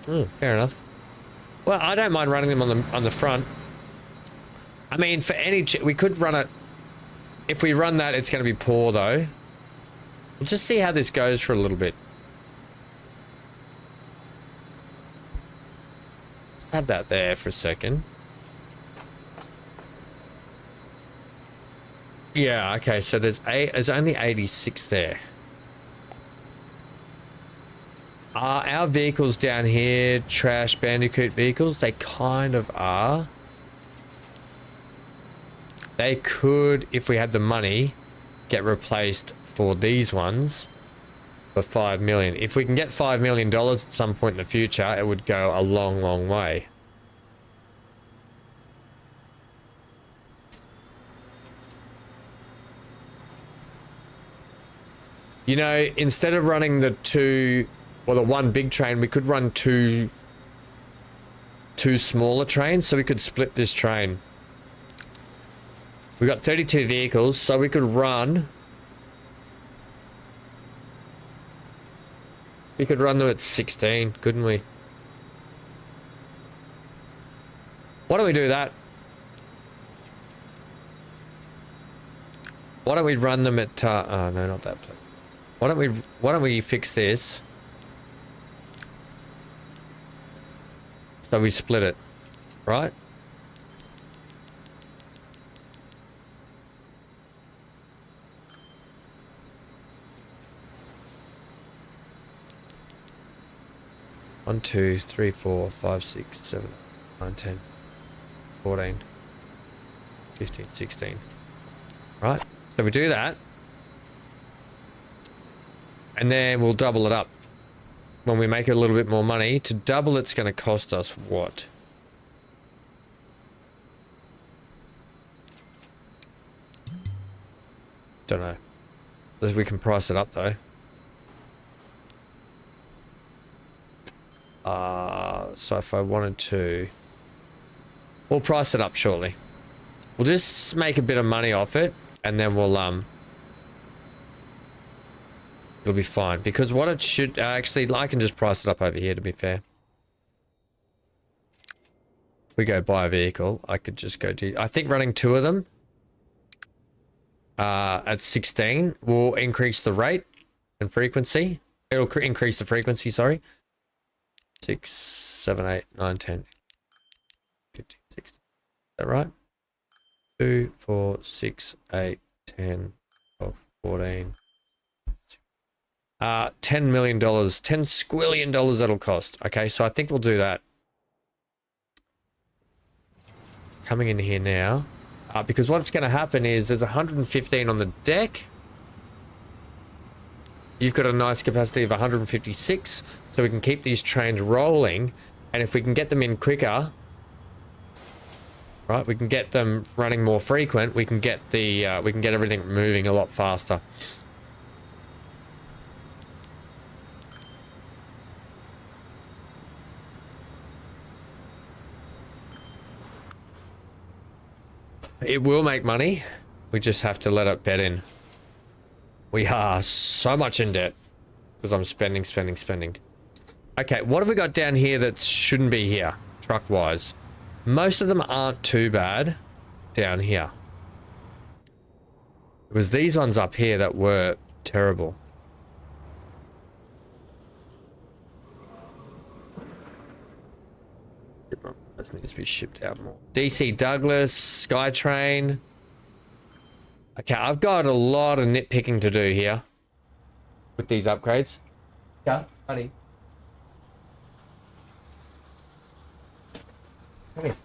Oh, fair enough. Well, I don't mind running them on the front. I mean, for any... We could run it... If we run that, it's going to be poor, though. We'll just see how this goes for a little bit. Let's have that there for a second. Yeah, okay, so there's only 86 there. Are our vehicles down here trash bandicoot vehicles? They kind of are. They could, if we had the money, get replaced for these ones for 5 million. If we can get $5 million at some point in the future, it would go a long, long way. You know, instead of running the two, or the one big train, we could run two smaller trains, so we could split this train. We got 32 vehicles, so we could run. We could run them at 16, couldn't we? Why don't we do that? Why don't we run them at oh no, not that place. Why don't we fix this? So we split it, right? One, 2, 3, 4, 5, 6, 7, 9, 10, 14, 15, 16. Right? So we do that. And then we'll double it up. When we make a little bit more money, to double it's going to cost us what? Don't know. Unless we can price it up though. So if I wanted to, we'll price it up shortly. We'll just make a bit of money off it, and then we'll it'll be fine, because what it should actually, I can just price it up over here to be fair. If we go buy a vehicle, I could just go do, I think running two of them at 16 will increase the rate and frequency. It'll increase the frequency, sorry. 6, 7, 8, 9, 10, 15, 16. Is that right? 2, 4, 6, 8, 10, 12, 14. $10 million, $10 squillion that'll cost. Okay, so I think we'll do that. Coming in here now. Because what's going to happen is there's 115 on the deck. You've got a nice capacity of 156, so we can keep these trains rolling. And if we can get them in quicker, right, we can get them running more frequent. We can get the we can get everything moving a lot faster. It will make money. We just have to let it bed in. We are so much in debt because I'm spending. Okay, what have we got down here that shouldn't be here, truck-wise? Most of them aren't too bad down here. It was these ones up here that were terrible. This needs to be shipped out more. DC Douglas, Skytrain. Okay, I've got a lot of nitpicking to do here with these upgrades. Yeah, buddy. Come here.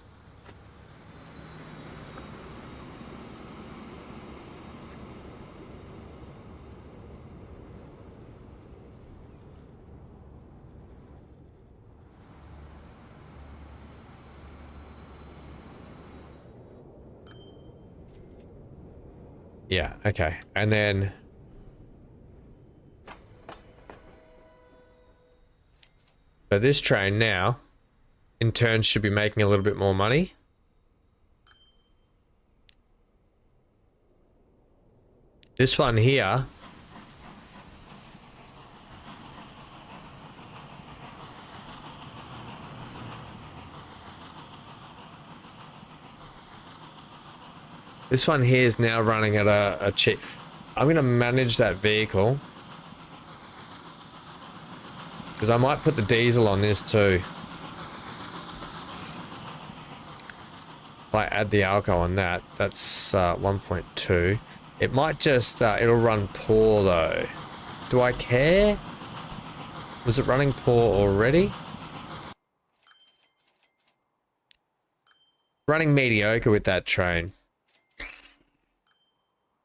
Yeah, okay. And then so this train now in turn should be making a little bit more money. This one here This one here is now running at a cheap. I'm going to manage that vehicle. Because I might put the diesel on this too. If I add the alcohol on that, that's 1.2. It might just, it'll run poor though. Do I care? Was it running poor already? Running mediocre with that train.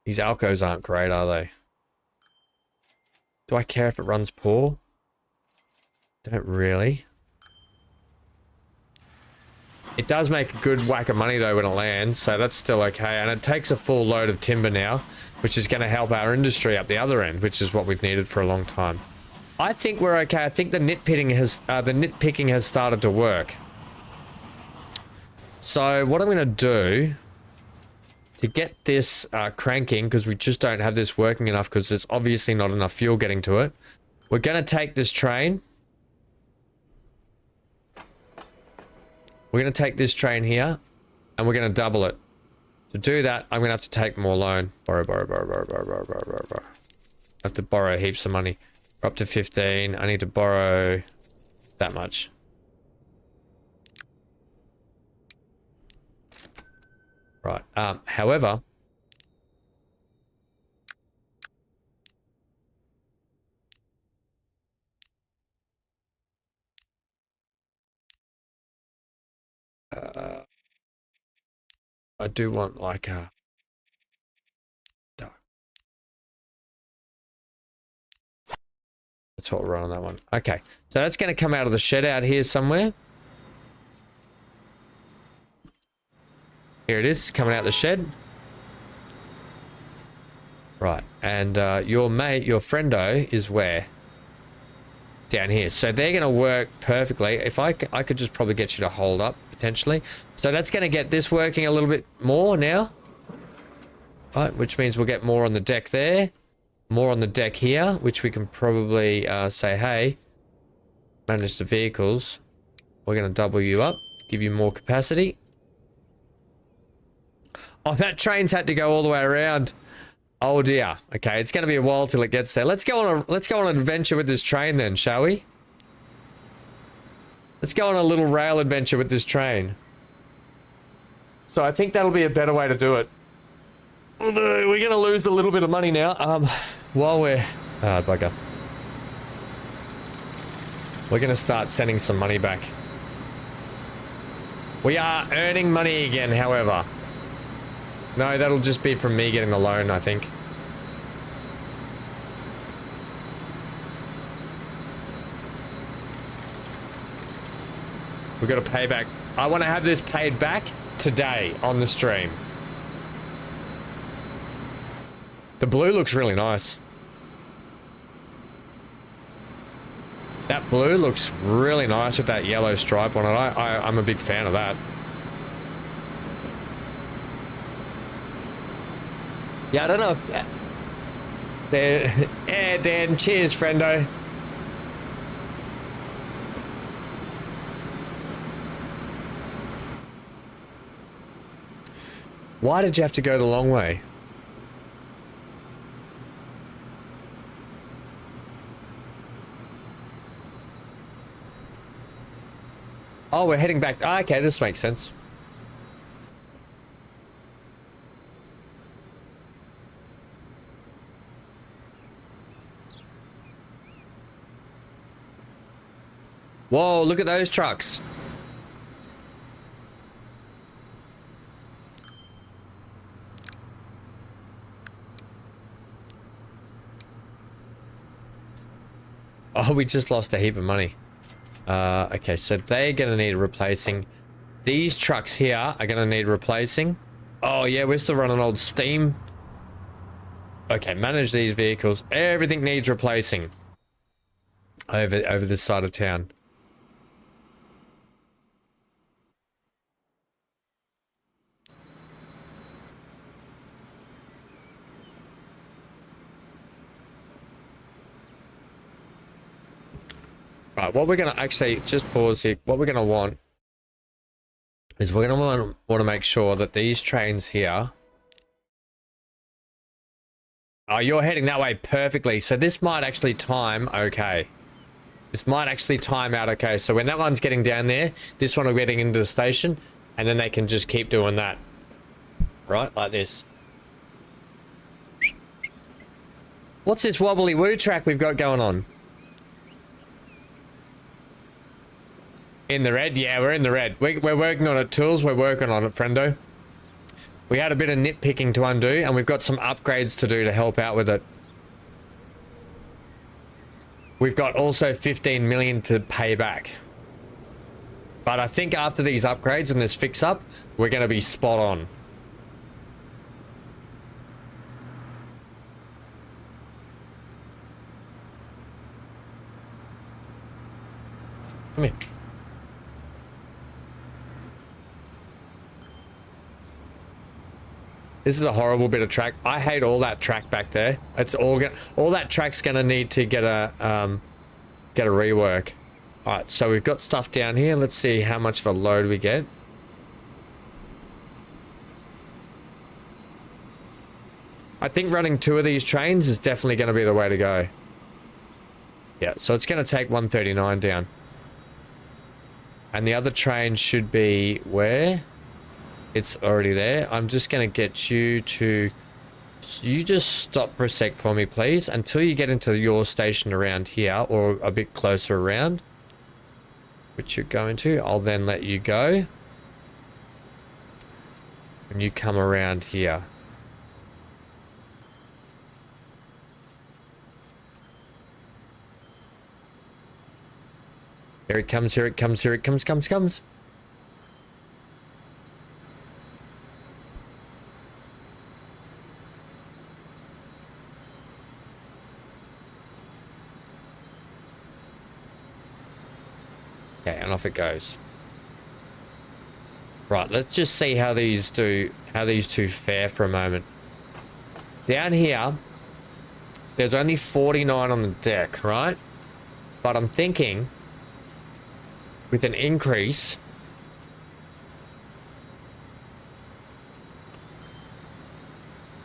These alcos aren't great, are they? Do I care if it runs poor? Don't really. It does make a good whack of money though when it lands, so that's still okay. And it takes a full load of timber now, which is going to help our industry up the other end, which is what we've needed for a long time. I think we're okay. I think the nitpicking has started to work. So what I'm going to do to get this cranking, because we just don't have this working enough, because there's obviously not enough fuel getting to it. We're going to take this train. We're going to take this train here, and we're going to double it. To do that, I'm going to have to take more loan. Borrow. I have to borrow heaps of money. We're up to 15. I need to borrow that much. Right. However, I do want like a dark. That's what we'll run on that one. Okay. So that's going to come out of the shed out here somewhere. Here it is, coming out the shed. Right, and your mate, your friendo, is where? Down here. So they're going to work perfectly. If I could just probably get you to hold up, potentially. So that's going to get this working a little bit more now. Right, which means we'll get more on the deck there. More on the deck here, which we can probably say, hey, manage the vehicles. We're going to double you up, give you more capacity. Oh, that train's had to go all the way around. Oh dear. Okay, it's going to be a while till it gets there. Let's go on an adventure with this train then, shall we? Let's go on a little rail adventure with this train. So I think that'll be a better way to do it. Although we're going to lose a little bit of money now. While we're bugger. We're going to start sending some money back. We are earning money again, however. No, that'll just be from me getting the loan, I think. We've got to pay back. I want to have this paid back today on the stream. The blue looks really nice. That blue looks really nice with that yellow stripe on it. I'm a big fan of that. Yeah, I don't know if... Yeah, Dan, cheers, friendo. Why did you have to go the long way? Oh, we're heading back. Ah, okay, this makes sense. Whoa, look at those trucks. Oh, we just lost a heap of money. Okay, so they're going to need replacing. These trucks here are going to need replacing. Oh, yeah, we're still running old steam. Okay, manage these vehicles. Everything needs replacing over this side of town. Right, what we're going to actually just pause here. What we're going to want is we're going to want to make sure that these trains here Oh, you're heading that way perfectly. So this might actually time okay. This might actually time out okay. So when that one's getting down there, this one will be getting into the station, and then they can just keep doing that. Right, like this. What's this wobbly woo track we've got going on? In the red? Yeah, we're in the red. We're working on it, Tools. We're working on it, friendo. We had a bit of nitpicking to undo, and we've got some upgrades to do to help out with it. We've got also 15 million to pay back. But I think after these upgrades and this fix up, we're going to be spot on. Come here. This is a horrible bit of track. I hate all that track back there. It's all that track's gonna need to get a rework. All right, so we've got stuff down here. Let's see how much of a load we get. I think running 2 of these trains is definitely going to be the way to go. Yeah, so it's going to take 139 down. And the other train should be where? It's already there. I'm just going to get you to... You just stop for a sec for me, please, until you get into your station around here, or a bit closer around, which you're going to. I'll then let you go. And you come around here. Here it comes, here it comes, here it comes, comes. Okay, and off it goes. Right, let's just see how these two fare for a moment. Down here, there's only 49 on the deck, right? But I'm thinking, with an increase,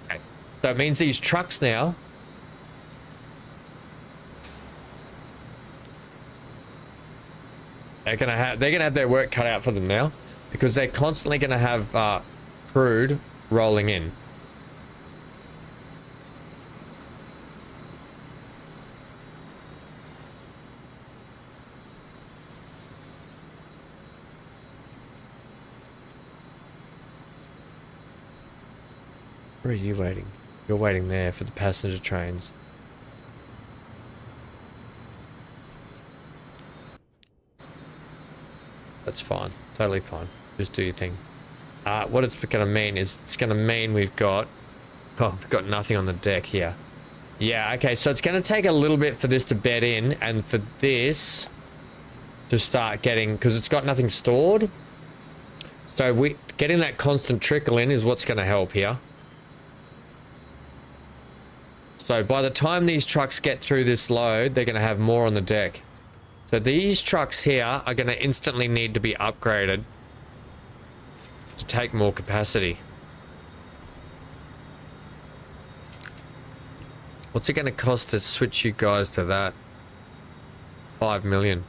okay, so it means these trucks now they're gonna have their work cut out for them now, because they're constantly gonna have crude rolling in. Where are you waiting? You're waiting there for the passenger trains. That's fine. Totally fine. Just do your thing. What it's going to mean is it's going to mean we've got nothing on the deck here. Yeah, okay. So it's going to take a little bit for this to bed in, and for this to start getting, because it's got nothing stored. So getting that constant trickle in is what's going to help here. So by the time these trucks get through this load, they're going to have more on the deck. So these trucks here are going to instantly need to be upgraded to take more capacity. What's it going to cost to switch you guys to that? 5 million.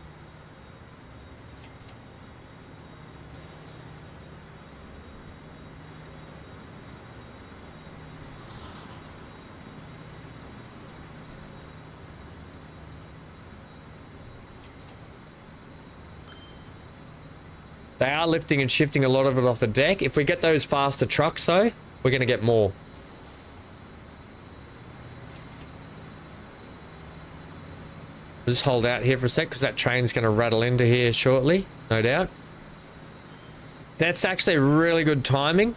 They are lifting and shifting a lot of it off the deck. If we get those faster trucks, though, we're going to get more. Just hold out here for a sec, because that train's going to rattle into here shortly, no doubt. That's actually really good timing.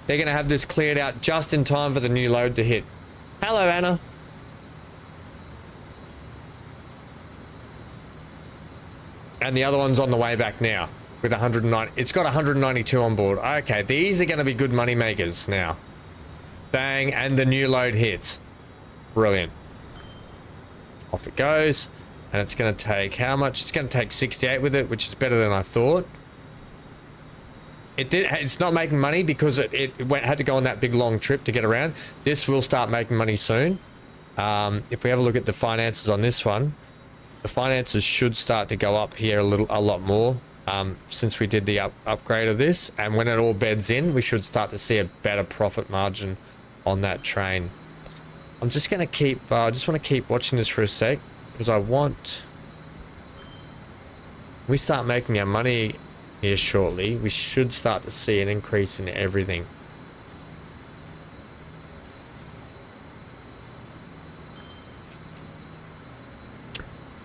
They're going to have this cleared out just in time for the new load to hit. Hello, Anna. And the other one's on the way back now. With 109, it's got 192 on board. Okay, these are going to be good money makers now. Bang, and the new load hits. Brilliant. Off it goes, and it's going to take how much? It's going to take 68 with it, which is better than I thought. It's not making money because had to go on that big long trip to get around. This will start making money soon. If we have a look at the finances on this one, the finances should start to go up here a lot more since we did the upgrade of this. And when it all beds in, we should start to see a better profit margin on that train. I'm just gonna keep. I just want to keep watching this for a sec because I want. We start making our money here shortly. We should start to see an increase in everything.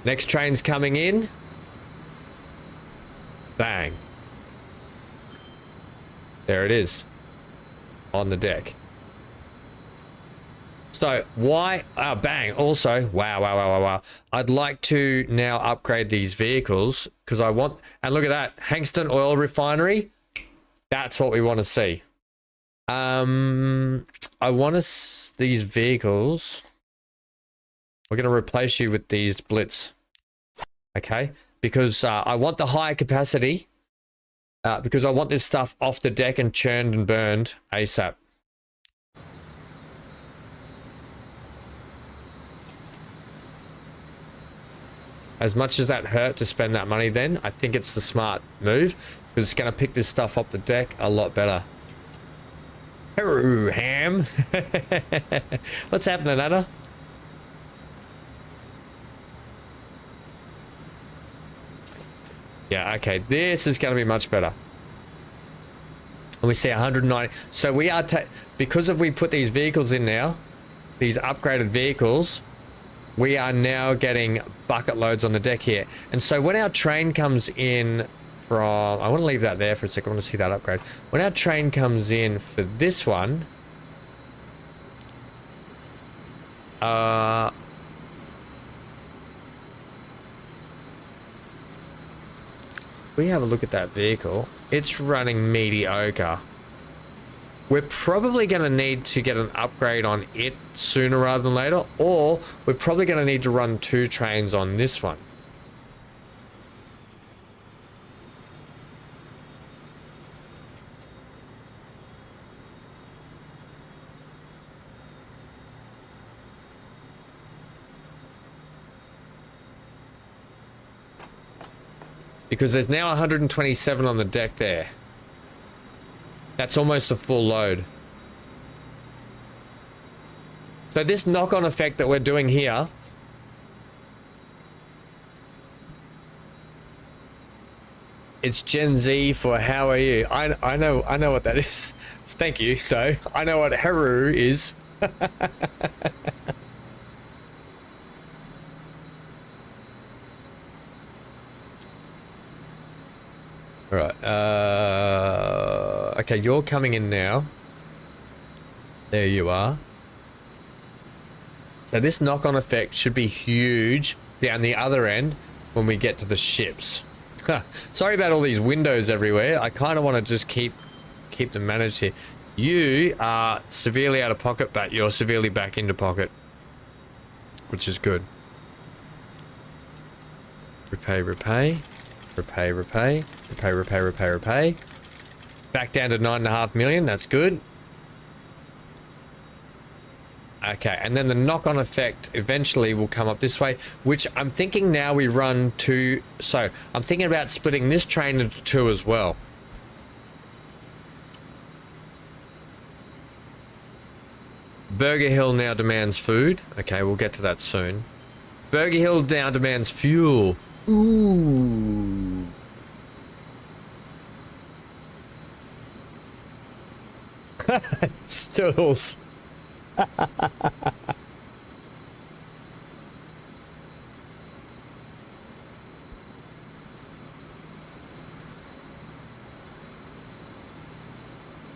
Next train's coming in. Bang. There it is. On the deck. So why, bang, also, wow. I'd like to now upgrade these vehicles because I want, and look at that, Hankston Oil Refinery. That's what we want to see. I want these vehicles. We're going to replace you with these Blitz. Okay. Because I want the higher capacity. Because I want this stuff off the deck and churned and burned ASAP. As much as that hurt to spend that money then, I think it's the smart move because it's going to pick this stuff off the deck a lot better. Hello, Ham. What's happening, Anna? Yeah, okay. This is going to be much better. And we see 190. So we are, because we put these vehicles in now, these upgraded vehicles, we are now getting bucket loads on the deck here. And so when our train comes in from... I want to leave that there for a second. I want to see that upgrade. When our train comes in for this one... we have a look at that vehicle. It's running mediocre. We're probably going to need to get an upgrade on it sooner rather than later, or we're probably going to need to run 2 trains on this one. Because there's now 127 on the deck there. That's almost a full load. So this knock-on effect that we're doing here, it's Gen Z for how are you? I know what that is. Thank you, though. I know what Heru is. Right. Okay, you're coming in now. There you are. So this knock-on effect should be huge down the other end when we get to the ships. Sorry about all these windows everywhere. I kind of want to just keep them managed here. You are severely out of pocket, but you're severely back into pocket, which is good. Repay. Repay. Back down to 9.5 million. That's good. Okay, and then the knock-on effect eventually will come up this way, which I'm thinking now we run 2. So I'm thinking about splitting this train into 2 as well. Burger Hill now demands food. Okay, we'll get to that soon. Burger Hill now demands fuel. Ooh. Stools.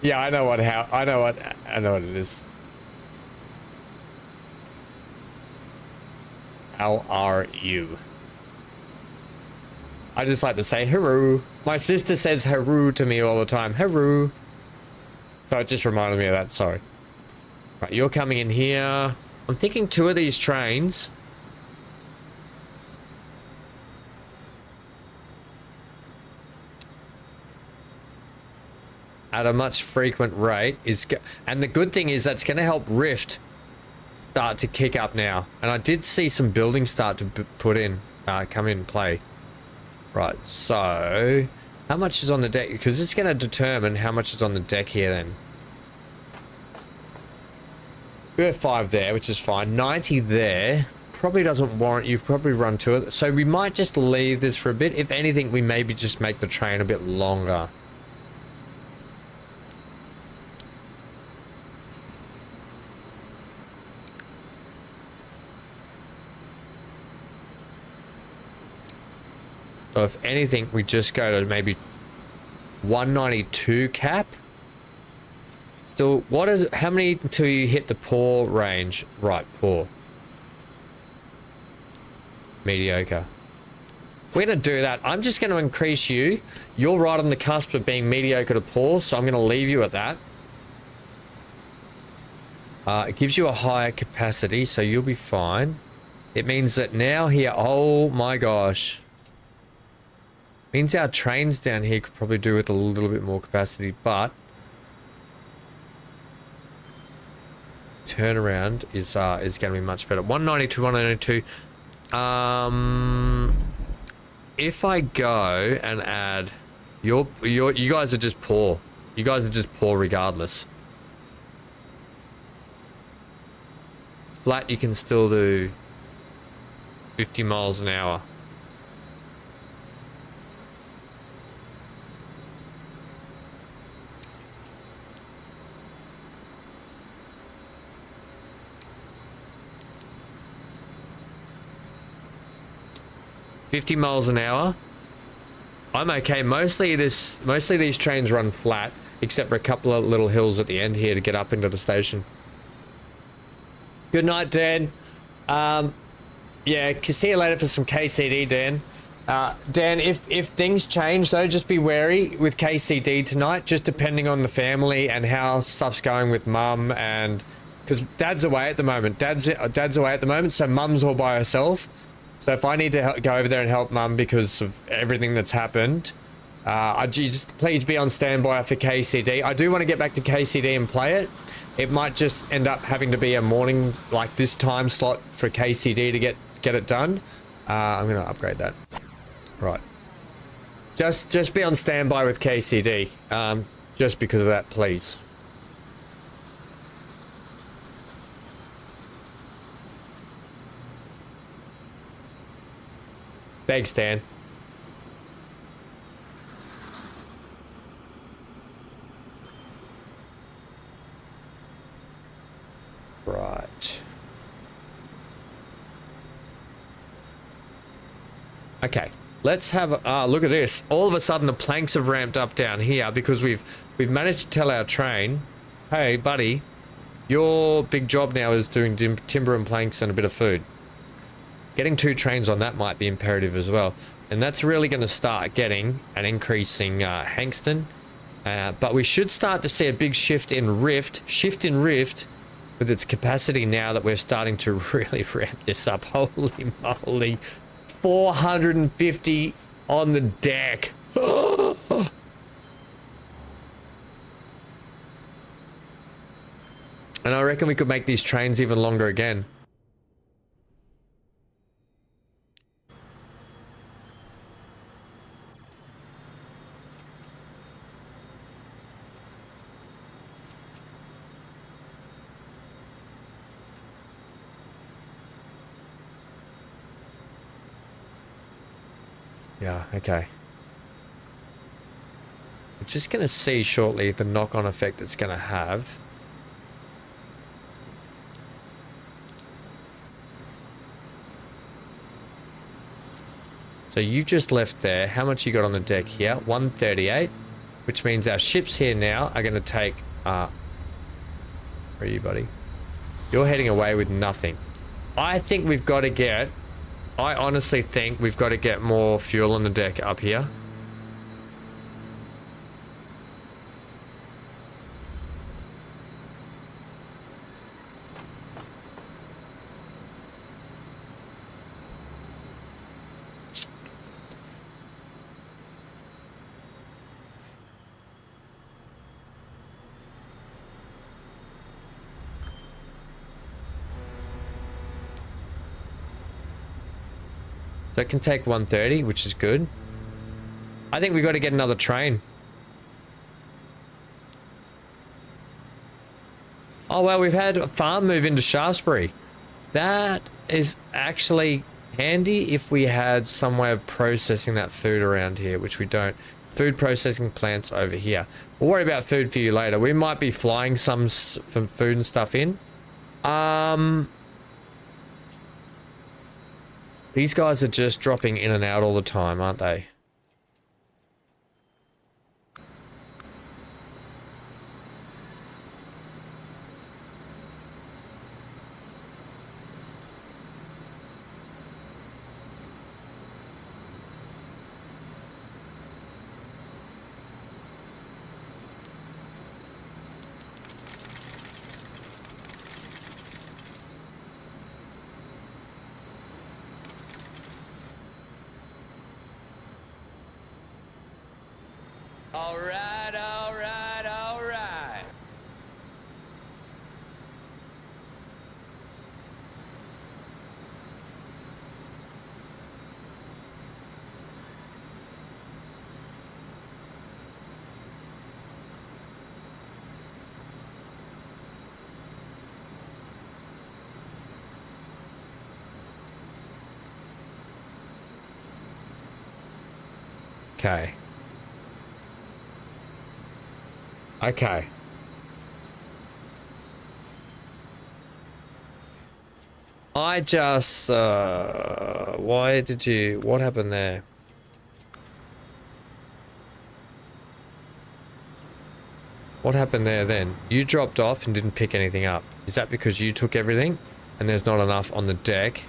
Yeah, I know what it is. How are you? I just like to say Haru. My sister says Haru to me all the time. Haru. So it just reminded me of that, sorry. Right, you're coming in here. I'm thinking 2 of these trains. at a much frequent rate and the good thing is that's going to help Rift start to kick up now. And I did see some buildings start to come in play. Right, so how much is on the deck? Because it's going to determine how much is on the deck here then. We have 5 there, which is fine. 90 there. Probably doesn't warrant you probably run to it. So we might just leave this for a bit. If anything, we maybe just make the train a bit longer. So if anything, we just go to maybe 192 cap. Still, how many until you hit the poor range? Right, poor. Mediocre. We're going to do that. I'm just going to increase you. You're right on the cusp of being mediocre to poor, so I'm going to leave you at that. It gives you a higher capacity, so you'll be fine. It means that now here, oh my gosh. Means our trains down here could probably do with a little bit more capacity, but turnaround is going to be much better. 192, 192. If I go and add, you guys are just poor. You guys are just poor regardless. Flat, you can still do 50 miles an hour. $50 miles an hour. I'm okay. Mostly these trains run flat, except for a couple of little hills at the end here to get up into the station. Good night, Dan. Yeah, see you later for some KCD, Dan. Dan, if things change though, just be wary with KCD tonight, just depending on the family and how stuff's going with mum, and because dad's away at the moment. Dad's away at the moment, so mum's all by herself. So if I need to go over there and help mum because of everything that's happened, just please be on standby for KCD. I do want to get back to KCD and play it. It might just end up having to be a morning, like this time slot for KCD to get it done. I'm going to upgrade that. Right. Just be on standby with KCD. Just because of that, please. Thanks, Dan. Right. Okay. Let's have a look at this. All of a sudden, the planks have ramped up down here because we've managed to tell our train, hey, buddy, your big job now is doing timber and planks and a bit of food. Getting 2 trains on that might be imperative as well. And that's really going to start getting an increasing Hankston. But we should start to see a big shift in Rift with its capacity now that we're starting to really ramp this up. Holy moly. 450 on the deck. And I reckon we could make these trains even longer again. Yeah, okay. We're just going to see shortly the knock-on effect it's going to have. So you just left there. How much you got on the deck here? 138, which means our ships here now are going to take... where are you, buddy? You're heading away with nothing. I think we've got to get... I honestly think we've got to get more fuel on the deck up here. So it can take 130, which is good. I think we got to get another train. Oh, well, we've had a farm move into Shaftesbury. That is actually handy if we had some way of processing that food around here, which we don't. Food processing plants over here. We'll worry about food for you later. We might be flying some food and stuff in. These guys are just dropping in and out all the time, aren't they? All right, all right, all right. Okay. Okay. I just, why did you, what happened there? What happened there then? You dropped off and didn't pick anything up. Is that because you took everything and there's not enough on the deck?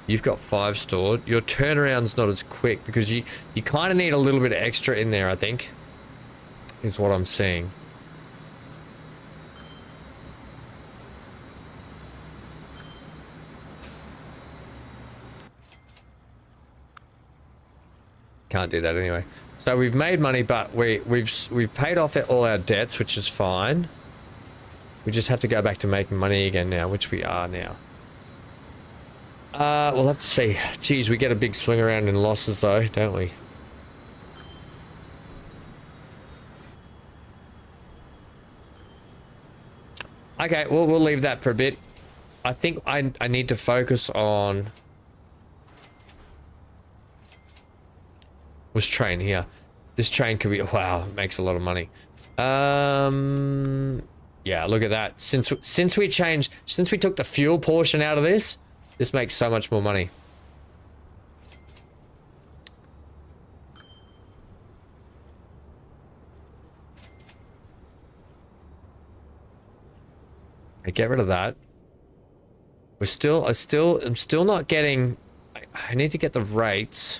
You've got 5 stored. Your turnaround's not as quick because you kind of need a little bit of extra in there, I think. Is what I'm seeing. Can't do that anyway. So we've made money, but we've paid off all our debts, which is fine. We just have to go back to making money again now, which we are now. We'll have to see. Geez, we get a big swing around in losses though, don't we? Okay, well, we'll leave that for a bit. I think I need to focus on this train here. This train could be, wow, it makes a lot of money. Yeah, look at that. Since we took the fuel portion out of this makes so much more money. Okay, get rid of that. I'm still not getting, I need to get the rates.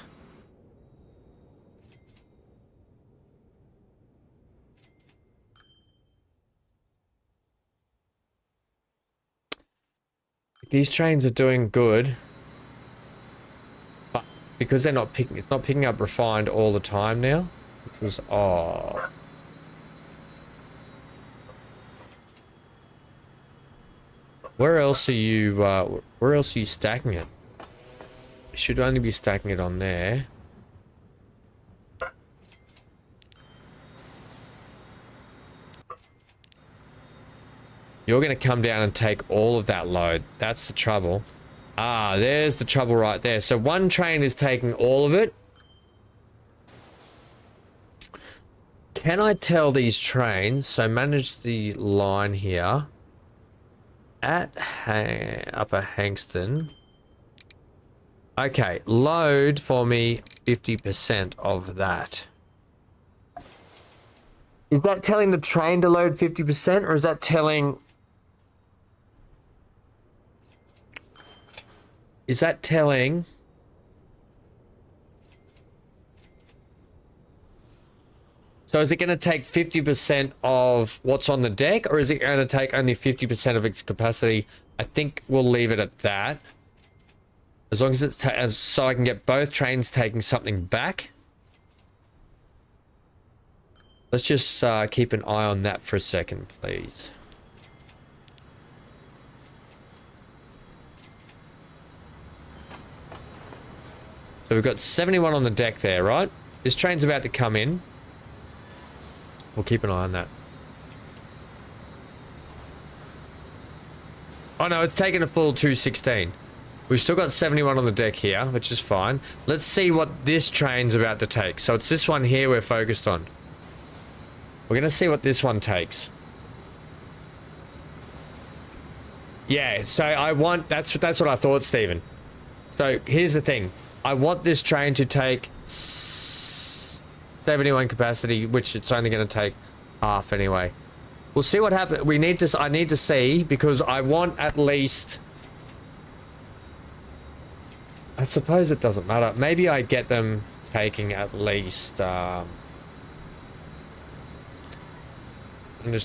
These trains are doing good, but because they're not picking, it's not picking up refined all the time now. Which was, oh. Where else are you stacking it? You should only be stacking it on there. You're going to come down and take all of that load. That's the trouble. Ah, there's the trouble right there. So one train is taking all of it. Can I tell these trains? So manage the line here. At Upper Hankston. Okay, load for me 50% of that. Is that telling the train to load 50% or is that telling... Is that telling... So is it going to take 50% of what's on the deck, or is it going to take only 50% of its capacity? I think we'll leave it at that. As long as it's... so I can get both trains taking something back. Let's just keep an eye on that for a second, please. So we've got 71 on the deck there, right? This train's about to come in. We'll keep an eye on that. Oh no, it's taken a full 216. We've still got 71 on the deck here, which is fine. Let's see what this train's about to take. So it's this one here we're focused on. We're going to see what this one takes. Yeah, so I want... That's what I thought, Stephen. So here's the thing. I want this train to take 71 capacity, which it's only going to take half anyway. We'll see what happens. I need to see, because I want at least... I suppose it doesn't matter. Maybe I get them taking at least... just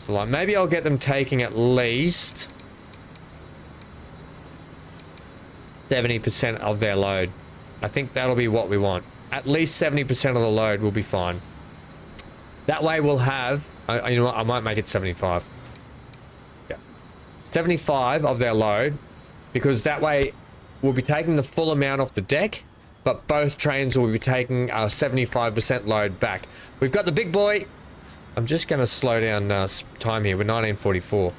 a line. Maybe I'll get them taking at least 70% of their load. I think that'll be what we want. At least 70% of the load will be fine. That way we'll have... you know what? I might make it 75. Yeah. 75 of their load. Because that way we'll be taking the full amount off the deck. But both trains will be taking 75% load back. We've got the big boy. I'm just going to slow down time here. We're 1944.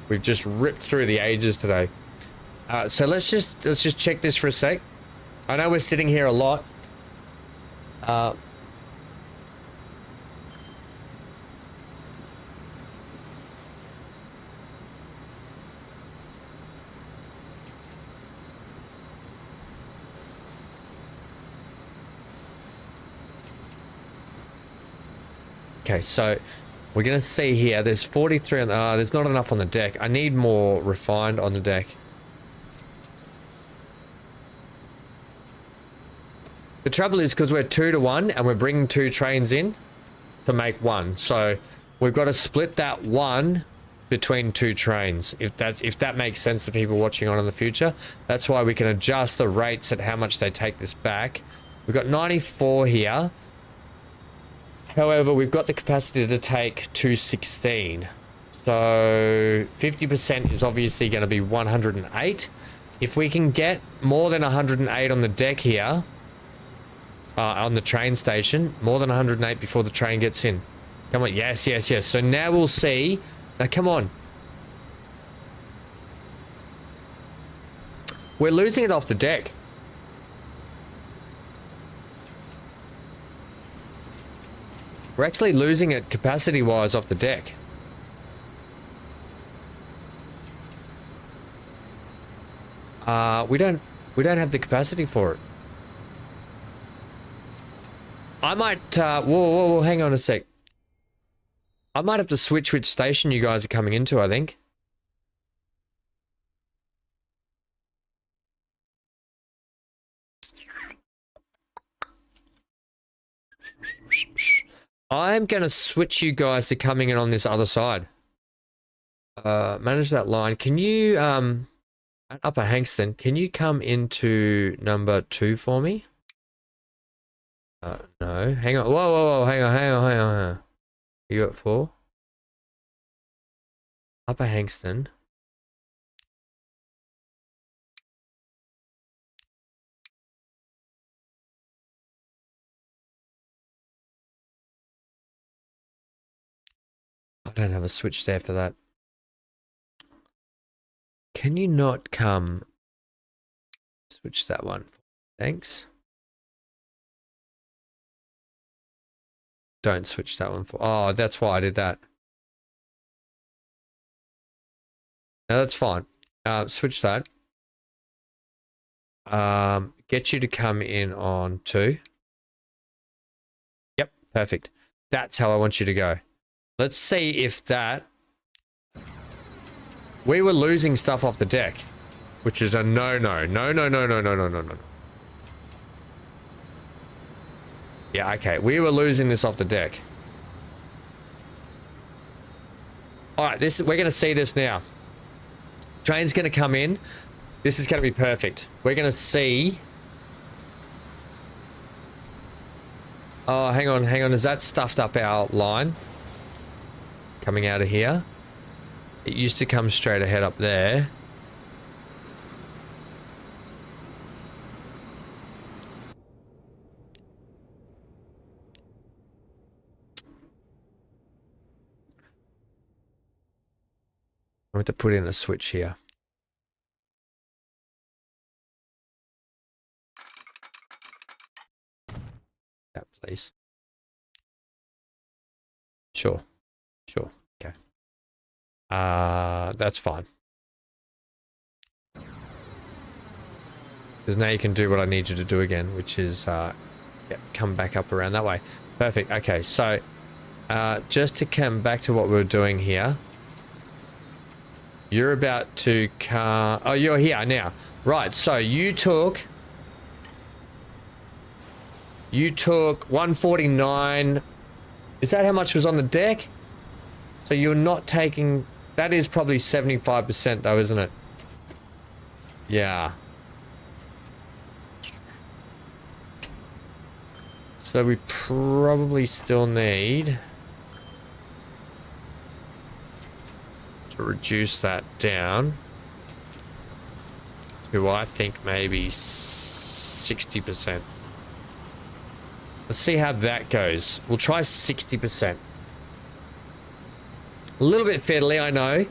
We've just ripped through the ages today. So let's just check this for a sec. I know we're sitting here a lot. Okay, so we're going to see here. There's 43 on there's not enough on the deck. I need more refined on the deck. The trouble is because we're 2 to 1 and we're bringing 2 trains in to make 1. So we've got to split that 1 between 2 trains. If that makes sense to people watching on in the future. That's why we can adjust the rates at how much they take this back. We've got 94 here. However, we've got the capacity to take 216. So 50% is obviously going to be 108. If we can get more than 108 on the deck here, on the train station, more than 108 before the train gets in. Come on, yes, yes, yes. So now we'll see. Now, come on. We're losing it off the deck. We're actually losing it capacity-wise off the deck. We don't have the capacity for it. I might, whoa, hang on a sec. I might have to switch which station you guys are coming into, I think. I'm going to switch you guys to coming in on this other side. Manage that line. Can you, at Upper Hankston, can you come into number 2 for me? No. Hang on. Whoa, hang on. You got 4? Upper Hankston. I don't have a switch there for that. Can you not come? Switch that one. Thanks. Don't switch that one for... Oh, that's why I did that. No, that's fine. Switch that. Get you to come in on 2. Yep, perfect. That's how I want you to go. Let's see if that... We were losing stuff off the deck, which is a no-no. No. Yeah, okay. We were losing this off the deck. Alright, we're going to see this now. Train's going to come in. This is going to be perfect. We're going to see... Oh, hang on. Is that stuffed up our line? Coming out of here. It used to come straight ahead up there. have to put in a switch here. Yeah, please. Sure. Sure. Okay. That's fine. Because now you can do what I need you to do again, which is come back up around that way. Perfect. Okay, so just to come back to what we were doing here. You're about to come... Oh, you're here now. Right, so you took 149. Is that how much was on the deck? So you're not taking... That is probably 75% though, isn't it? Yeah. So we probably still need to reduce that down to, I think, maybe 60%. Let's see how that goes. We'll try 60%. A little bit fiddly, I know.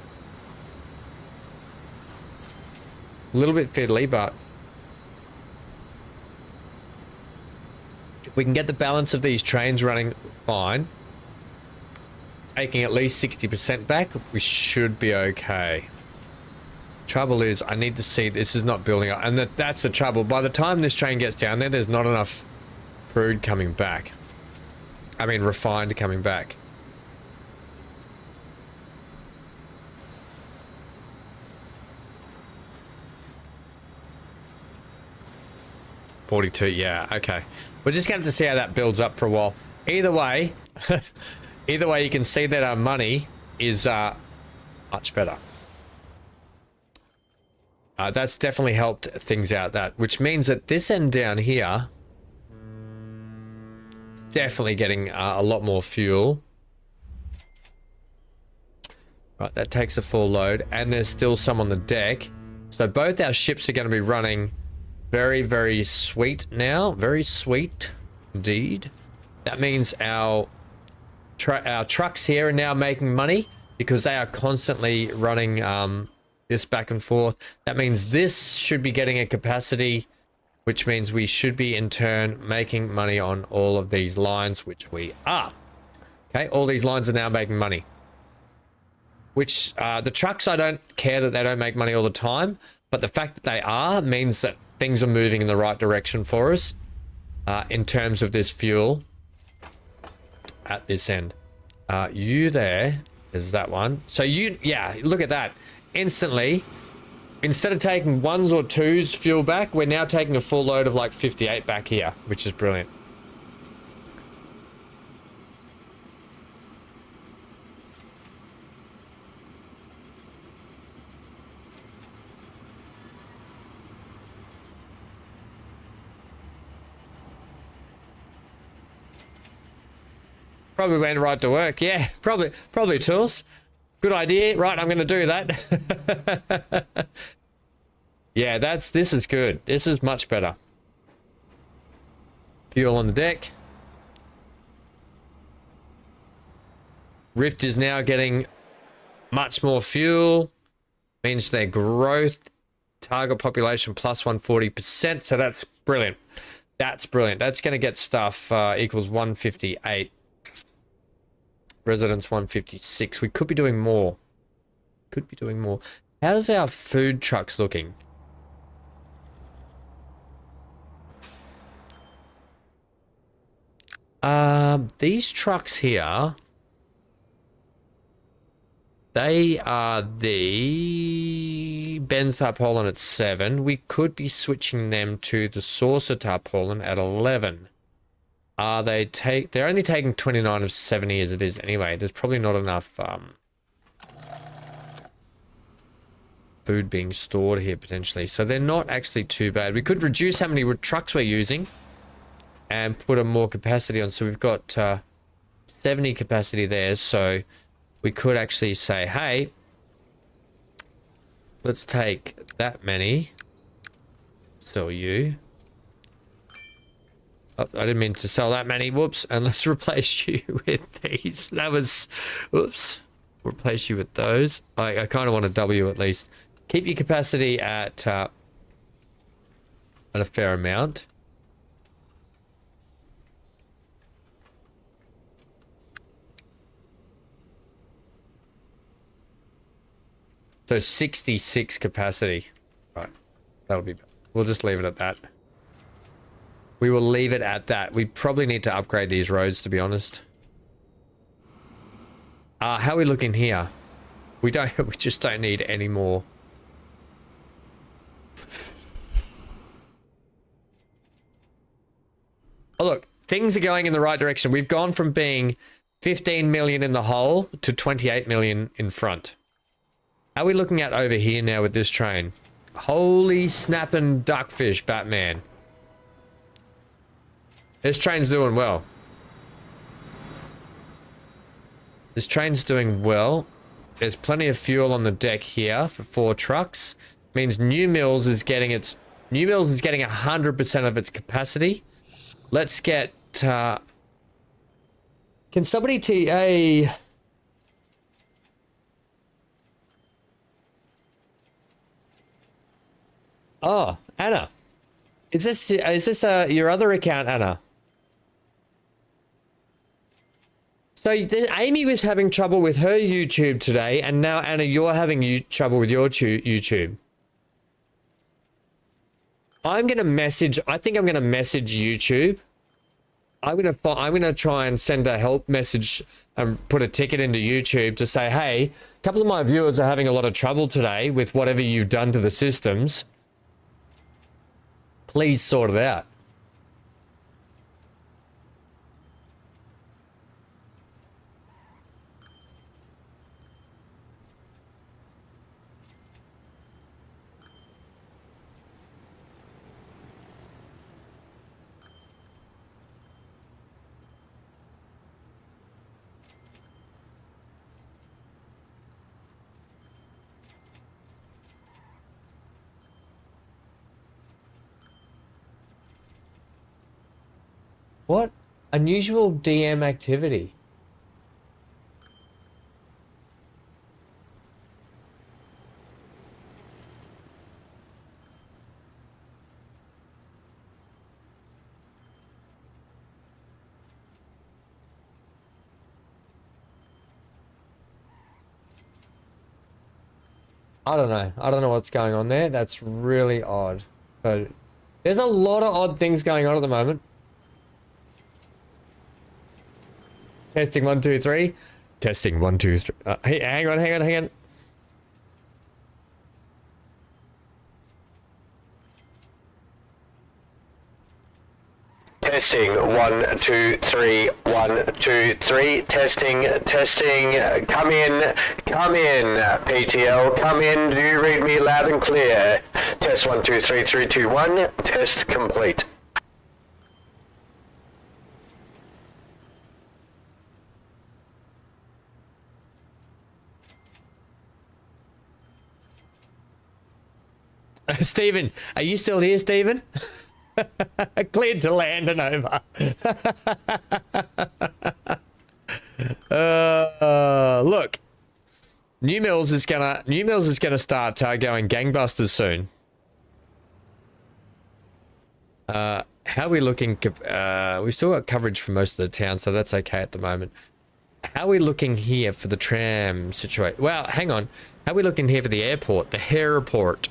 A little bit fiddly, but if we can get the balance of these trains running fine, taking at least 60% back, we should be okay. Trouble is, I need to see this is not building up, and that's the trouble. By the time this train gets down there, there's not enough crude coming back. I mean, refined coming back. $42, yeah, okay. We're just going to have to see how that builds up for a while. Either way, either way, you can see that our money is much better. That's definitely helped things out, which means that this end down here is definitely getting a lot more fuel. Right, that takes a full load, and there's still some on the deck. So both our ships are going to be running very, very sweet now. Very sweet indeed. That means our trucks here are now making money because they are constantly running this back and forth. That means this should be getting a capacity, which means we should be in turn making money on all of these lines, which we are. Okay, all these lines are now making money. Which the trucks, I don't care that they don't make money all the time, but the fact that they are means that things are moving in the right direction for us in terms of this fuel at this end. You there is that one. So yeah, look at that. Instantly, instead of taking ones or twos fuel back, we're now taking a full load of like 58 back here, which is brilliant. Probably went right to work. Yeah, probably tools. Good idea. Right, I'm going to do that. Yeah, this is good. This is much better. Fuel on the deck. Rift is now getting much more fuel. Means their growth. Target population plus 140%. So that's brilliant. That's brilliant. That's going to get stuff equals 158. Residents 156. We could be doing more. Could be doing more. How's our food trucks looking? These trucks here, they are the Benz tarpaulin at 7. We could be switching them to the saucer tarpaulin at 11. They're only taking 29 of 70 as it is anyway. There's probably not enough food being stored here potentially. So they're not actually too bad. We could reduce how many trucks we're using and put a more capacity on. So we've got 70 capacity there. So we could actually say, hey, let's take that many. Sell you. Oh, I didn't mean to sell that many. Whoops. And let's replace you with these. That was... Whoops. replace you with those. I kind of want a W at least. Keep your capacity at a fair amount. So 66 capacity. Right. That'll be... We'll just leave it at that. We will leave it at that. We probably need to upgrade these roads, to be honest. How are we looking here? We just don't need any more. Oh, look, things are going in the right direction. We've gone from being 15 million in the hole to 28 million in front. How are we looking at over here now with this train? Holy snapping duckfish, Batman. This train's doing well. This train's doing well. There's plenty of fuel on the deck here for 4 trucks. Means New Mills is getting 100% of its capacity. Let's get can somebody TA Oh, Anna. Is this your other account, Anna? So Amy was having trouble with her YouTube today, and now Anna, you're having trouble with your YouTube. I think I'm gonna message YouTube. I'm gonna try and send a help message and put a ticket into YouTube to say, hey, a couple of my viewers are having a lot of trouble today with whatever you've done to the systems. Please sort it out. What? Unusual DM activity. I don't know. I don't know what's going on there. That's really odd. But there's a lot of odd things going on at the moment. Testing 1 2 3. Testing 1 2 3. Hey, hang on. Testing 1 2 3. 1 2 3. Testing. Come in, PTL. Come in. Do you read me loud and clear? Test 1 2 3 3 2 1. Test complete. Stephen, are you still here, Stephen? Cleared to land and over. Look, New Mills is gonna start going gangbusters soon. How are we looking? We've still got coverage for most of the town, so that's okay at the moment. How are we looking here for the tram situation? Well, hang on. How are we looking here for the airport, the airport?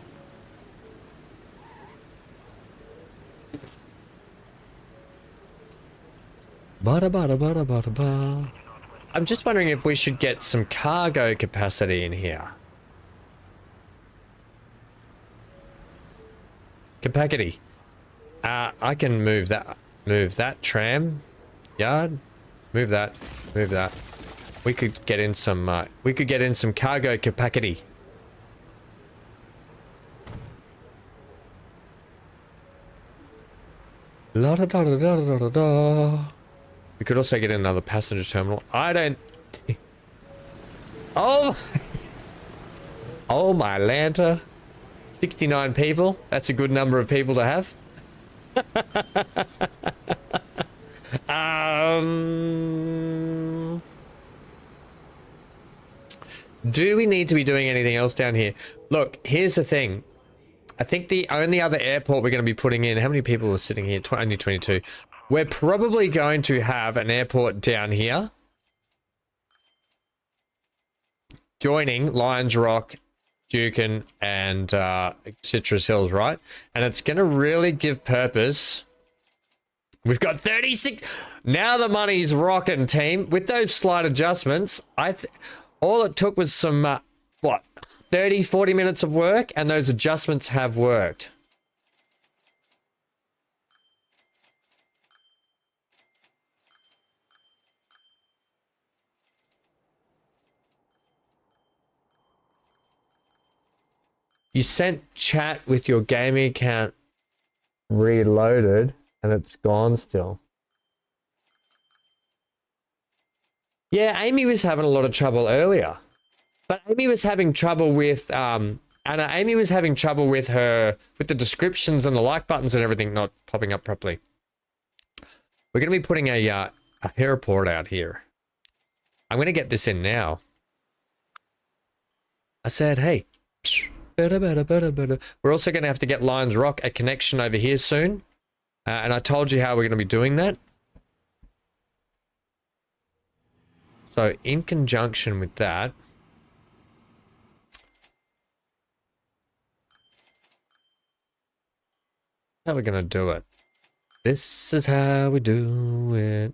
Ba-da-ba-da-ba-da-ba-da-ba. I'm just wondering if we should get some cargo capacity in here. Capacity. I can move that tram yard. Move that. We could get in some cargo capacity. La da da da da da da da. We could also get in another passenger terminal. I don't... Oh my Lanta. 69 people. That's a good number of people to have. Do we need to be doing anything else down here? Look, here's the thing. I think the only other airport we're going to be putting in, how many people are sitting here? Only 22. We're probably going to have an airport down here, joining Lions Rock, Dukin, and Citrus Hills, right? And it's going to really give purpose. We've got 36. Now the money's rocking, team. With those slight adjustments, all it took was some, 30, 40 minutes of work, and those adjustments have worked. You sent chat with your gaming account reloaded, and it's gone still. Yeah, Amy was having a lot of trouble earlier. But Amy was having trouble with, Amy was having trouble with with the descriptions and the like buttons and everything not popping up properly. We're going to be putting a airport out here. I'm going to get this in now. I said, hey. We're also going to have to get Lions Rock a connection over here soon. And I told you how we're going to be doing that. So in conjunction with that, how we're gonna do it. This is how we do it.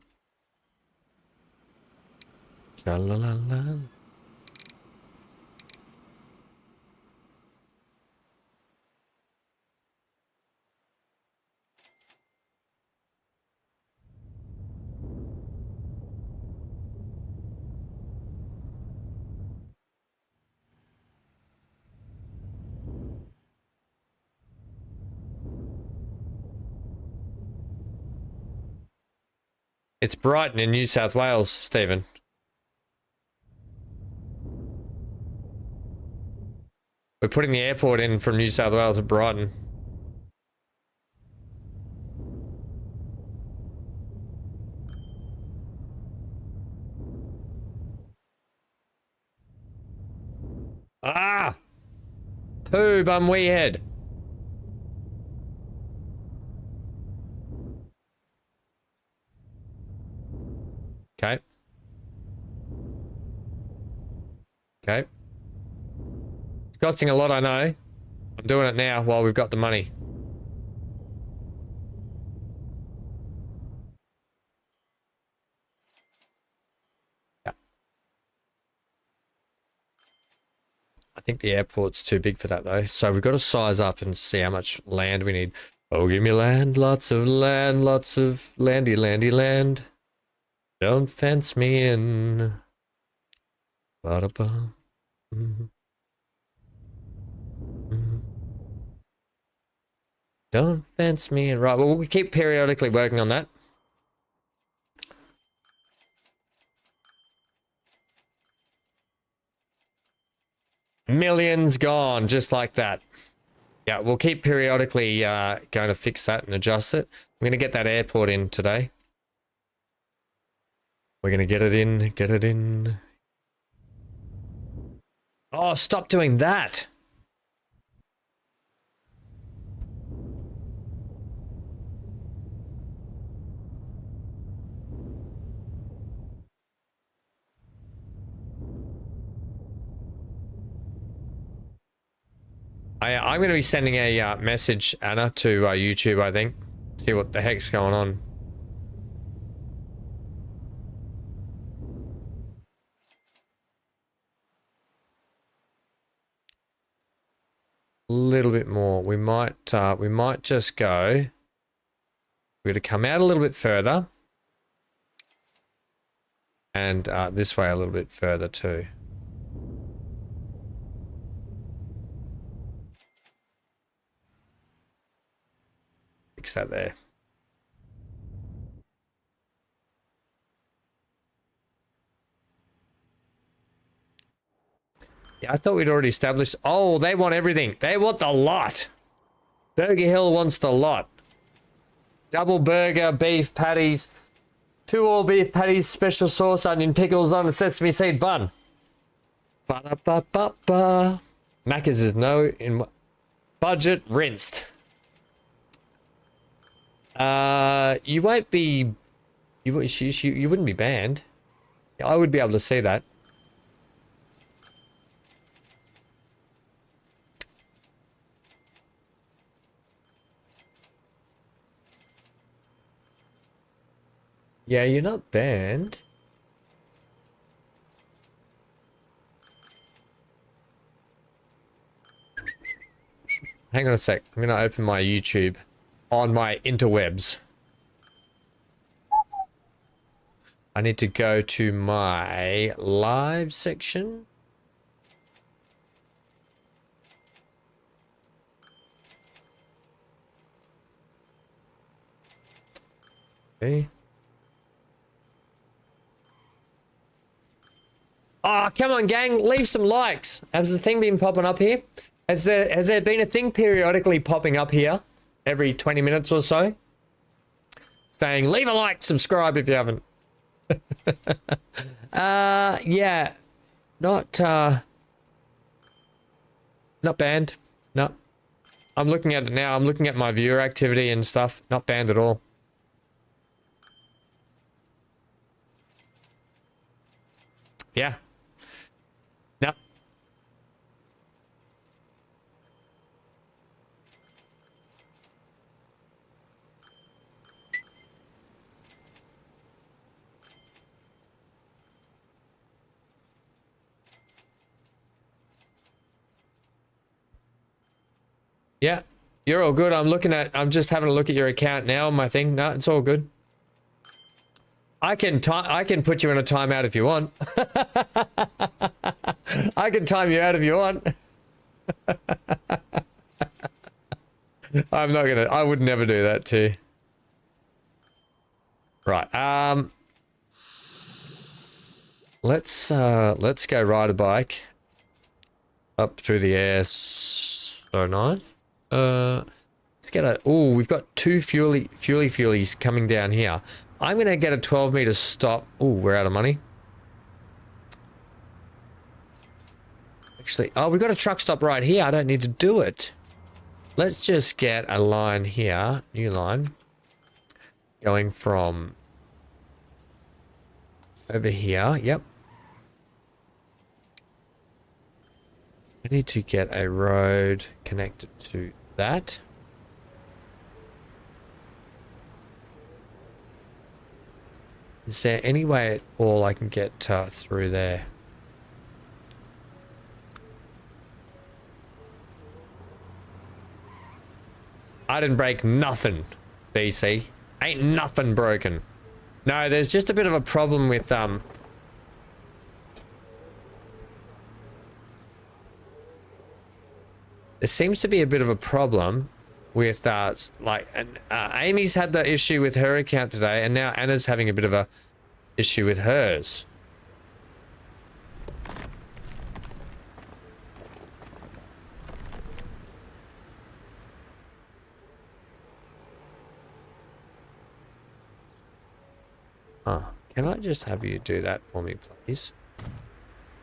La la la la. It's Brighton in New South Wales, Stephen. We're putting the airport in from New South Wales to Brighton. Ah! Pooh, bum wee head. Okay. Okay. It's costing a lot, I know. I'm doing it now while we've got the money. Yeah. I think the airport's too big for that though. So we've got to size up and see how much land we need. Oh, give me land, lots of landy, landy land. Don't fence me in. Ba-da-ba. Mm-hmm. Mm-hmm. Don't fence me in. Right, well, we'll keep periodically working on that. Millions gone, just like that. Yeah, we'll keep periodically going to fix that and adjust it. I'm going to get that airport in today. We're going to get it in. Oh, stop doing that. I'm going to be sending a message, Anna, to YouTube, I think. See what the heck's going on. A little bit more. We might just go. We're going to come out a little bit further. And this way a little bit further too. Fix that there. Yeah, I thought we'd already established. Oh, they want everything. They want the lot. Burger Hill wants the lot. Double burger, beef patties, 2 all beef patties, special sauce, onion pickles on a sesame seed bun. Ba-da-ba-ba-ba. Macca's is no in budget rinsed. You won't be. You wouldn't be banned. I would be able to see that. Yeah, you're not banned. Hang on a sec. I'm gonna open my YouTube on my interwebs. I need to go to my live section. Okay. Oh, come on, gang. Leave some likes. Has the thing been popping up here? Has there been a thing periodically popping up here every 20 minutes or so? Saying, leave a like, subscribe if you haven't. Yeah. Not banned. No. I'm looking at it now. I'm looking at my viewer activity and stuff. Not banned at all. Yeah. No. Yeah. You're all good. I'm just having a look at your account now on my thing. No, it's all good. I can put you in a timeout if you want. I can time you out if you want. I would never do that to you. Right. Let's go ride a bike up through the air. So nice. Let's get a. Oh, we've got two fuelies coming down here. I'm gonna get a 12-meter stop. Oh, we're out of money. Actually, oh, we've got a truck stop right here. I don't need to do it. Let's just get a line here, new line, going from over here. Yep. I need to get a road connected to that. Is there any way at all I can get through there? I didn't break nothing, BC. Ain't nothing broken. No, there's just a bit of a problem with there seems to be a bit of a problem with Amy's had the issue with her account today, and now Anna's having a bit of a issue with hers. Can I just have you do that for me, please?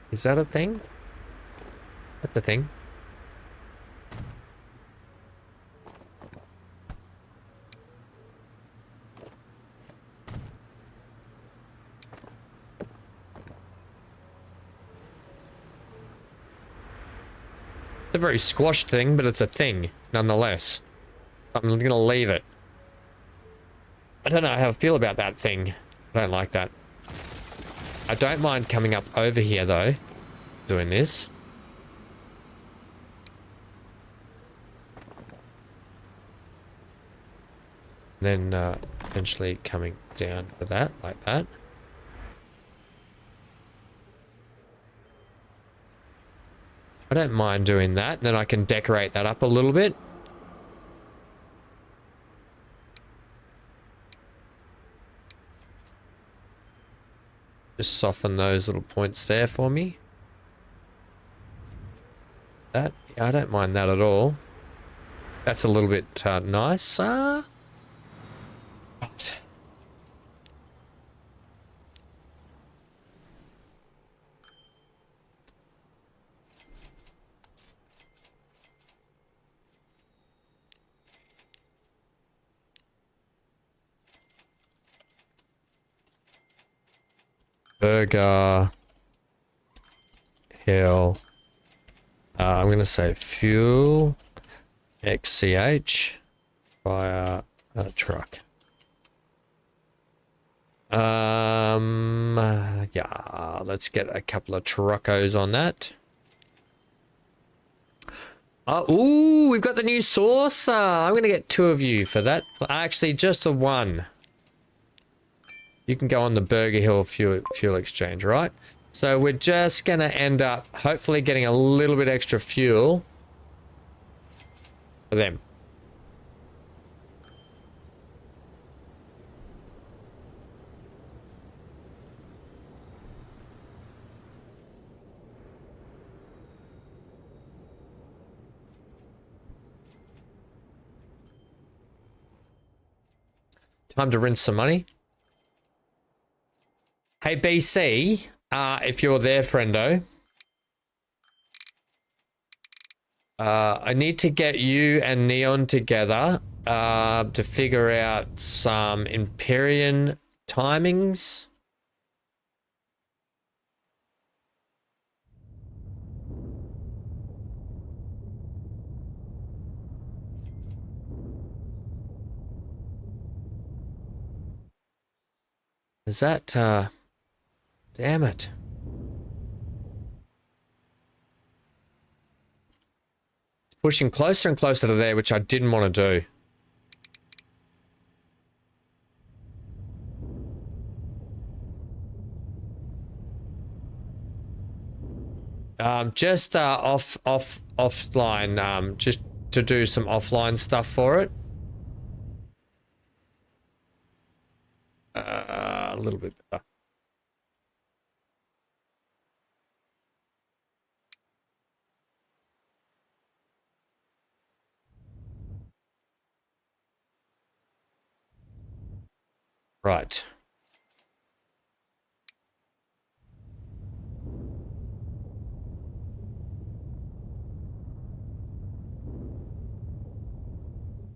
Is that a thing? That's a thing. It's a very squashed thing, but it's a thing, nonetheless. I'm gonna leave it. I don't know how I feel about that thing. I don't like that. I don't mind coming up over here, though, doing this. Then, eventually coming down to that, like that. I don't mind doing that, and then I can decorate that up a little bit. Just soften those little points there for me. That, yeah, I don't mind that at all. That's a little bit nicer. Right. Burger Hill. I'm going to say fuel XCH via a truck. Yeah, let's get a couple of truckos on that. Ooh, we've got the new saucer. I'm going to get 2 of you for that. Actually, just the 1. You can go on the Burger Hill fuel exchange, right? So we're just going to end up hopefully getting a little bit extra fuel for them. Time to rinse some money. Hey, BC, if you're there, friendo, I need to get you and Neon together to figure out some Empyrean timings. Is that, damn it. It's pushing closer and closer to there, which I didn't want to do. Just offline, just to do some offline stuff for it. A little bit better. Right.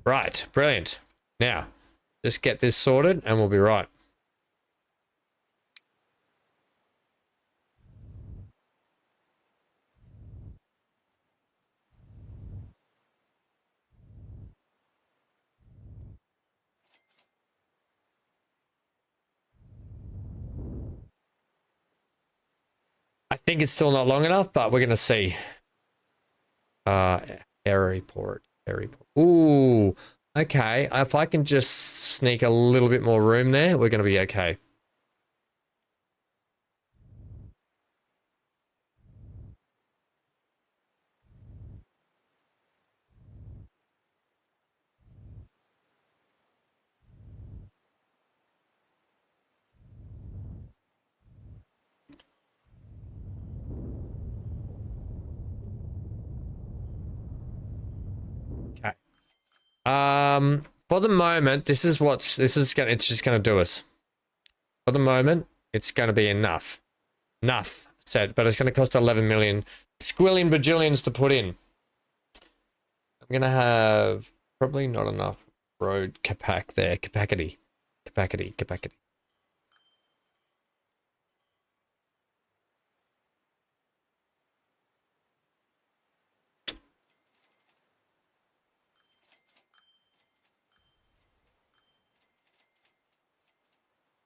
Right, brilliant. Now, just get this sorted and we'll be right. I think it's still not long enough, but we're gonna see. Airport. Ooh, okay. If I can just sneak a little bit more room there, we're gonna be okay. Okay. For the moment, it's just gonna do us. For the moment, it's gonna be enough. Enough said, but it's gonna cost 11 million squillion bajillions to put in. I'm gonna have probably not enough road there. Capacity.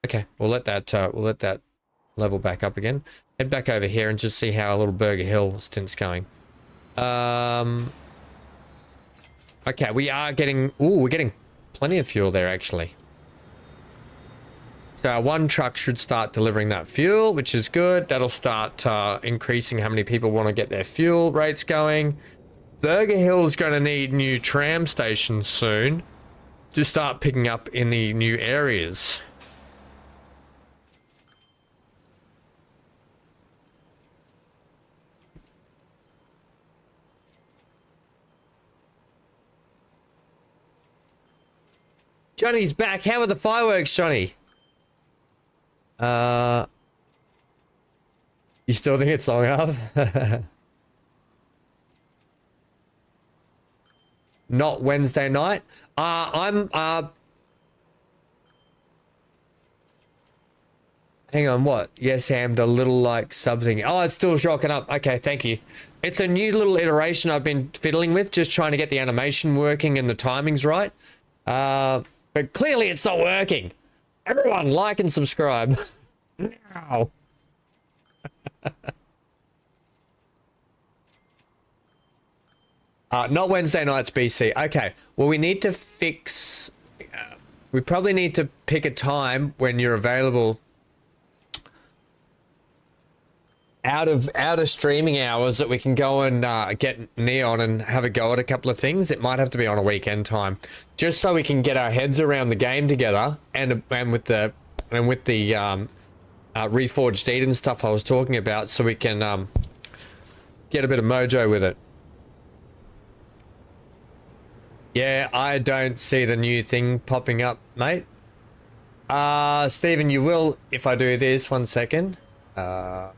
Okay, we'll let that level back up again. Head back over here and just see how a little Burger Hill stint's going. Okay, we're getting plenty of fuel there actually. So our 1 truck should start delivering that fuel, which is good. That'll start increasing how many people want to get their fuel rates going. Burger Hill's going to need new tram stations soon to start picking up in the new areas. Johnny's back. How are the fireworks, Johnny? You still think it's long enough? Not Wednesday night. Hang on, what? Yes, Ham, the little like sub thing. Oh, it's still shocking up. Okay, thank you. It's a new little iteration I've been fiddling with, just trying to get the animation working and the timings right. But clearly it's not working. Everyone, like and subscribe. Now. Not Wednesday nights, BC. Okay, well, we need to fix... we probably need to pick a time when you're available out of streaming hours that we can go and get Neon and have a go at a couple of things. It might have to be on a weekend time, just so we can get our heads around the game together and with the Reforged Eden stuff I was talking about, so we can get a bit of mojo with it. Yeah, I don't see the new thing popping up, mate. Stephen, you will if I do this. 1 second. If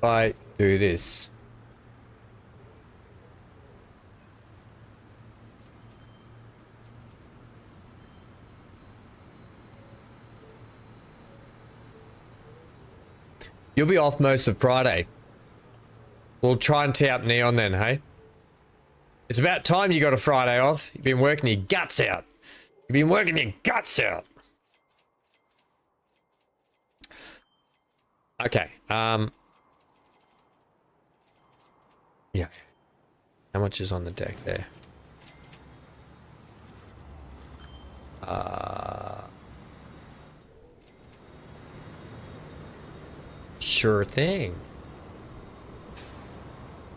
I do this. You'll be off most of Friday. We'll try and tee up Neon then, hey? It's about time you got a Friday off. You've been working your guts out. You've been working your guts out. Okay. Yeah. How much is on the deck there? Sure thing.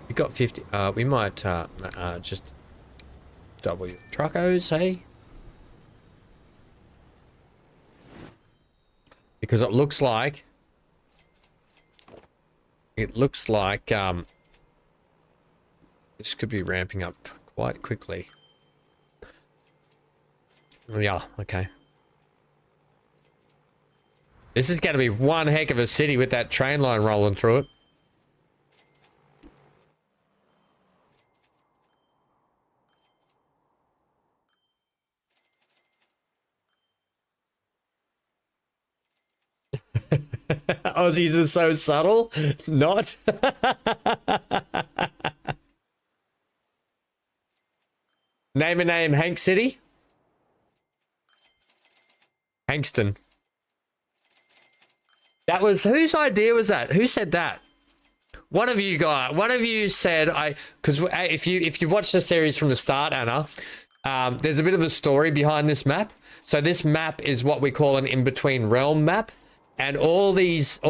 We got 50. We might just double your truckos, hey? Because it looks like this could be ramping up quite quickly. Yeah, okay. This is going to be one heck of a city with that train line rolling through it. Aussies are so subtle. Not. Name a name, Hank City? Hankston. That was, whose idea was that? Who said that? One of you guys, one of you said, because if you've watched the series from the start, Anna, there's a bit of a story behind this map. So this map is what we call an in-between realm map. And all these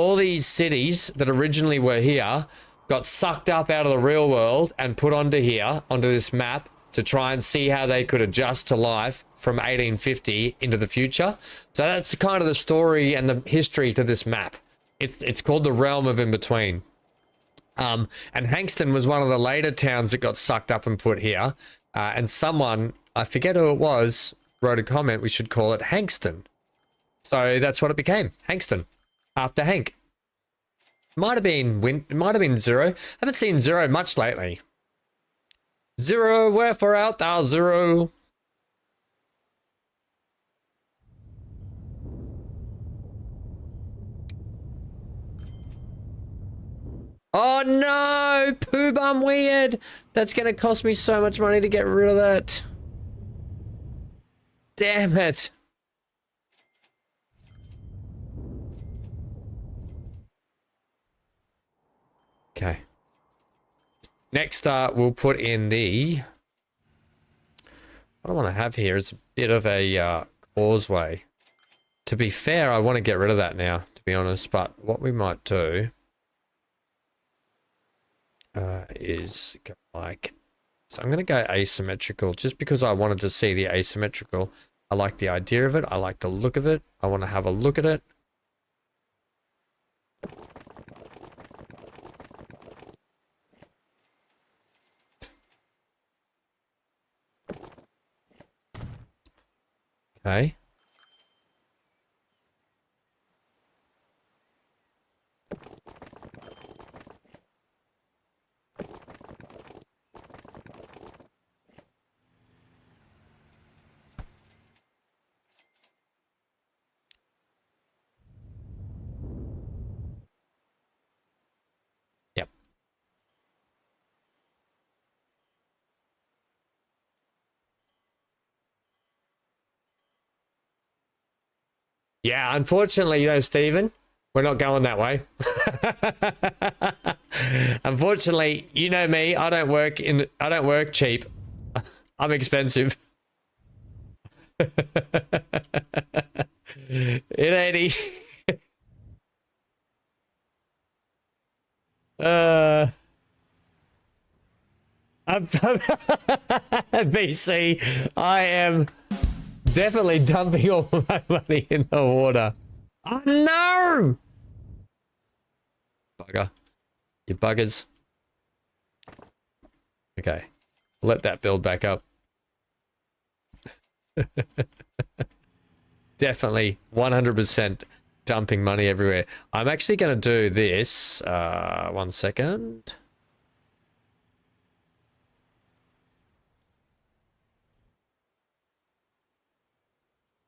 cities that originally were here got sucked up out of the real world and put onto here, onto this map, to try and see how they could adjust to life from 1850 into the future. So that's kind of the story and the history to this map. It's called the Realm of In-Between. And Hankston was one of the later towns that got sucked up and put here. And someone, I forget who it was, wrote a comment, we should call it Hankston. So that's what it became, Hankston, after Hank. Might have been Zero. I haven't seen Zero much lately. Zero, wherefore art thou, Zero? Oh no, Pooh Bum Weird. That's going to cost me so much money to get rid of that. Damn it. Okay. Next, we'll put in the... What I want to have here is a bit of a causeway. To be fair, I want to get rid of that now, to be honest. But what we might do is go like... So I'm going to go asymmetrical just because I wanted to see the asymmetrical. I like the idea of it. I like the look of it. I want to have a look at it. Okay. Yeah, unfortunately, you know, Stephen, we're not going that way. Unfortunately, you know me, I don't work cheap. I'm expensive. It ain't easy. BC, I am definitely dumping all my money in the water. Oh no! Bugger. You buggers. Okay. Let that build back up. Definitely 100% dumping money everywhere. I'm actually going to do this. 1 second.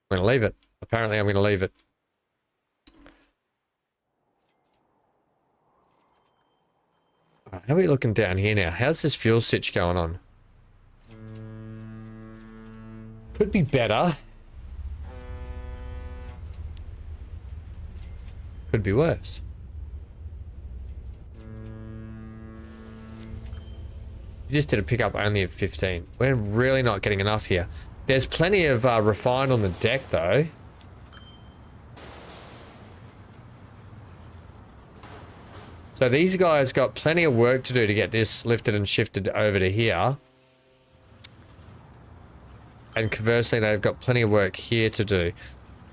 I'm going to leave it. Apparently, I'm going to leave it. All right, how are we looking down here now? How's this fuel sitch going on? Could be better. Could be worse. You just did a pickup only of 15. We're really not getting enough here. There's plenty of refined on the deck, though. So these guys got plenty of work to do to get this lifted and shifted over to here. And conversely, they've got plenty of work here to do.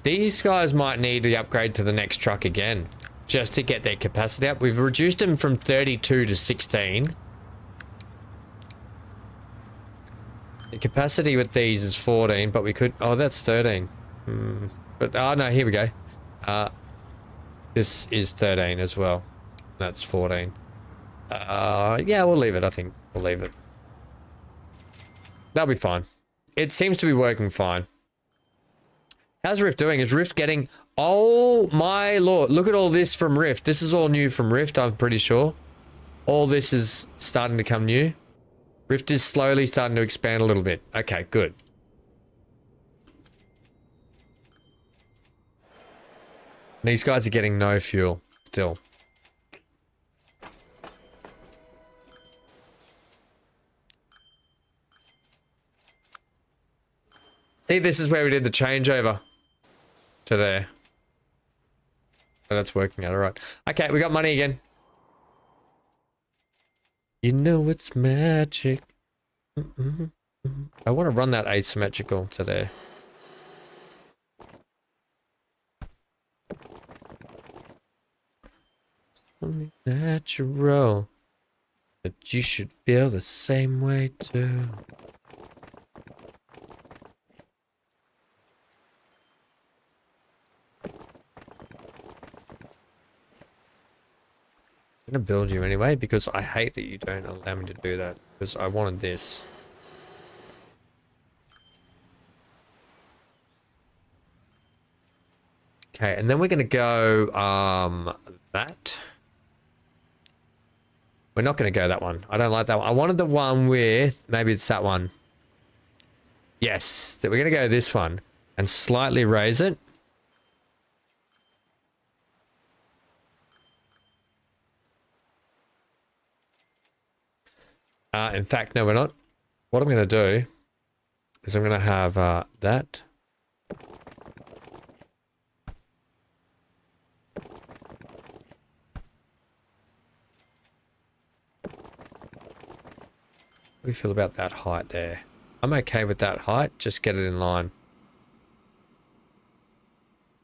These guys might need the upgrade to the next truck again, just to get their capacity up. We've reduced them from 32 to 16. The capacity with these is 14, but we could... Oh, that's 13. But, oh, no, here we go. This is 13 as well. That's 14. Yeah, we'll leave it, I think. We'll leave it. That'll be fine. It seems to be working fine. How's Rift doing? Is Rift getting... Oh, my lord. Look at all this from Rift. This is all new from Rift, I'm pretty sure. All this is starting to come new. Rift is slowly starting to expand a little bit. Okay, good. These guys are getting no fuel still. See, this is where we did the changeover to there. Oh, that's working out all right. Okay, we got money again. You know it's magic. I want to run that asymmetrical to there. Only natural. But you should feel the same way too. I'm gonna build you anyway because I hate that you don't allow me to do that because I wanted this. Okay, and then we're gonna go that. We're not gonna go that one. I don't like that one. I wanted the one with maybe it's that one. Yes, that we're gonna go this one and slightly raise it. In fact, no, we're not. What I'm going to do is I'm going to have that. What do you feel about that height there? I'm okay with that height. Just get it in line.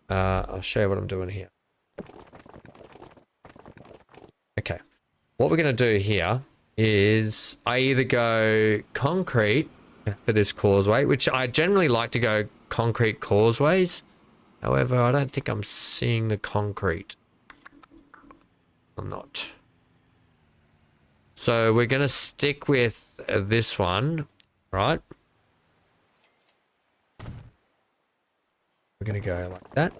I'll show you what I'm doing here. Okay. What we're going to do here is I either go concrete for this causeway, which I generally like to go concrete causeways. However, I don't think I'm seeing the concrete. I'm not. So we're going to stick with this one, right? We're going to go like that.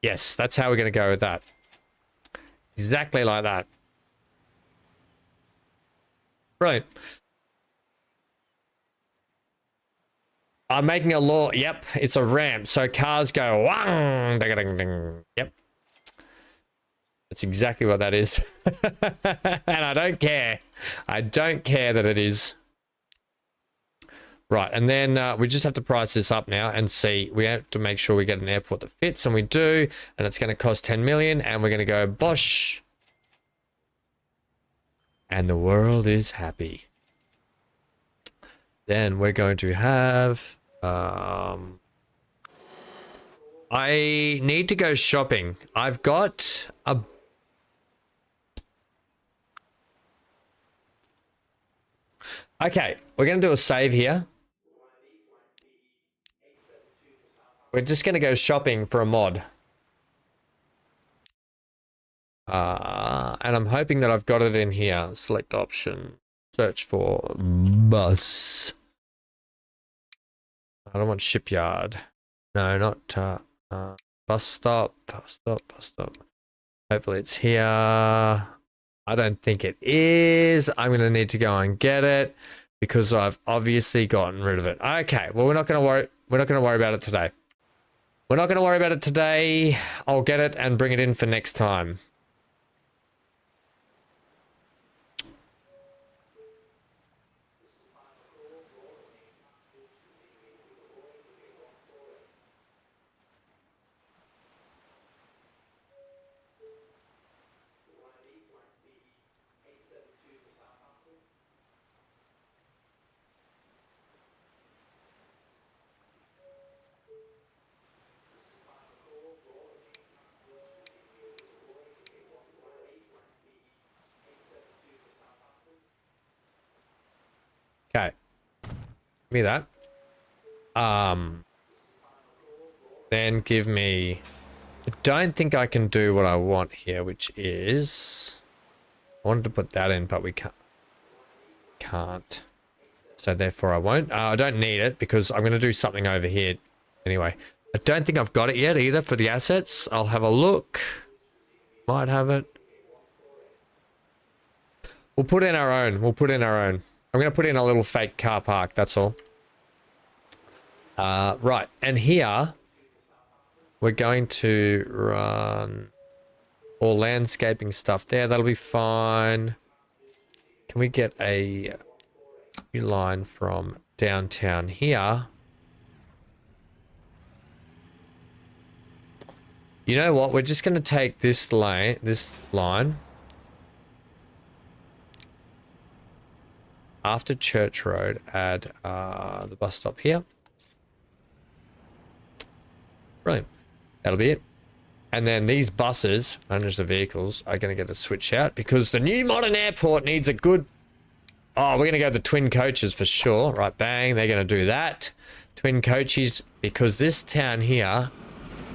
Yes, that's how we're going to go with that. Exactly like that. Brilliant. I'm making a law. Yep, it's a ramp. So cars go wang, ding, ding, ding. Yep. That's exactly what that is. And I don't care. I don't care that it is. Right, and then we just have to price this up now and see. We have to make sure we get an airport that fits, and we do. And it's going to cost 10 million, and we're going to go bosh. And the world is happy. Then we're going to have... I need to go shopping. I've got a... Okay, we're going to do a save here. We're just going to go shopping for a mod. And I'm hoping that I've got it in here. Select option. Search for bus. I don't want shipyard. No, not bus stop. Bus stop. Bus stop. Hopefully it's here. I don't think it is. I'm going to need to go and get it because I've obviously gotten rid of it. Okay. Well, we're not going to worry. We're not going to worry about it today. We're not going to worry about it today. I'll get it and bring it in for next time. Okay. Give me that. Then give me... I don't think I can do what I want here, which is... I wanted to put that in, but we can't. So therefore I won't. I don't need it because I'm going to do something over here anyway. I don't think I've got it yet either for the assets. I'll have a look. Might have it. We'll put in our own. We'll put in our own. I'm going to put in a little fake car park, that's all. Right, and here we're going to run all landscaping stuff there. That'll be fine. Can we get a new line from downtown here? You know what? We're just going to take this line. After Church Road, add the bus stop here. Brilliant. That'll be it. And then these buses, manage the vehicles, are going to get a switch out because the new modern airport needs a good... Oh, we're going to go the twin coaches for sure. Right, bang. They're going to do that. Twin coaches, because this town here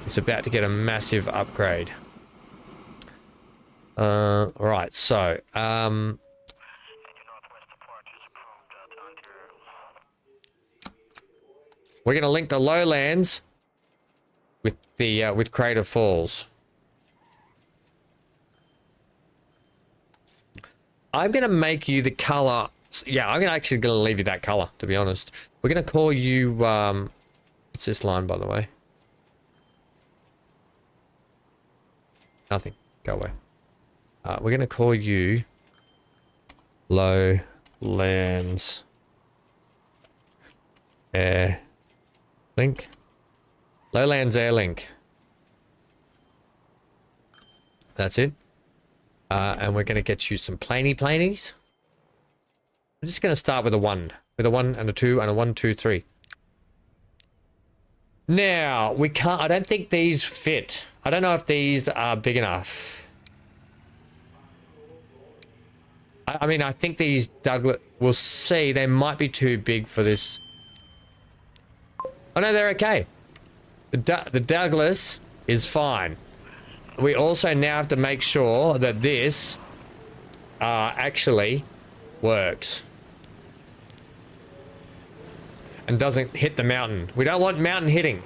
is about to get a massive upgrade. Right, so... we're going to link the lowlands with the with Crater Falls. I'm going to make you the color. Yeah, I'm actually going to leave you that color, to be honest. We're going to call you what's this line, by the way? Nothing. Go away. We're going to call you Lowlands Air Link. Lowlands Air Link. That's it. And we're going to get you some planies. I'm just going to start with a 1. With a 1 and a 2 and a 1, 2, 3. Now, we can't... I don't think these fit. I don't know if these are big enough. I mean, I think these Douglas... We'll see. They might be too big for this... Oh no, they're okay. The Douglas is fine. We also now have to make sure that this actually works. And doesn't hit the mountain. We don't want mountain hitting.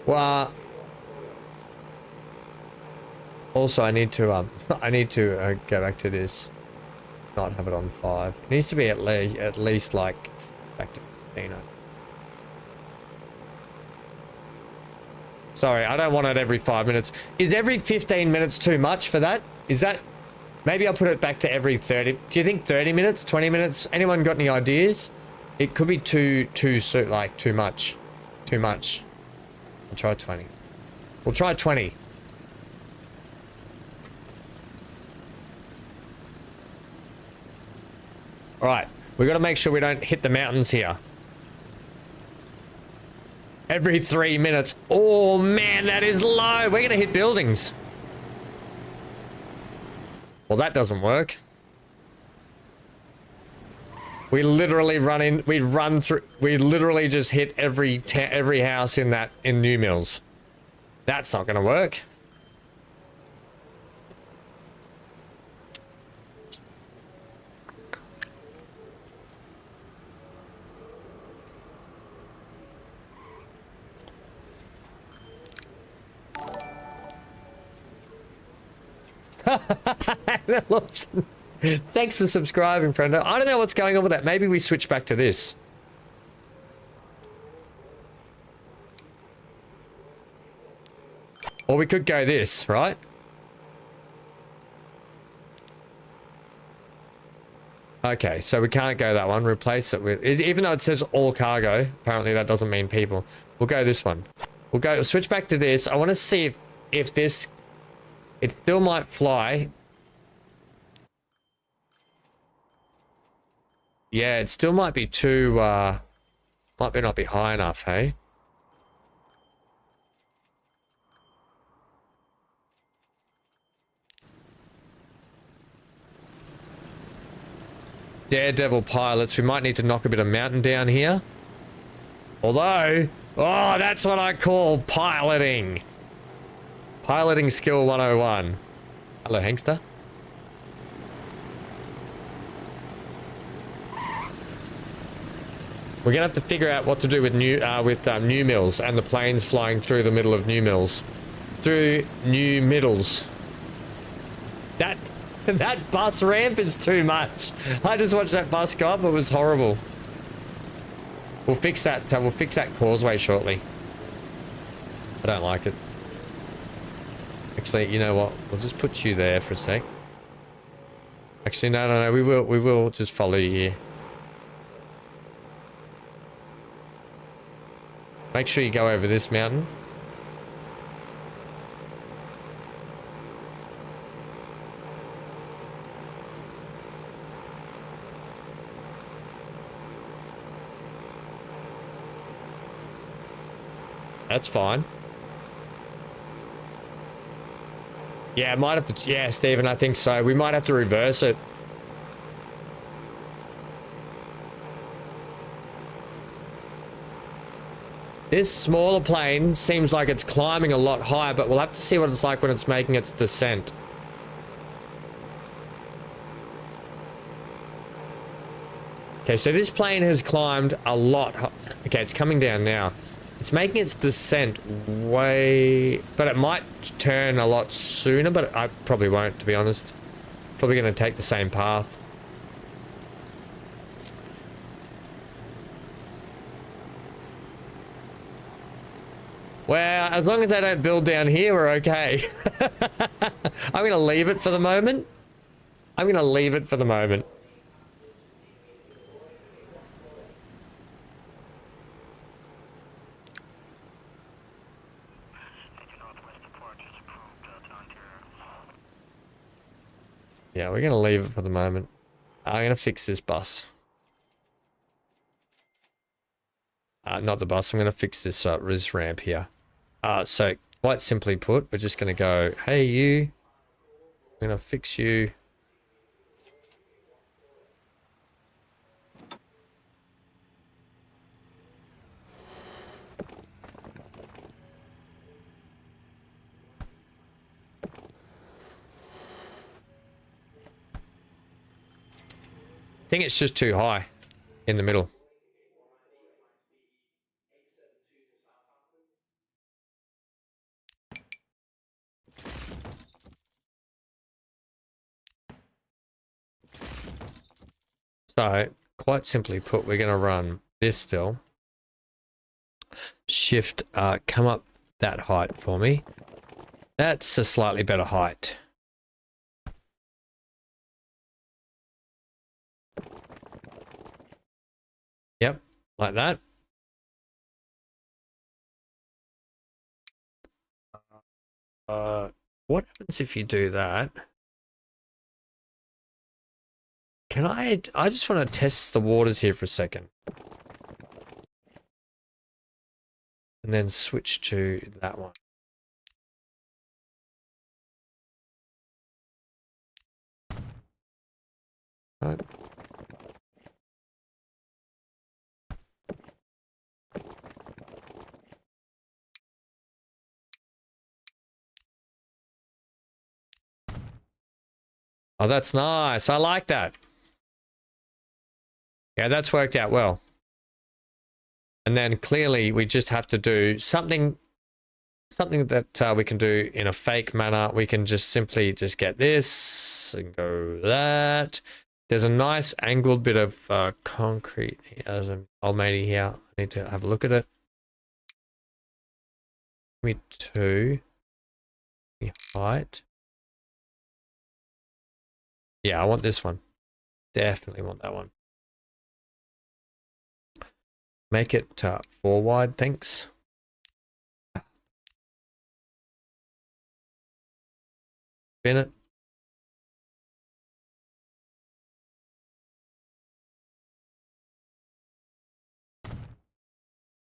Well, also I need to go back to this. Not have it on 5. It needs to be at least like back to 15. Sorry, I don't want it every 5 minutes. Is every 15 minutes too much for that? Is that... Maybe I'll put it back to every 30. Do you think 30 minutes, 20 minutes? Anyone got any ideas? It could be too much. Too much. We'll try 20. We'll try 20. All right, we got to make sure we don't hit the mountains here. Every 3 minutes. Oh man, that is low. We're gonna hit buildings. Well, that doesn't work. We literally we literally just hit every house in New Mills. That's not gonna work. Thanks for subscribing, friend. I don't know what's going on with that. Maybe we switch back to this. Or we could go this, right? Okay, so we can't go that one. Replace it with... Even though it says all cargo, apparently that doesn't mean people. We'll go this one. We'll switch back to this. I want to see if this... It still might fly. Yeah, it still might be too, might not be high enough, hey? Daredevil pilots, we might need to knock a bit of mountain down here. Although, oh, that's what I call piloting. Piloting skill 101. Hello, Hankster. We're gonna have to figure out what to do with New Mills and the planes flying through the middle of New Mills. Through New Middles. That bus ramp is too much. I just watched that bus go up. It was horrible. We'll fix that. We'll fix that causeway shortly. I don't like it. Actually, you know what? We'll just put you there for a sec. Actually, no. We will just follow you here. Make sure you go over this mountain. That's fine. Yeah, might have to... Yeah, Stephen, I think so. We might have to reverse it. This smaller plane seems like it's climbing a lot higher, but we'll have to see what it's like when it's making its descent. Okay, so this plane has climbed a lot. Okay, it's coming down now. It's making its descent way... But it might turn a lot sooner, but I probably won't, to be honest. Probably going to take the same path. Well, as long as they don't build down here, we're okay. I'm going to leave it for the moment. I'm going to leave it for the moment. Yeah, we're going to leave it for the moment. I'm going to fix this bus. Not the bus. I'm going to fix this ramp here. So, quite simply put, we're just going to go, hey, you. I'm going to fix you. I think it's just too high in the middle. So, quite simply put, we're going to run this still. Shift, come up that height for me. That's a slightly better height. Yep, like that. What happens if you do that? Can I just want to test the waters here for a second. And then switch to that one. Right. Oh, that's nice. I like that. Yeah, that's worked out well. And then clearly we just have to do something that we can do in a fake manner. We can just simply just get this and go that. There's a nice angled bit of concrete as an old matey here. I need to have a look at it. Give me 2. The height. Yeah, I want this one. Definitely want that one. Make it 4 wide, thanks. Spin it.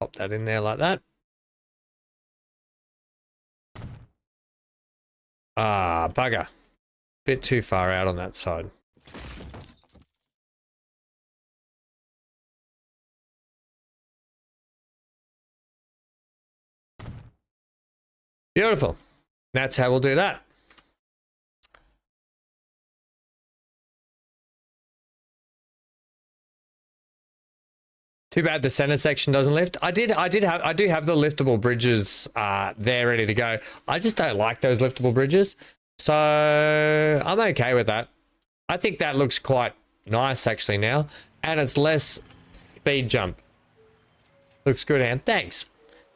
Pop that in there like that. Ah, bugger. Bit too far out on that side. Beautiful. That's how we'll do that. Too bad the center section doesn't lift. I do have the liftable bridges there ready to go. I just don't like those liftable bridges. So I'm okay with that. I think that looks quite nice actually now. And it's less speed jump. Looks good, Anne. Thanks.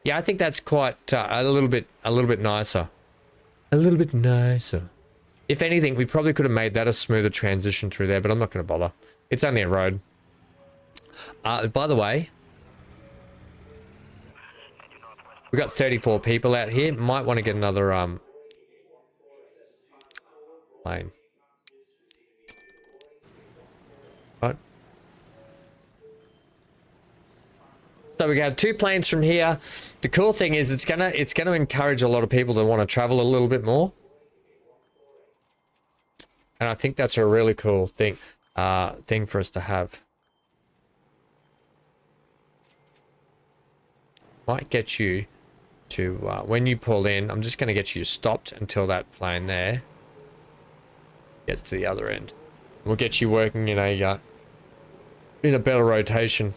Yeah, I think that's quite a little bit nicer. A little bit nicer. If anything, we probably could have made that a smoother transition through there, but I'm not going to bother. It's only a road. By the way, we got 34 people out here. Might want to get another plane. Right. So we got 2 planes from here. The cool thing is it's gonna encourage a lot of people to want to travel a little bit more. And I think that's a really cool thing for us to have. Might get you to when you pull in, I'm just going to get you stopped until that plane there gets to the other end. We'll get you working in a better rotation.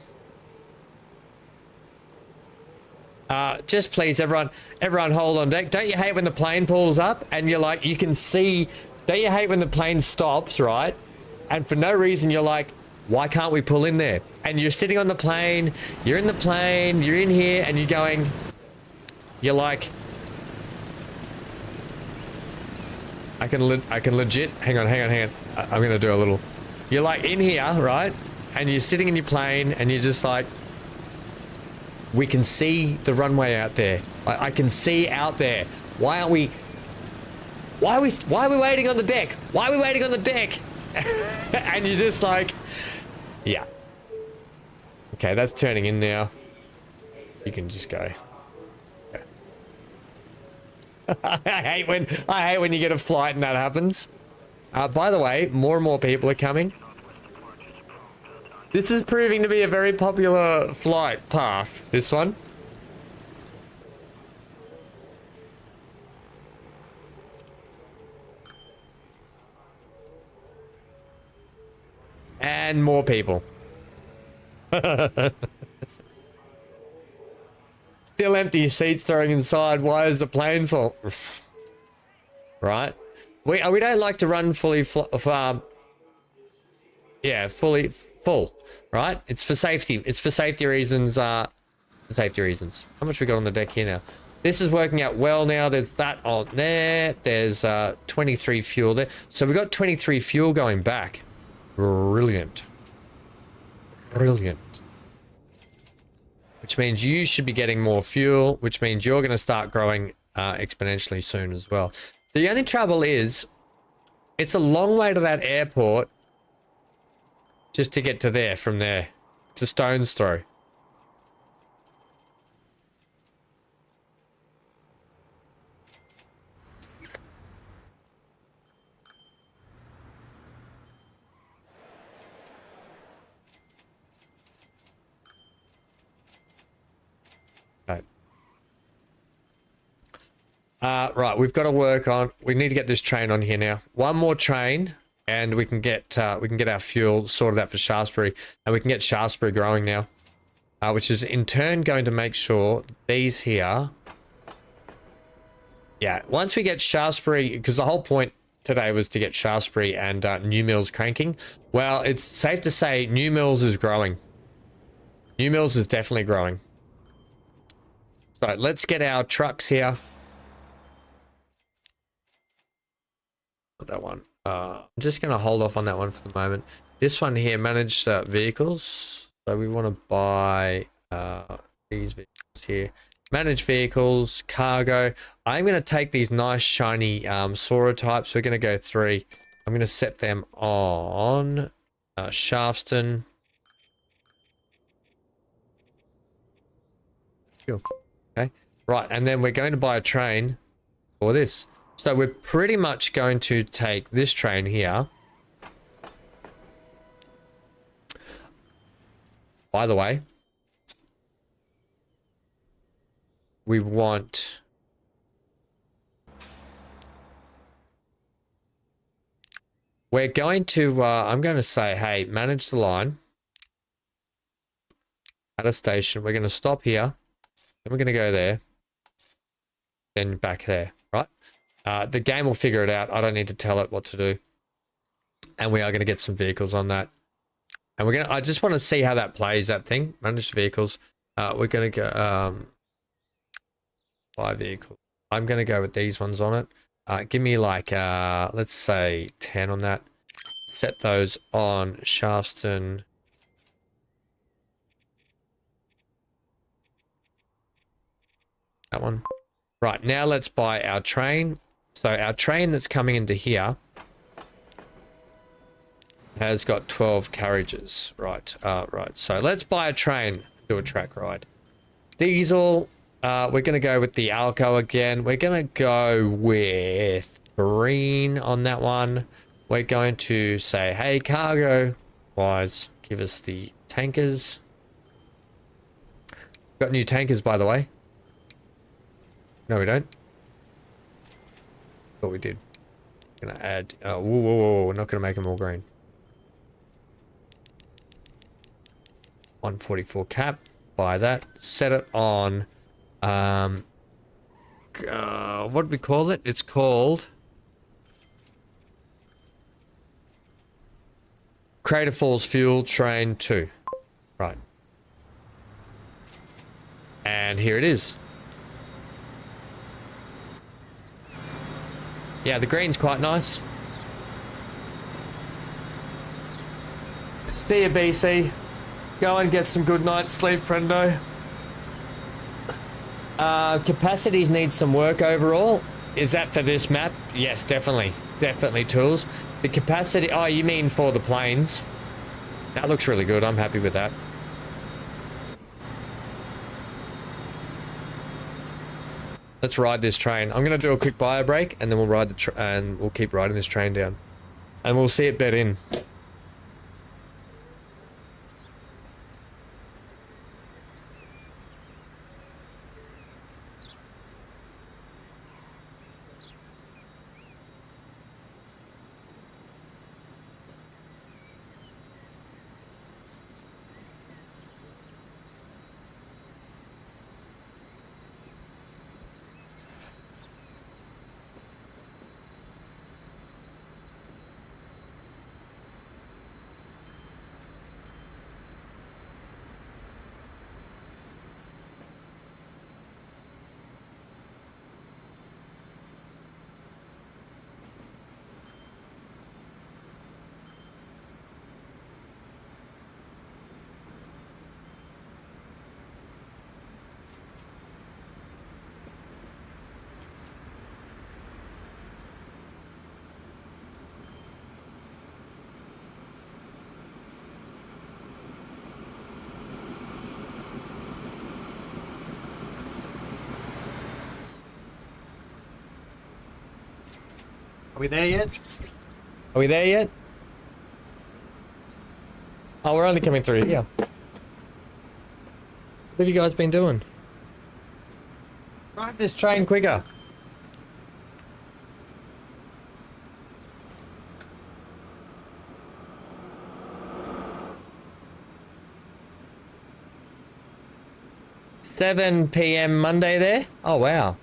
Just please, everyone hold on deck. Don't you hate when the plane pulls up and you're like, you can see, don't you hate when the plane stops, right? And for no reason you're like, why can't we pull in there? And you're sitting on the plane, you're in the plane, you're in here, and you're like, I can legit, hang on. I'm gonna do a little, you're like in here, right? And you're sitting in your plane, and you're just like, we can see the runway out there. I can see out there. Why are we waiting on the deck? Why are we waiting on the deck? And you're just like, yeah. Okay, that's turning in now. You can just go. Okay. I hate when you get a flight and that happens. By the way, more and more people are coming. This is proving to be a very popular flight path, this one. And more people. Still empty seats throwing inside. Why is the plane full? Right? We don't like to run fully full, right? It's for safety. It's for safety reasons. For safety reasons. How much we got on the deck here now? This is working out well now. There's that on there. There's 23 fuel there. So we got 23 fuel going back. Brilliant. Brilliant. Which means you should be getting more fuel, which means you're going to start growing exponentially soon as well. The only trouble is, it's a long way to that airport just to get to there from there. It's a stone's throw. Right, we've got to work on. We need to get this train on here now. One more train, and we can get our fuel sorted out for Shaftesbury, and we can get Shaftesbury growing now, which is in turn going to make sure these here. Yeah, once we get Shaftesbury, because the whole point today was to get Shaftesbury and New Mills cranking. Well, it's safe to say New Mills is growing. New Mills is definitely growing. So let's get our trucks here. That one. I'm just going to hold off on that one for the moment. This one here, managed vehicles. So we want to buy these vehicles here. Manage vehicles, cargo. I'm going to take these nice shiny Sora types. We're going to go 3. I'm going to set them on Shaftston. Sure. Okay. Right, and then we're going to buy a train for this. So we're pretty much going to take this train here. By the way, we want... We're going to, I'm going to say, hey, manage the line at a station. We're going to stop here. Then we're going to go there. Then back there, right? The game will figure it out. I don't need to tell it what to do. And we are going to get some vehicles on that. And we're going to, I just want to see how that plays, that thing. Manage vehicles. We're going to go, buy vehicles. I'm going to go with these ones on it. Give me like, let's say 10 on that. Set those on Shaftston. That one. Right, now let's buy our train. So our train that's coming into here has got 12 carriages. Right, right. So let's buy a train, do a track ride. Diesel, we're going to go with the Alco again. We're going to go with green on that one. We're going to say, hey, cargo wise, give us the tankers. Got new tankers, by the way. No, we don't. Thought we did. Gonna add. Whoa, whoa, whoa! We're not gonna make them all green. 144 cap. Buy that. Set it on. What do we call it? It's called Crater Falls Fuel Train 2. Right. And here it is. Yeah, the green's quite nice. See you, BC. Go and get some good night's sleep, friendo. Capacities need some work overall. Is that for this map? Yes, definitely. Definitely tools. The capacity... Oh, you mean for the planes? That looks really good. I'm happy with that. Let's ride this train. I'm going to do a quick bio break and then we'll ride the and we'll keep riding this train down. And we'll see it bed in. Are we there yet? Are we there yet? Oh, we're only coming through here. What have you guys been doing? Drive this train quicker. $7 p.m. Monday there? Oh wow.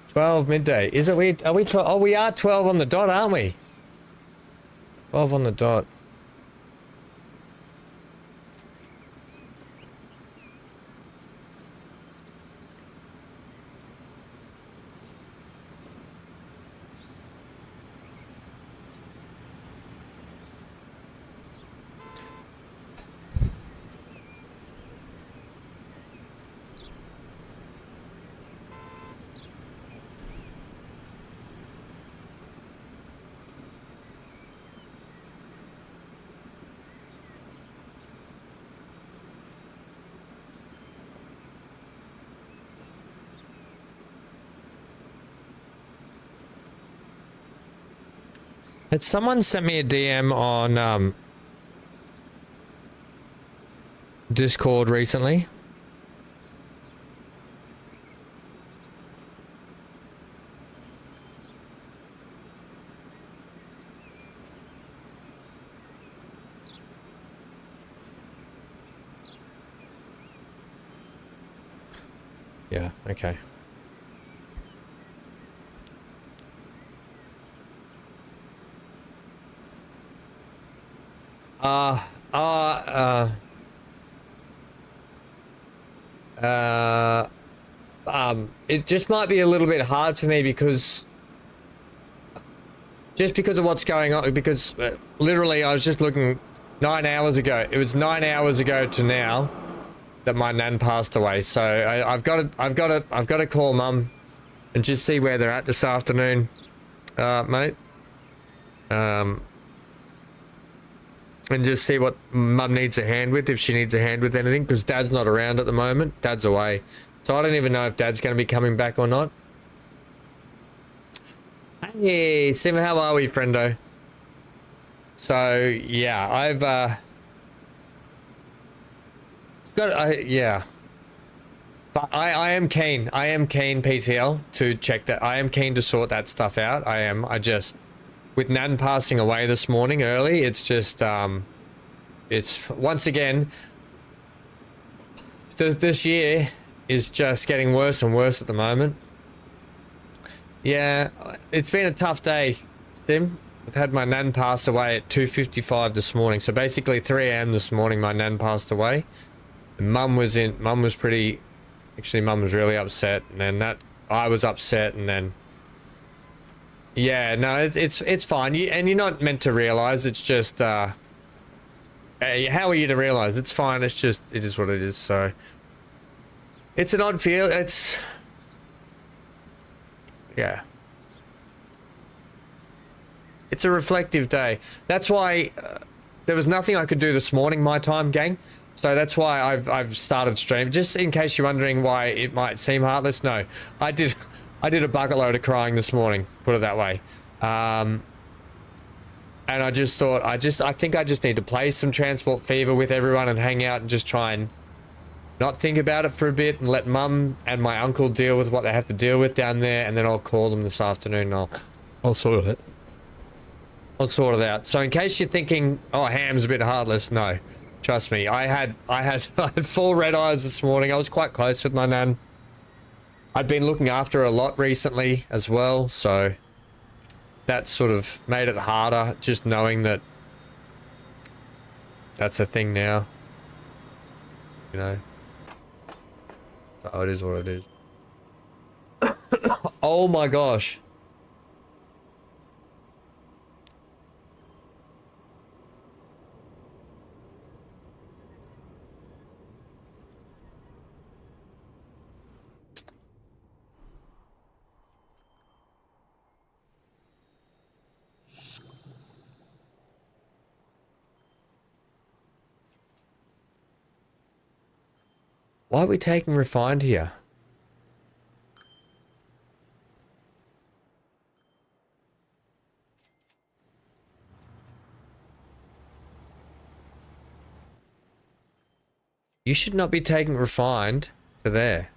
12 midday. Is it are we 12? Oh, we are 12 on the dot, aren't we? 12 on the dot. Had someone sent me a DM on Discord recently? Yeah, okay. Uh, uh, it just might be a little bit hard for me because of what's going on, because literally I was just looking 9 hours ago. It was 9 hours ago to now that my nan passed away. So I've got to call mum and just see where they're at this afternoon, mate. And just see what mum needs a hand with, if she needs a hand with anything, because dad's not around at the moment. Dad's away. So I don't even know if dad's going to be coming back or not. Hey, Sim, how are we, friendo? So, yeah, I've, yeah. But I am keen. I am keen, PTL, to check that. I am keen to sort that stuff out. I just... With Nan passing away this morning early, it's just, it's, once again, this year is just getting worse and worse at the moment. Yeah, it's been a tough day, Sim. I've had my nan pass away at 2:55 this morning. So basically 3 a.m. this morning, my nan passed away. And mum was really upset. And then I was upset, and then... Yeah, no, it's fine. And you're not meant to realize. It's just, how are you to realize? It's fine. It's just, it is what it is. So, it's an odd feel. It's, yeah. It's a reflective day. That's why there was nothing I could do this morning, my time, gang. So that's why I've started stream. Just in case you're wondering why it might seem heartless. No, I did a bucket load of crying this morning, put it that way. And I just thought, I think I just need to play some Transport Fever with everyone and hang out and just try and not think about it for a bit and let mum and my uncle deal with what they have to deal with down there, and then I'll call them this afternoon and I'll sort it. I'll sort it out. So in case you're thinking, oh, Ham's a bit heartless, no. Trust me, I had 4 red eyes this morning. I was quite close with my nan. I'd been looking after her a lot recently as well, so that sort of made it harder, just knowing that that's a thing now. You know. So it is what it is. Oh my gosh. Why are we taking refined here? You should not be taking refined to there.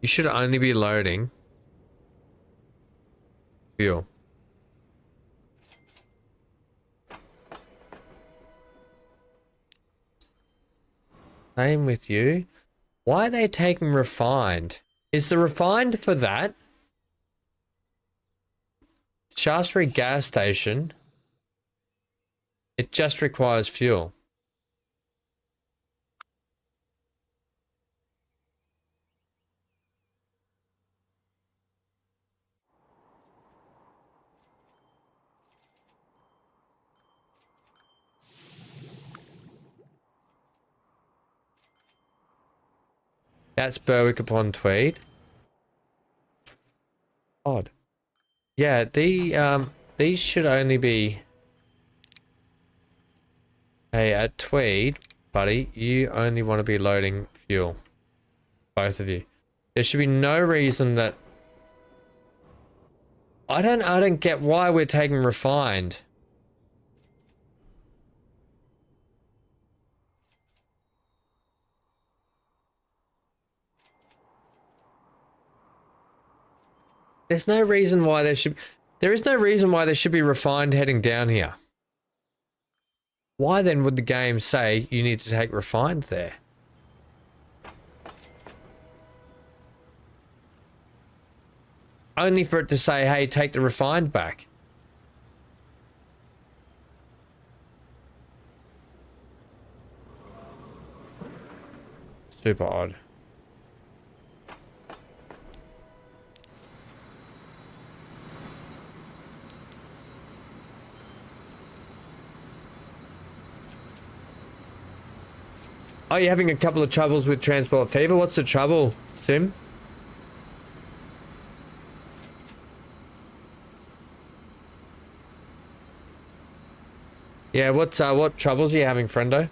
You should only be loading fuel. Same with you. Why are they taking refined? Is the refined for that? Shaftesbury gas station. It just requires fuel. That's Berwick upon Tweed. Odd. Yeah, these should only be. Hey, at Tweed, buddy, you only want to be loading fuel. Both of you. There should be no reason that. I don't get why we're taking refined. There's no reason why there is no reason why there should be refined heading down here. Why then would the game say you need to take refined there? Only for it to say, hey, take the refined back. Super odd. Oh, you're having a couple of troubles with Transport Fever? What's the trouble, Sim? Yeah, what troubles are you having, friendo?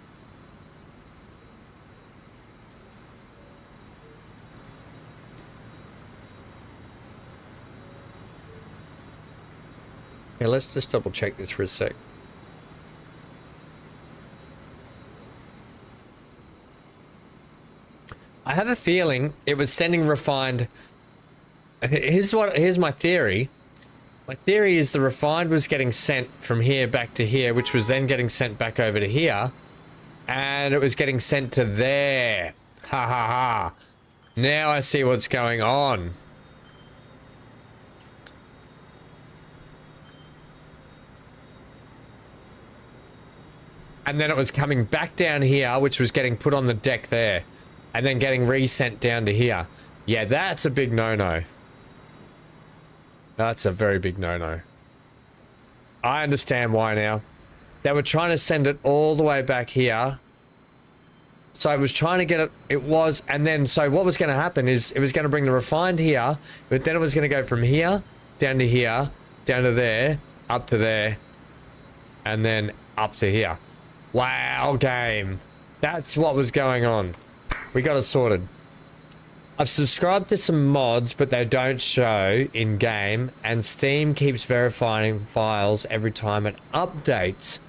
Yeah, let's just double check this for a sec. I have a feeling it was sending refined. Here's my theory. My theory is the refined was getting sent from here back to here, which was then getting sent back over to here, and it was getting sent to there. Ha ha ha. Now I see what's going on. And then it was coming back down here, which was getting put on the deck there. And then getting resent down to here. Yeah, that's a big no-no. That's a very big no-no. I understand why now. They were trying to send it all the way back here. So I was trying to get it. It was, and then, so what was going to happen is it was going to bring the refined here, but then it was going to go from here, down to here, down to there, up to there, and then up to here. Wow, game. That's what was going on. We got it sorted. I've subscribed to some mods, but they don't show in game, and Steam keeps verifying files every time it updates.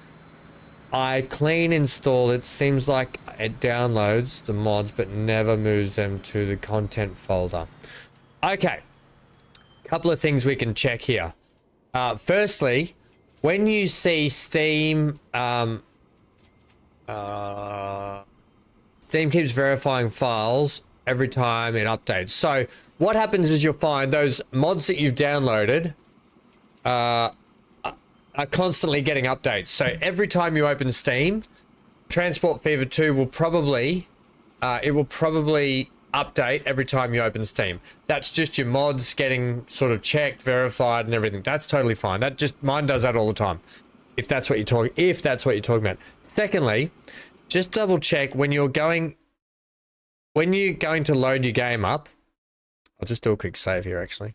I clean install it. Seems like it downloads the mods, but never moves them to the content folder. Okay. Couple of things we can check here. Firstly, when you see Steam, Steam keeps verifying files every time it updates. So what happens is you'll find those mods that you've downloaded are constantly getting updates. So every time you open Steam, Transport Fever 2 will probably update every time you open Steam. That's just your mods getting sort of checked, verified, and everything. That's totally fine. That just, mine does that all the time. If that's what you're talking about. Secondly, just double check when you're going to load your game up. I'll just do a quick save here actually.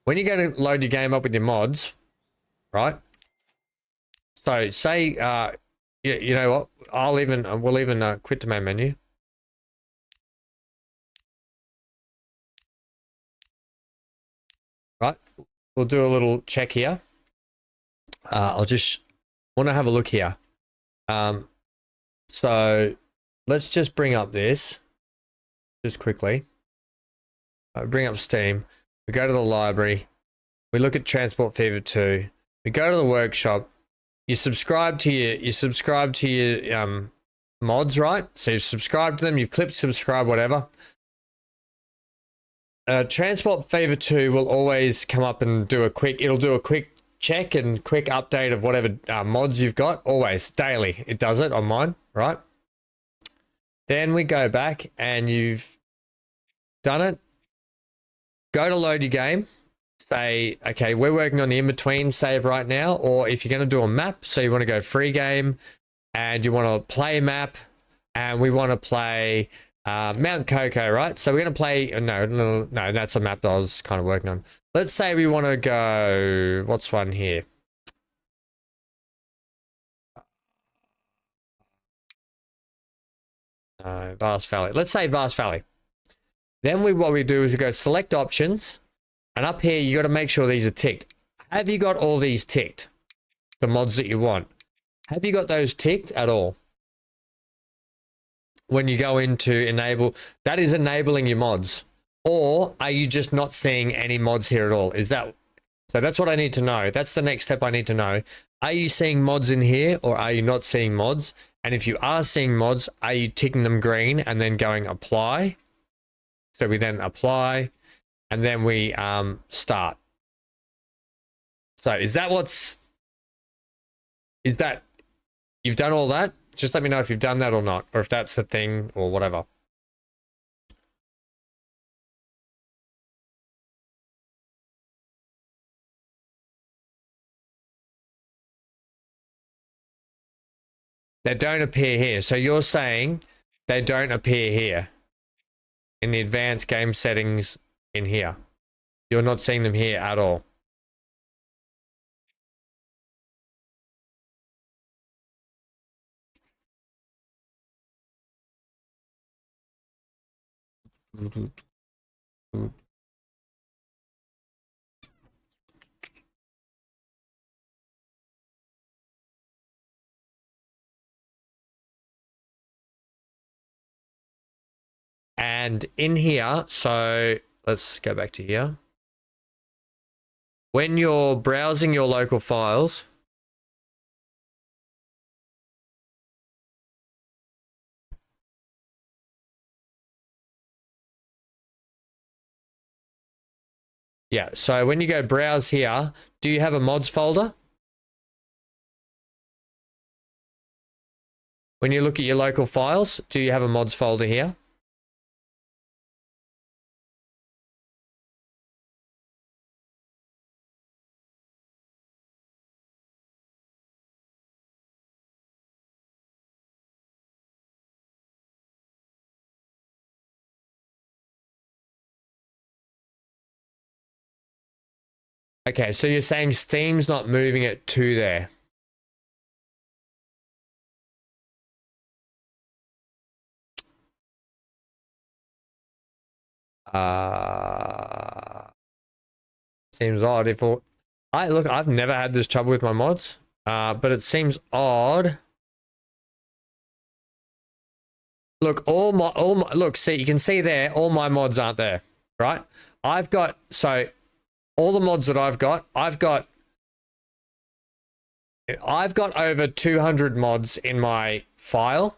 When you're going to load your game up with your mods, right? So say you know what? We'll even quit the main menu. Right. We'll do a little check here. I'll just want to have a look here. So let's just bring up this just quickly. Bring up Steam. We go to the library. We look at Transport Fever 2. We go to the workshop. You subscribe to your mods, right? So you've subscribed to them. You've clicked subscribe, whatever. Transport Fever 2 will always come up and do a quick check and quick update of whatever mods you've got. Always, daily. It does it on mine, right? Then we go back and you've done it. Go to load your game. Say, okay, we're working on the in-between save right now. Or if you're going to do a map, so you want to go free game and you want to play map and we want to play Mount Coco, right? So we're going to play, no, that's a map that I was kind of working on. Let's say we want to go, what's one here? Vast Valley. Let's say Vast Valley. Then what we do is we go select options, and up here you got to make sure these are ticked. Have you got all these ticked? The mods that you want. Have you got those ticked at all? When you go into enable, that is enabling your mods. Or are you just not seeing any mods here at all? So that's what I need to know. That's the next step I need to know. Are you seeing mods in here or are you not seeing mods? And if you are seeing mods, are you ticking them green and then going apply? So we then apply and then we start. So is that you've done all that? Just let me know if you've done that or not, or if that's the thing or whatever. They don't appear here. So you're saying they don't appear here in the advanced game settings in here. You're not seeing them here at all. And in here, so let's go back to here. When you're browsing your local files, yeah, so when you go browse here, do you have a mods folder? When you look at your local files, do you have a mods folder here? Okay, so you're saying Steam's not moving it to there. Seems odd. I've never had this trouble with my mods, but it seems odd. Look, see, you can see there, all my mods aren't there, right? All the mods that I've got over 200 mods in my file,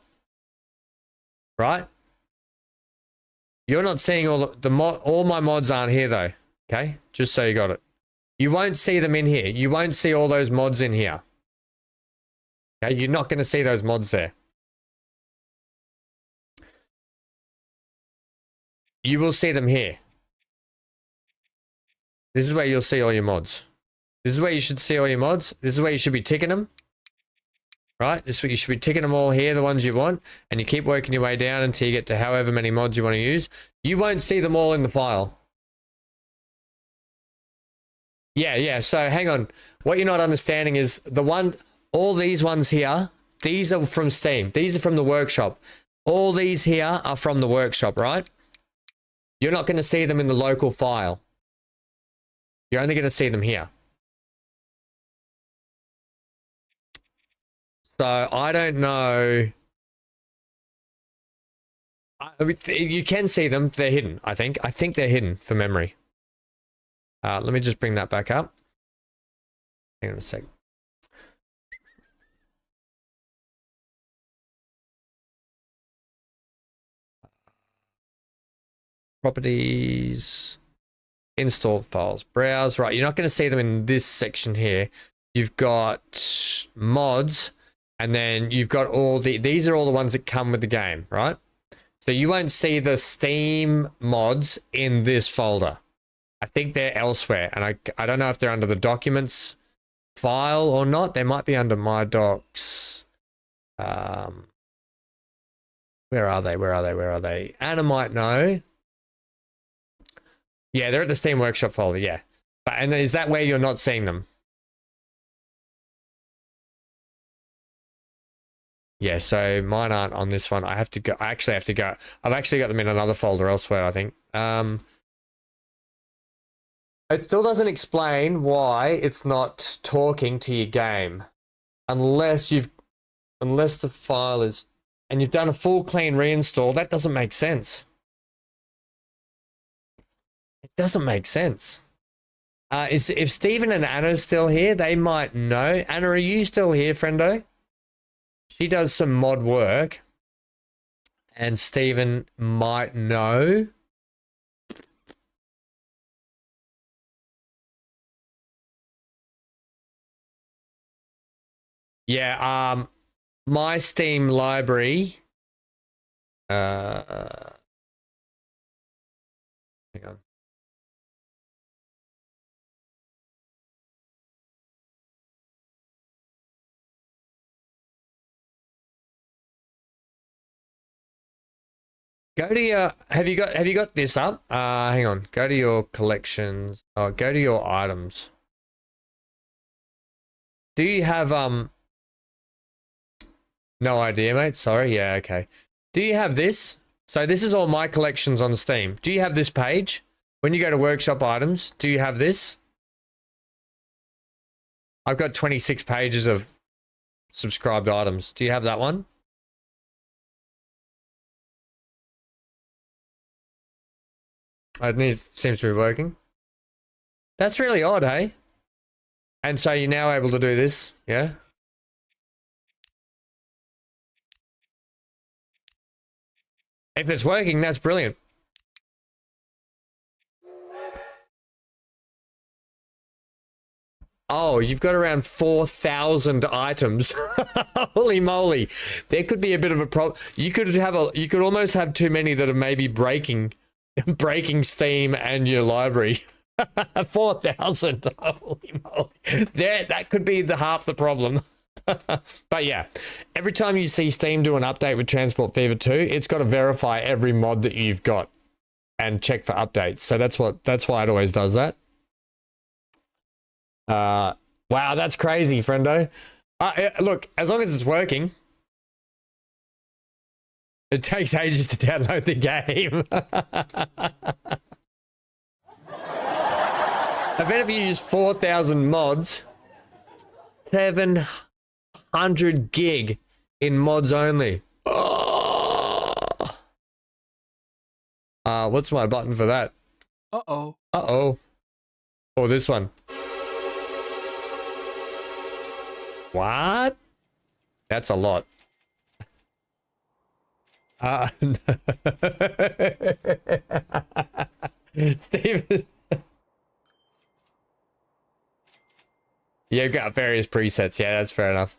right? You're not seeing all my mods aren't here though, okay? Just so you got it. You won't see them in here. You won't see all those mods in here. Okay, you're not going to see those mods there. You will see them here. This is where you'll see all your mods. This is where you should see all your mods. This is where you should be ticking them. Right? This is where you should be ticking them all here, the ones you want. And you keep working your way down until you get to however many mods you want to use. You won't see them all in the file. Yeah. So hang on. What you're not understanding is all these ones here these are from Steam. These are from the workshop. All these here are from the workshop, right? You're not going to see them in the local file. You're only going to see them here. So I don't know. You can see them. They're hidden, I think. I think they're hidden for memory. Let me just bring that back up. Hang on a sec. Properties. Install files. Browse. Right, you're not going to see them in this section here. You've got mods, and then you've got all the... These are all the ones that come with the game, right? So you won't see the Steam mods in this folder. I think they're elsewhere, and I don't know if they're under the documents file or not. They might be under my docs. Where are they? Where are they? Where are they? Anna might know. Yeah, they're at the Steam Workshop folder, yeah. And is that where you're not seeing them? Yeah, so mine aren't on this one. I have to go. I actually have to go. I've actually got them in another folder elsewhere, I think. It still doesn't explain why it's not talking to your game. Unless the file is, and you've done a full clean reinstall. That doesn't make sense. It doesn't make sense. If Stephen and Anna are still here, they might know. Anna, are you still here, friendo? She does some mod work, and Stephen might know. Yeah, my Steam library. Hang on. Go to your, have you got this up? Hang on. Go to your collections. Oh, go to your items. Do you have no idea, mate? Sorry. Yeah, okay. Do you have this? So this is all my collections on Steam. Do you have this page? When you go to workshop items, do you have this? I've got 26 pages of subscribed items. Do you have that one? It seems to be working. That's really odd, hey? And so you're now able to do this, yeah? If it's working, that's brilliant. Oh, you've got around 4,000 items. Holy moly. There could be a bit of a problem. You could almost have too many that are maybe breaking Steam and your library. 4,000. Holy moly. That could be half the problem. But yeah, every time you see Steam do an update with Transport Fever 2, it's got to verify every mod that you've got and check for updates. So that's why it always does that. Wow, that's crazy, friendo. Look, as long as it's working. It takes ages to download the game. I bet if you use 4,000 mods, 700 gig in mods only. Oh. What's my button for that? Uh-oh. Uh-oh. Oh, this one. What? That's a lot. Steven. You've got various presets. Yeah, that's fair enough.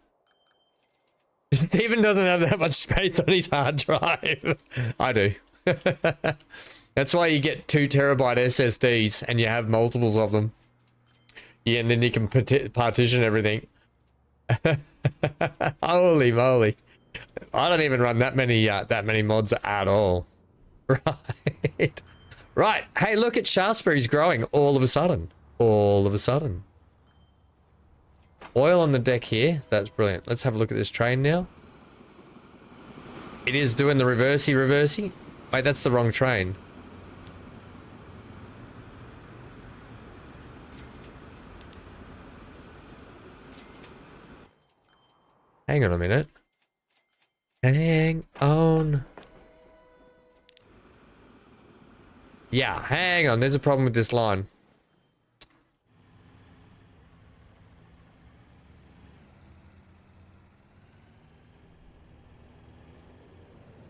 Steven doesn't have that much space on his hard drive. I do. That's why you get 2 terabyte SSDs and you have multiples of them. Yeah, and then you can partition everything. Holy moly. I don't even run that many mods at all. Right. Right. Hey, look at Shaftesbury's growing all of a sudden. All of a sudden. oil on the deck here. That's brilliant. Let's have a look at this train now. It is doing the reversey. Wait, that's the wrong train. Hang on a minute. Hang on. Yeah, hang on. There's a problem with this line.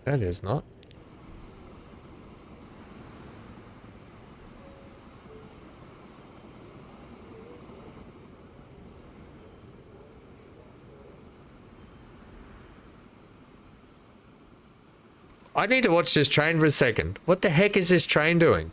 No, there's not. I need to watch this train for a second. What the heck is this train doing?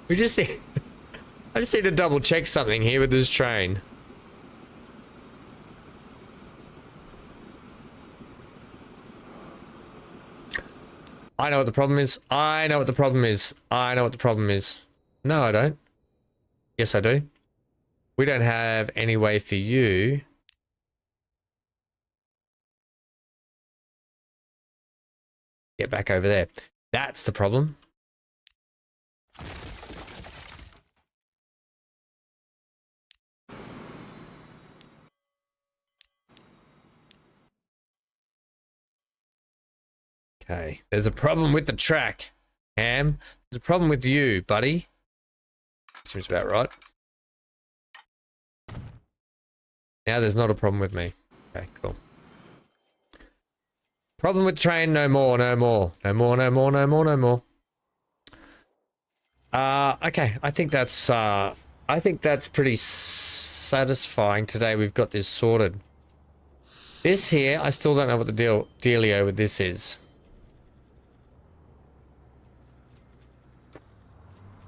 We just need, I just need to double check something here with this train. I know what the problem is. I know what the problem is. I know what the problem is. No, I don't. Yes, I do. We don't have any way for you. Get back over there. That's the problem. Okay, there's a problem with the track, Ham. There's a problem with you, buddy. Seems about right. Now there's not a problem with me. Okay, cool. Problem with train, no more, no more. No more, no more, no more, no more. Okay, I think that's pretty satisfying today. We've got this sorted. This here, I still don't know what the dealio with this is.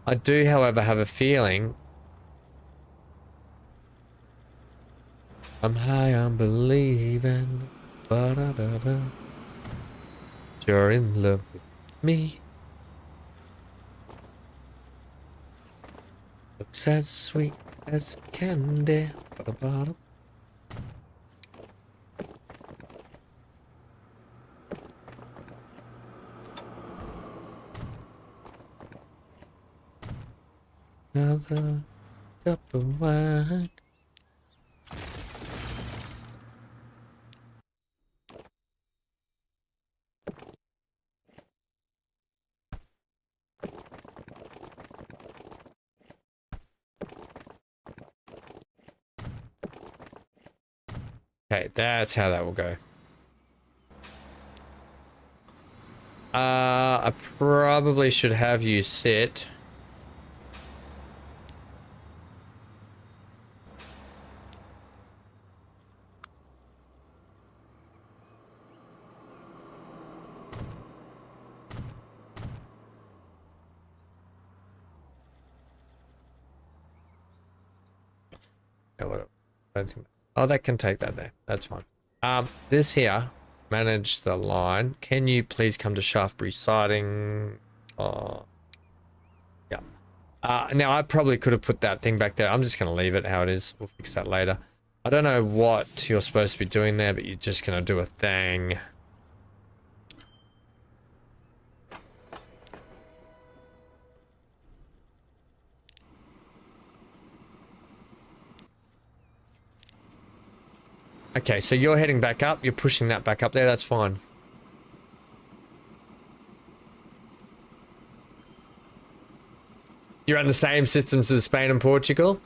I do, however, have a feeling I'm high, I'm believing. Ba-da-da-da. You're in love with me. Looks as sweet as candy. Ba-da-ba-da. Another cup of wine. Okay, that's how that will go. I probably should have you sit. Oh, that can take that there. That's fine. This here, manage the line. Can you please come to Shaftesbury siding? Oh, yeah. Now I probably could have put that thing back there. I'm just going to leave it how it is. We'll fix that later. I don't know what you're supposed to be doing there, but you're just going to do a thing. Okay, so you're heading back up. You're pushing that back up there. That's fine. You run the same systems as Spain and Portugal?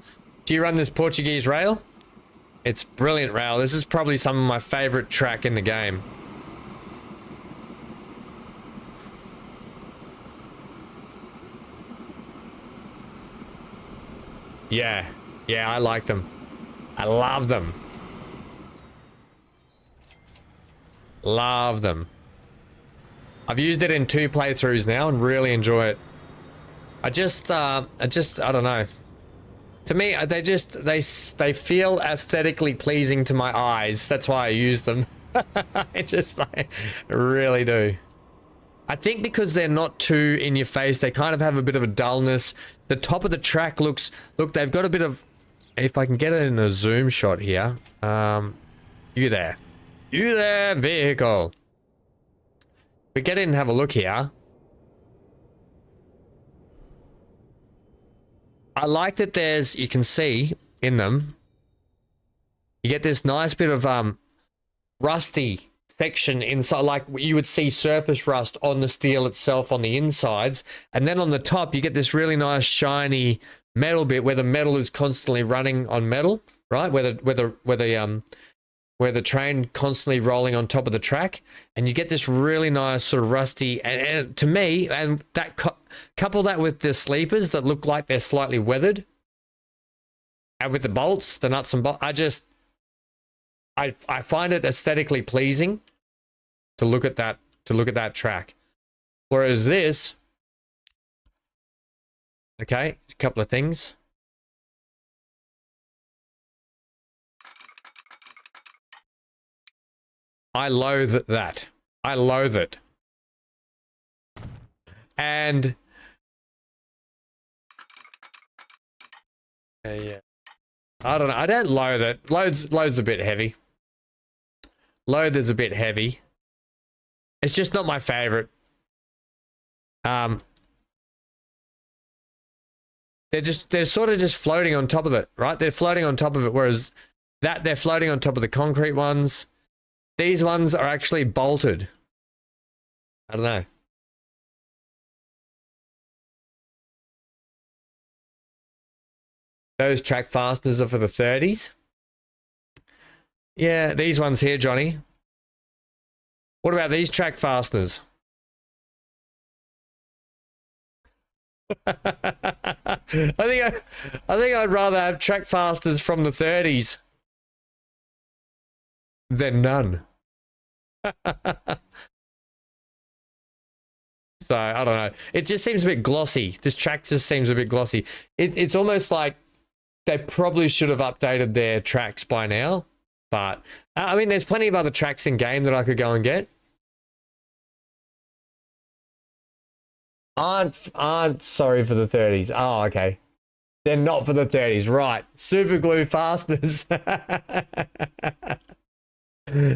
Do you run this Portuguese rail? It's brilliant rail. This is probably some of my favorite track in the game. Yeah. Yeah, I like them. I love them. Love them. I've used it in 2 playthroughs now and really enjoy it. I don't know. To me, they feel aesthetically pleasing to my eyes. That's why I use them. I really do. I think because they're not too in your face, they kind of have a bit of a dullness. The top of the track look, they've got a bit of, if I can get it in a zoom shot here. You there, vehicle. We get in and have a look here. I like that you can see in them, you get this nice bit of rusty section inside, like you would see surface rust on the steel itself on the insides, and then on the top you get this really nice shiny metal bit where the metal is constantly running on metal, right? Where the train constantly rolling on top of the track, and you get this really nice sort of rusty, and to me, and that couple that with the sleepers that look like they're slightly weathered, and with the bolts, the nuts and bolts, I find it aesthetically pleasing to look at that track. Whereas this, okay, a couple of things. I loathe that. I loathe it. And yeah. I don't know. I don't loathe it. Loath's a bit heavy. Loathe is a bit heavy. It's just not my favorite. They're sort of just floating on top of it, right? They're floating on top of it, whereas they're floating on top of the concrete ones. These ones are actually bolted. I don't know. Those track fasteners are for the 30s. Yeah, these ones here, Johnny. What about these track fasteners? I think I'd rather have track fasteners from the 30s than none. So I don't know. It just seems a bit glossy. This track just seems a bit glossy. It's almost like they probably should have updated their tracks by now. But I mean, there's plenty of other tracks in game that I could go and get. Aren't sorry for the 30s. Oh, okay. They're not for the 30s, right? Super glue fasteners.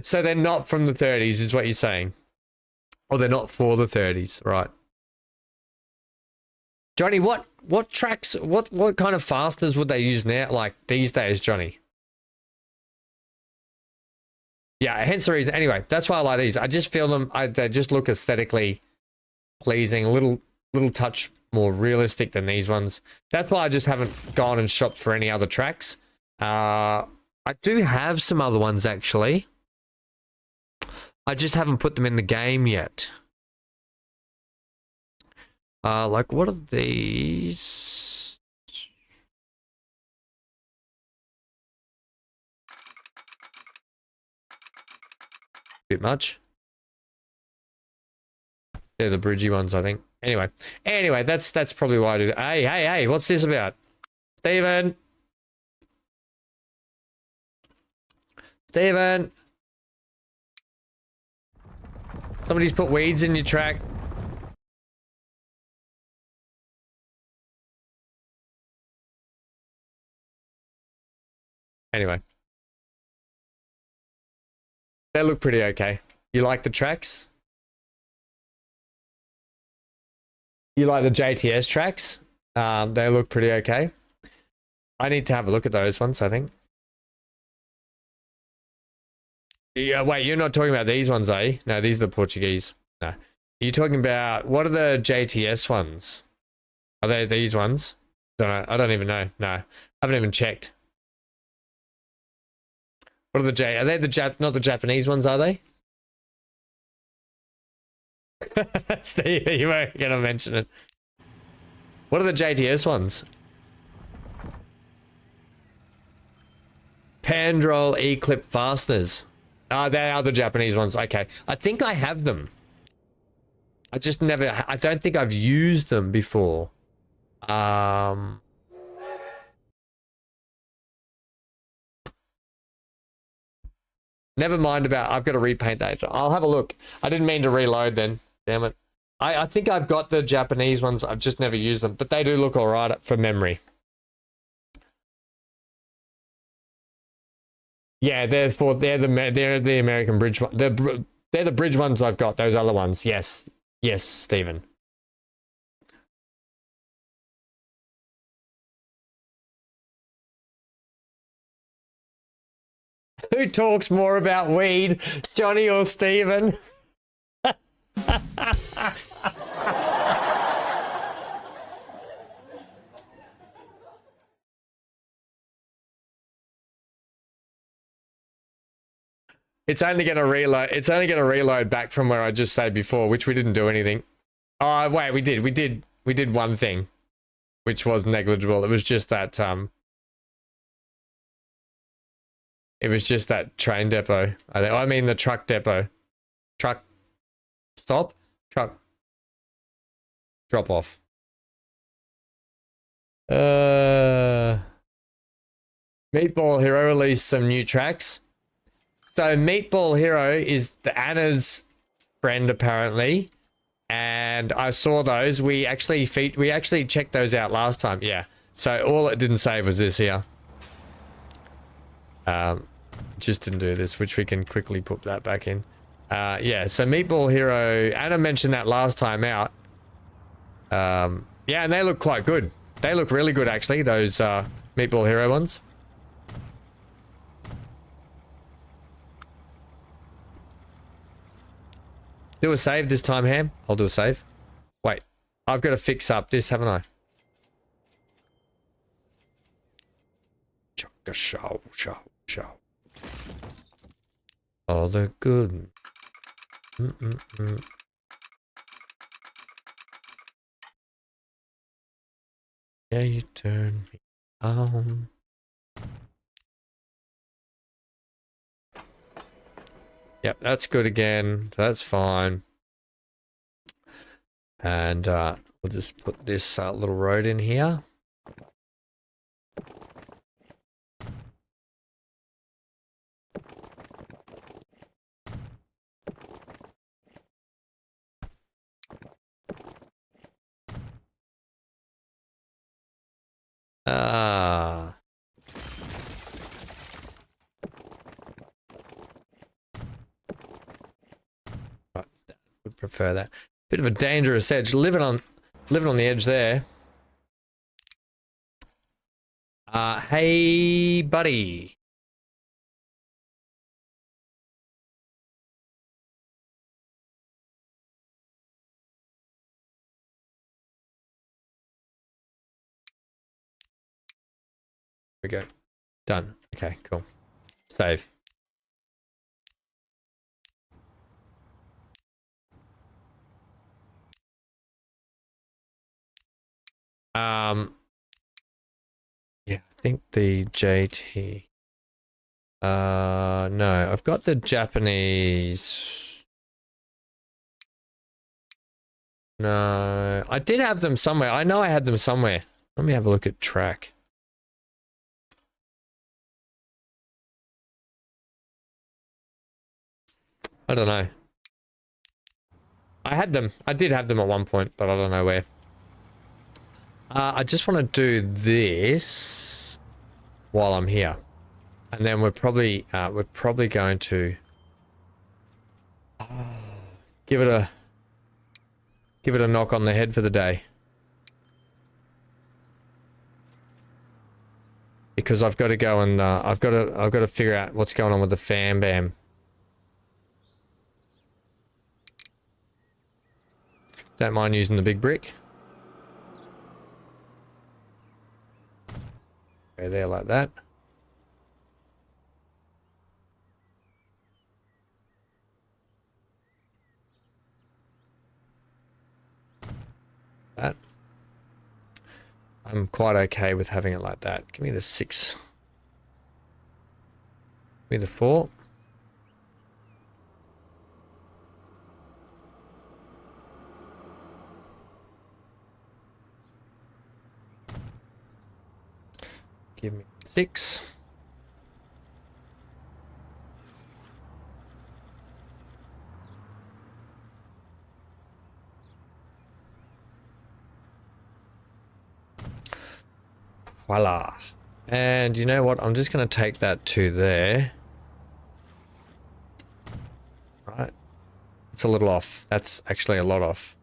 So they're not from the 30s, is what you're saying, or they're not for the 30s, right? Johnny, what tracks? What kind of fasteners would they use now, like these days, Johnny? Yeah, hence the reason. Anyway, that's why I like these. I just feel them. They just look aesthetically pleasing, a little touch more realistic than these ones. That's why I just haven't gone and shopped for any other tracks. I do have some other ones actually. I just haven't put them in the game yet. Like what are these? Bit much. They're the bridgy ones, I think. Anyway, that's probably why I do that. Hey, what's this about? Steven! Somebody's put weeds in your track. Anyway. They look pretty okay. You like the tracks? You like the JTS tracks? They look pretty okay. I need to have a look at those ones, I think. Yeah, wait, you're not talking about these ones, eh? No, these are the Portuguese. No. You're talking about, what are the JTS ones? Are they these ones? Don't know. I don't even know. No, I haven't even checked. What are are they not the Japanese ones, are they? Steve, you weren't going to mention it. What are the JTS ones? Pandrol E-clip fasteners. They are the Japanese ones. Okay. I think I have them. I just never... I don't think I've used them before. Never mind about... I've got to repaint that. I'll have a look. I didn't mean to reload then. Damn it. I think I've got the Japanese ones. I've just never used them. But they do look alright for memory. Yeah, they're the American bridge one. They're the bridge ones I've got. Those other ones. Yes. Yes, Stephen. Who talks more about weed, Johnny or Stephen? It's only going to reload. It's only going to reload back from where I just said before, which we didn't do anything. Oh, wait, we did. We did one thing, which was negligible. It was just that it was just that train depot. I mean the truck depot. Truck stop. Truck drop off. Meatball Hero released some new tracks. So Meatball Hero is the Anna's friend apparently, and I saw those. We actually checked those out last time. Yeah. So all it didn't save was this here. Just didn't do this, which we can quickly put that back in. Yeah. So Meatball Hero, Anna mentioned that last time out. Yeah, and they look quite good. They look really good actually. Those Meatball Hero ones. Do a save this time, Ham. I'll do a save. Wait, I've got to fix up this, haven't I? Chugga show. All the good. Yeah, you turn me on. Yep, that's good again. That's fine. And we'll just put this little road in here. Would prefer that. Bit of a dangerous edge. Living on the edge there. Hey, buddy. We go. Done. Okay, cool. Save. Yeah, I think the JT. No, I've got the Japanese. No, I did have them somewhere. I know I had them somewhere. Let me have a look at track. I don't know. I had them. I did have them at one point, but I don't know where. I just want to do this while I'm here, and then we're probably going to give it a knock on the head for the day, because I've got to go and I've got to figure out what's going on with the fan bam. Don't mind using the big brick. Go there like that. That. I'm quite okay with having it like that. Give me the 6. Give me the 4. Give me 6. Voila. And you know what? I'm just going to take that to there. Right. It's a little off. That's actually a lot off.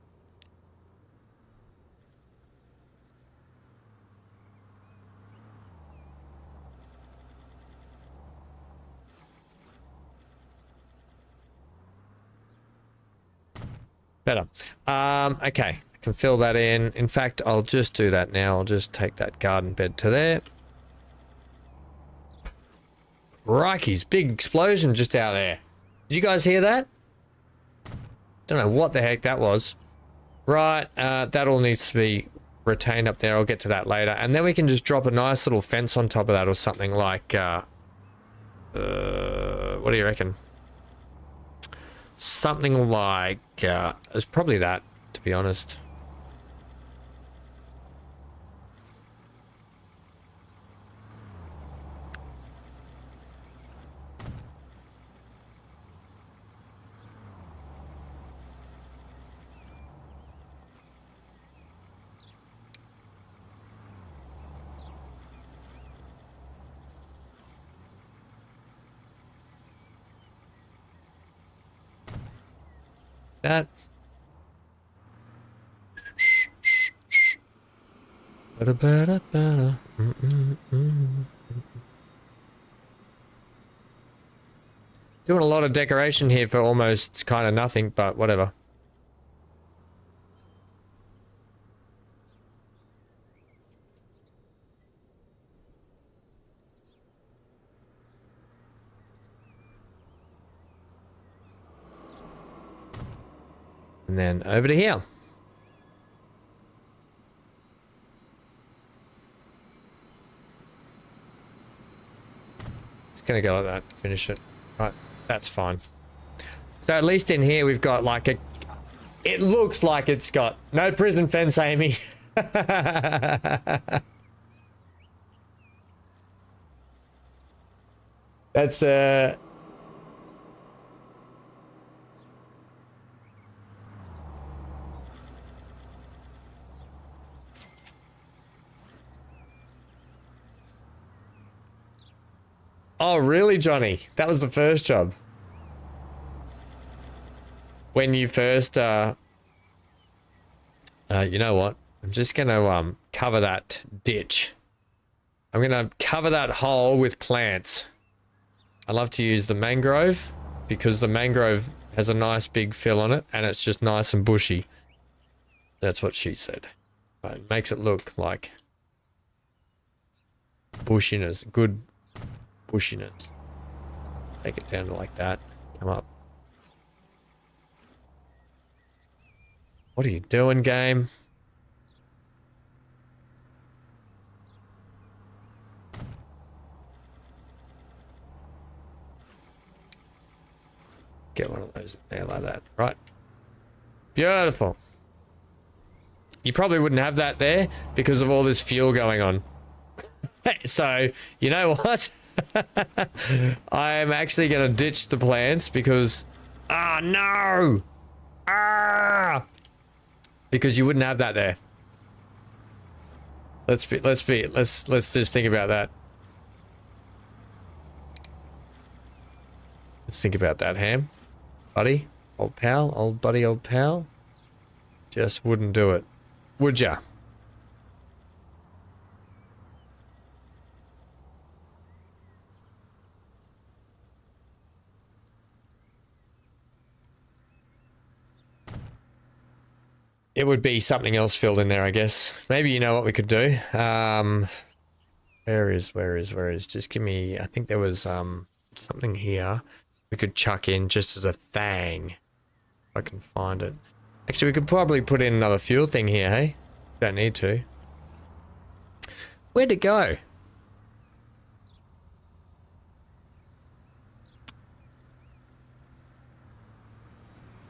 Better. Okay. I can fill that in. In fact, I'll just do that now. I'll just take that garden bed to there. Crikey's, big explosion just out there. Did you guys hear that? Don't know what the heck that was. Right, that all needs to be retained up there. I'll get to that later. And then we can just drop a nice little fence on top of that or something like... what do you reckon? Something like... it's probably that, to be honest. That. Doing a lot of decoration here for almost kind of nothing, but whatever. And then over to here. Just gonna go like that, finish it. Right, that's fine. So at least in here we've got like a... It looks like it's got no prison fence, Amy. That's Oh, really, Johnny? That was the first job. When you first, you know what? I'm just gonna, cover that ditch. I'm gonna cover that hole with plants. I love to use the mangrove because the mangrove has a nice big fill on it and it's just nice and bushy. That's what she said. It makes it look like bushiness, good bushiness. Take it down to like that. Come up. What are you doing, game? Get one of those in there like that. Right. Beautiful. You probably wouldn't have that there because of all this fuel going on. So, you know what? I'm actually going to ditch the plants because... Ah, no! Ah! Because you wouldn't have that there. Let's just think about that. Let's think about that, Ham. Buddy, old pal, old buddy, old pal. Just wouldn't do it. Would ya? It would be something else filled in there, I guess. Maybe you know what we could do. Where is? Just give me, I think there was something here we could chuck in just as a thing. If I can find it. Actually, we could probably put in another fuel thing here, hey? Don't need to. Where'd it go? I'm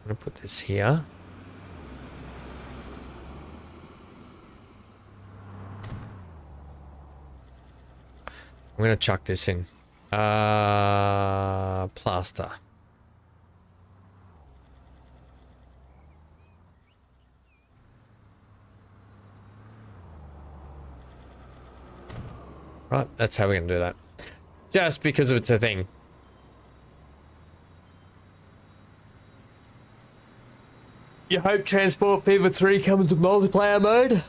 gonna put this here. I'm gonna chuck this in. Plaster. Right, that's how we're gonna do that. Just because it's a thing. You hope Transport Fever 3 comes to multiplayer mode?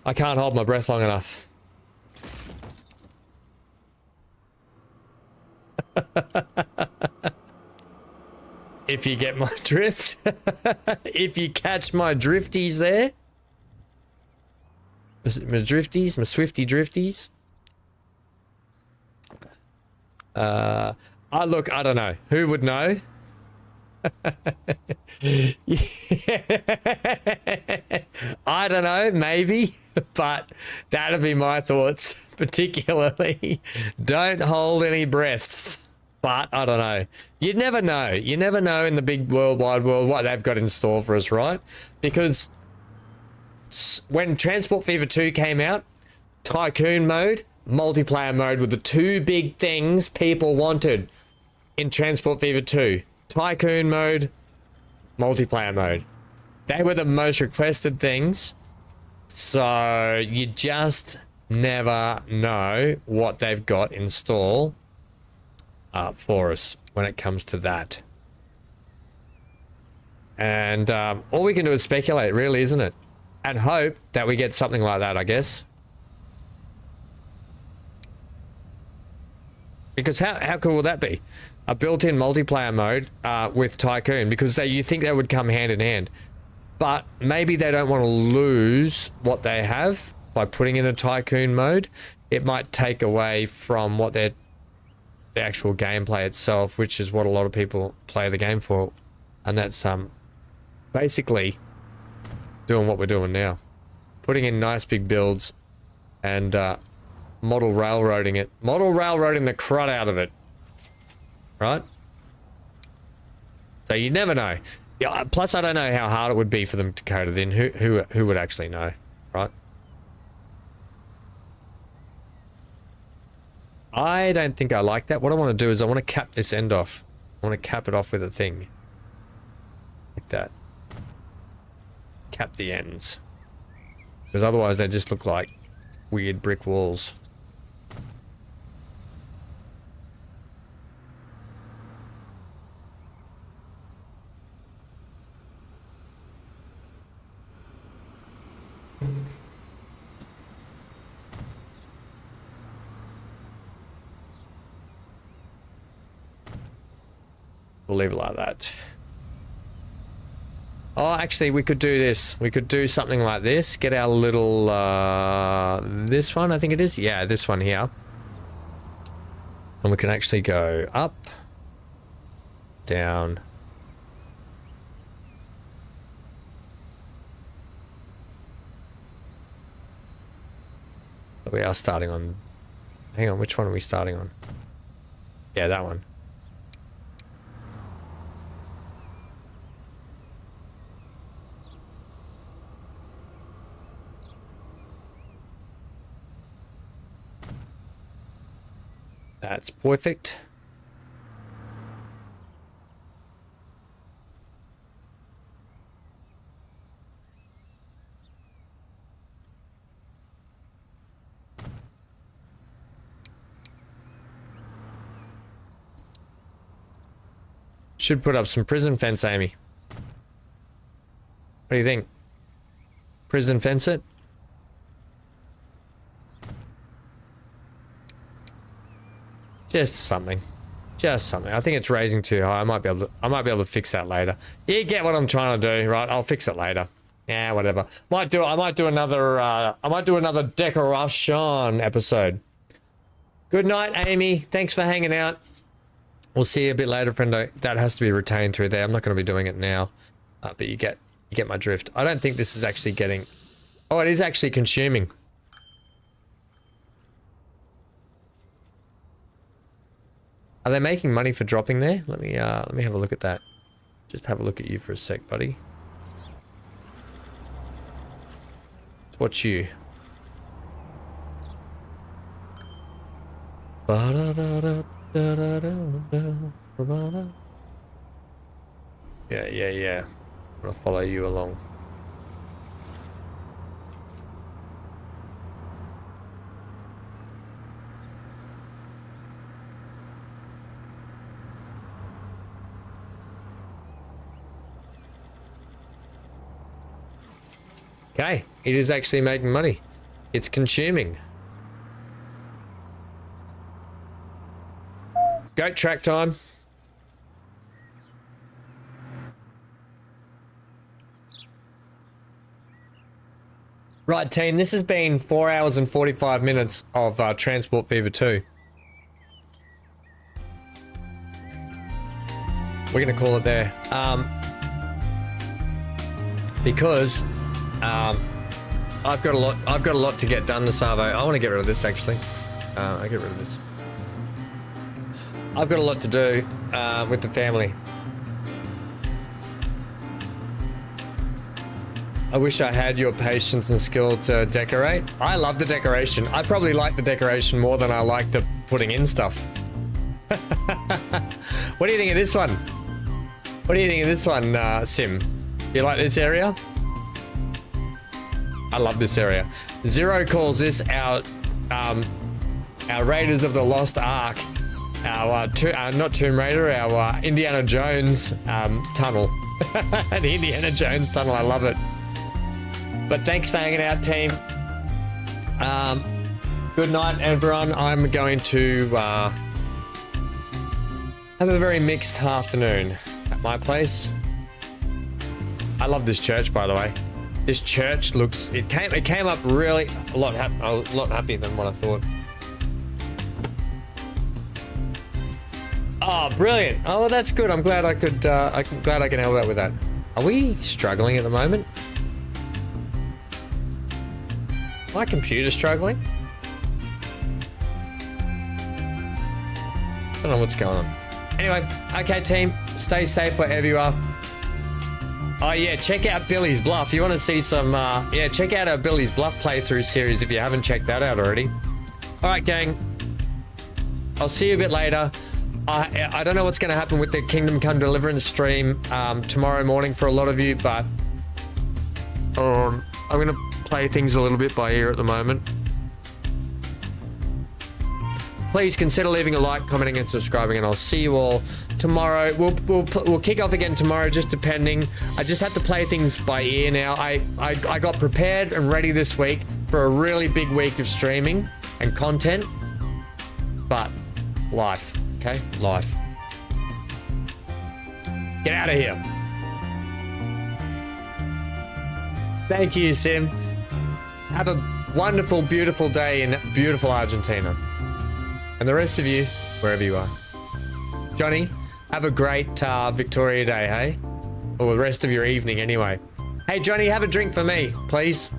I can't hold my breath long enough. If you get my drift. If you catch my drifties there. My drifties, my swifty drifties. Look, I don't know. Who would know? I don't know, maybe, but that'd be my thoughts. Particularly, don't hold any breaths. But I don't know. You never know. You never know in the big worldwide world what they've got in store for us, right? Because when Transport Fever 2 came out, Tycoon mode, multiplayer mode were the two big things people wanted in Transport Fever 2. Tycoon mode, multiplayer mode. They were the most requested things. So you just never know what they've got in store for us when it comes to that. And all we can do is speculate, really, isn't it? And hope that we get something like that, I guess. Because how cool would that be? A built-in multiplayer mode with Tycoon, because you think they would come hand in hand. But maybe they don't want to lose what they have by putting in a Tycoon mode. It might take away from what the actual gameplay itself, which is what a lot of people play the game for. And that's basically doing what we're doing now. Putting in nice big builds and model railroading it. Model railroading the crud out of it. Right? So you never know. Yeah, plus I don't know how hard it would be for them to code it in. Who would actually know, right? I don't think I like that. What I want to do is I want to cap this end off. I want to cap it off with a thing. Like that. Cap the ends. Because otherwise they just look like weird brick walls. We'll leave it like that. Oh, actually, we could do this. We could do something like this. Get our little, this one, I think it is. Yeah, this one here. And we can actually go up, down. We are starting on, hang on, which one are we starting on? Yeah, that one. That's perfect. Should put up some prison fence, Amy. What do you think? Prison fence it? Just something. Just something. I think it's raising too high. I might be able to fix that later. You get what I'm trying to do, right? I'll fix it later. Yeah, whatever. I might do another decoration episode. Good night, Amy. Thanks for hanging out. We'll see you a bit later, friendo. That has to be retained through there. I'm not going to be doing it now. But you get my drift. I don't think this is actually getting... Oh, it is actually consuming. Are they making money for dropping there? Let me have a look at that. Just have a look at you for a sec, buddy. watch you. Yeah. I'm gonna follow you along. Okay, it is actually making money. It's consuming. Goat track time. Right, team, this has been 4 hours and 45 minutes of Transport Fever 2. We're gonna call it there. Because I've got a lot to get done this Arvo. I want to get rid of this actually. I get rid of this. I've got a lot to do with the family. I wish I had your patience and skill to decorate. I love the decoration. I probably like the decoration more than I like the putting in stuff. What do you think of this one? What do you think of this one, Sim? You like this area? I love this area. Zero calls this our Raiders of the Lost Ark. Our not Tomb Raider, our Indiana Jones tunnel. The Indiana Jones tunnel, I love it. But thanks for hanging out, team. Good night, everyone. I'm going to have a very mixed afternoon at my place. I love this church, by the way. This church looks, it came up really a lot happier than what I thought. Oh, brilliant. Oh, well, that's good. I'm glad I could, glad I can help out with that. Are we struggling at the moment? My computer struggling? I don't know what's going on. Anyway, okay, team, stay safe wherever you are. Oh yeah, check out Billy's Bluff. You want to see some, yeah, check out our Billy's Bluff playthrough series if you haven't checked that out already. All right, gang. I'll see you a bit later. I don't know what's going to happen with the Kingdom Come Deliverance stream tomorrow morning for a lot of you, but I'm going to play things a little bit by ear at the moment. Please consider leaving a like, commenting, and subscribing, and I'll see you all tomorrow. We'll kick off again tomorrow, just depending. I just have to play things by ear now. I got prepared and ready this week for a really big week of streaming and content, but life, okay? Life. Get out of here. Thank you, Sim. Have a wonderful, beautiful day in beautiful Argentina. And the rest of you, wherever you are. Johnny, have a great Victoria Day, hey? Or the rest of your evening anyway. Hey, Johnny, have a drink for me, please.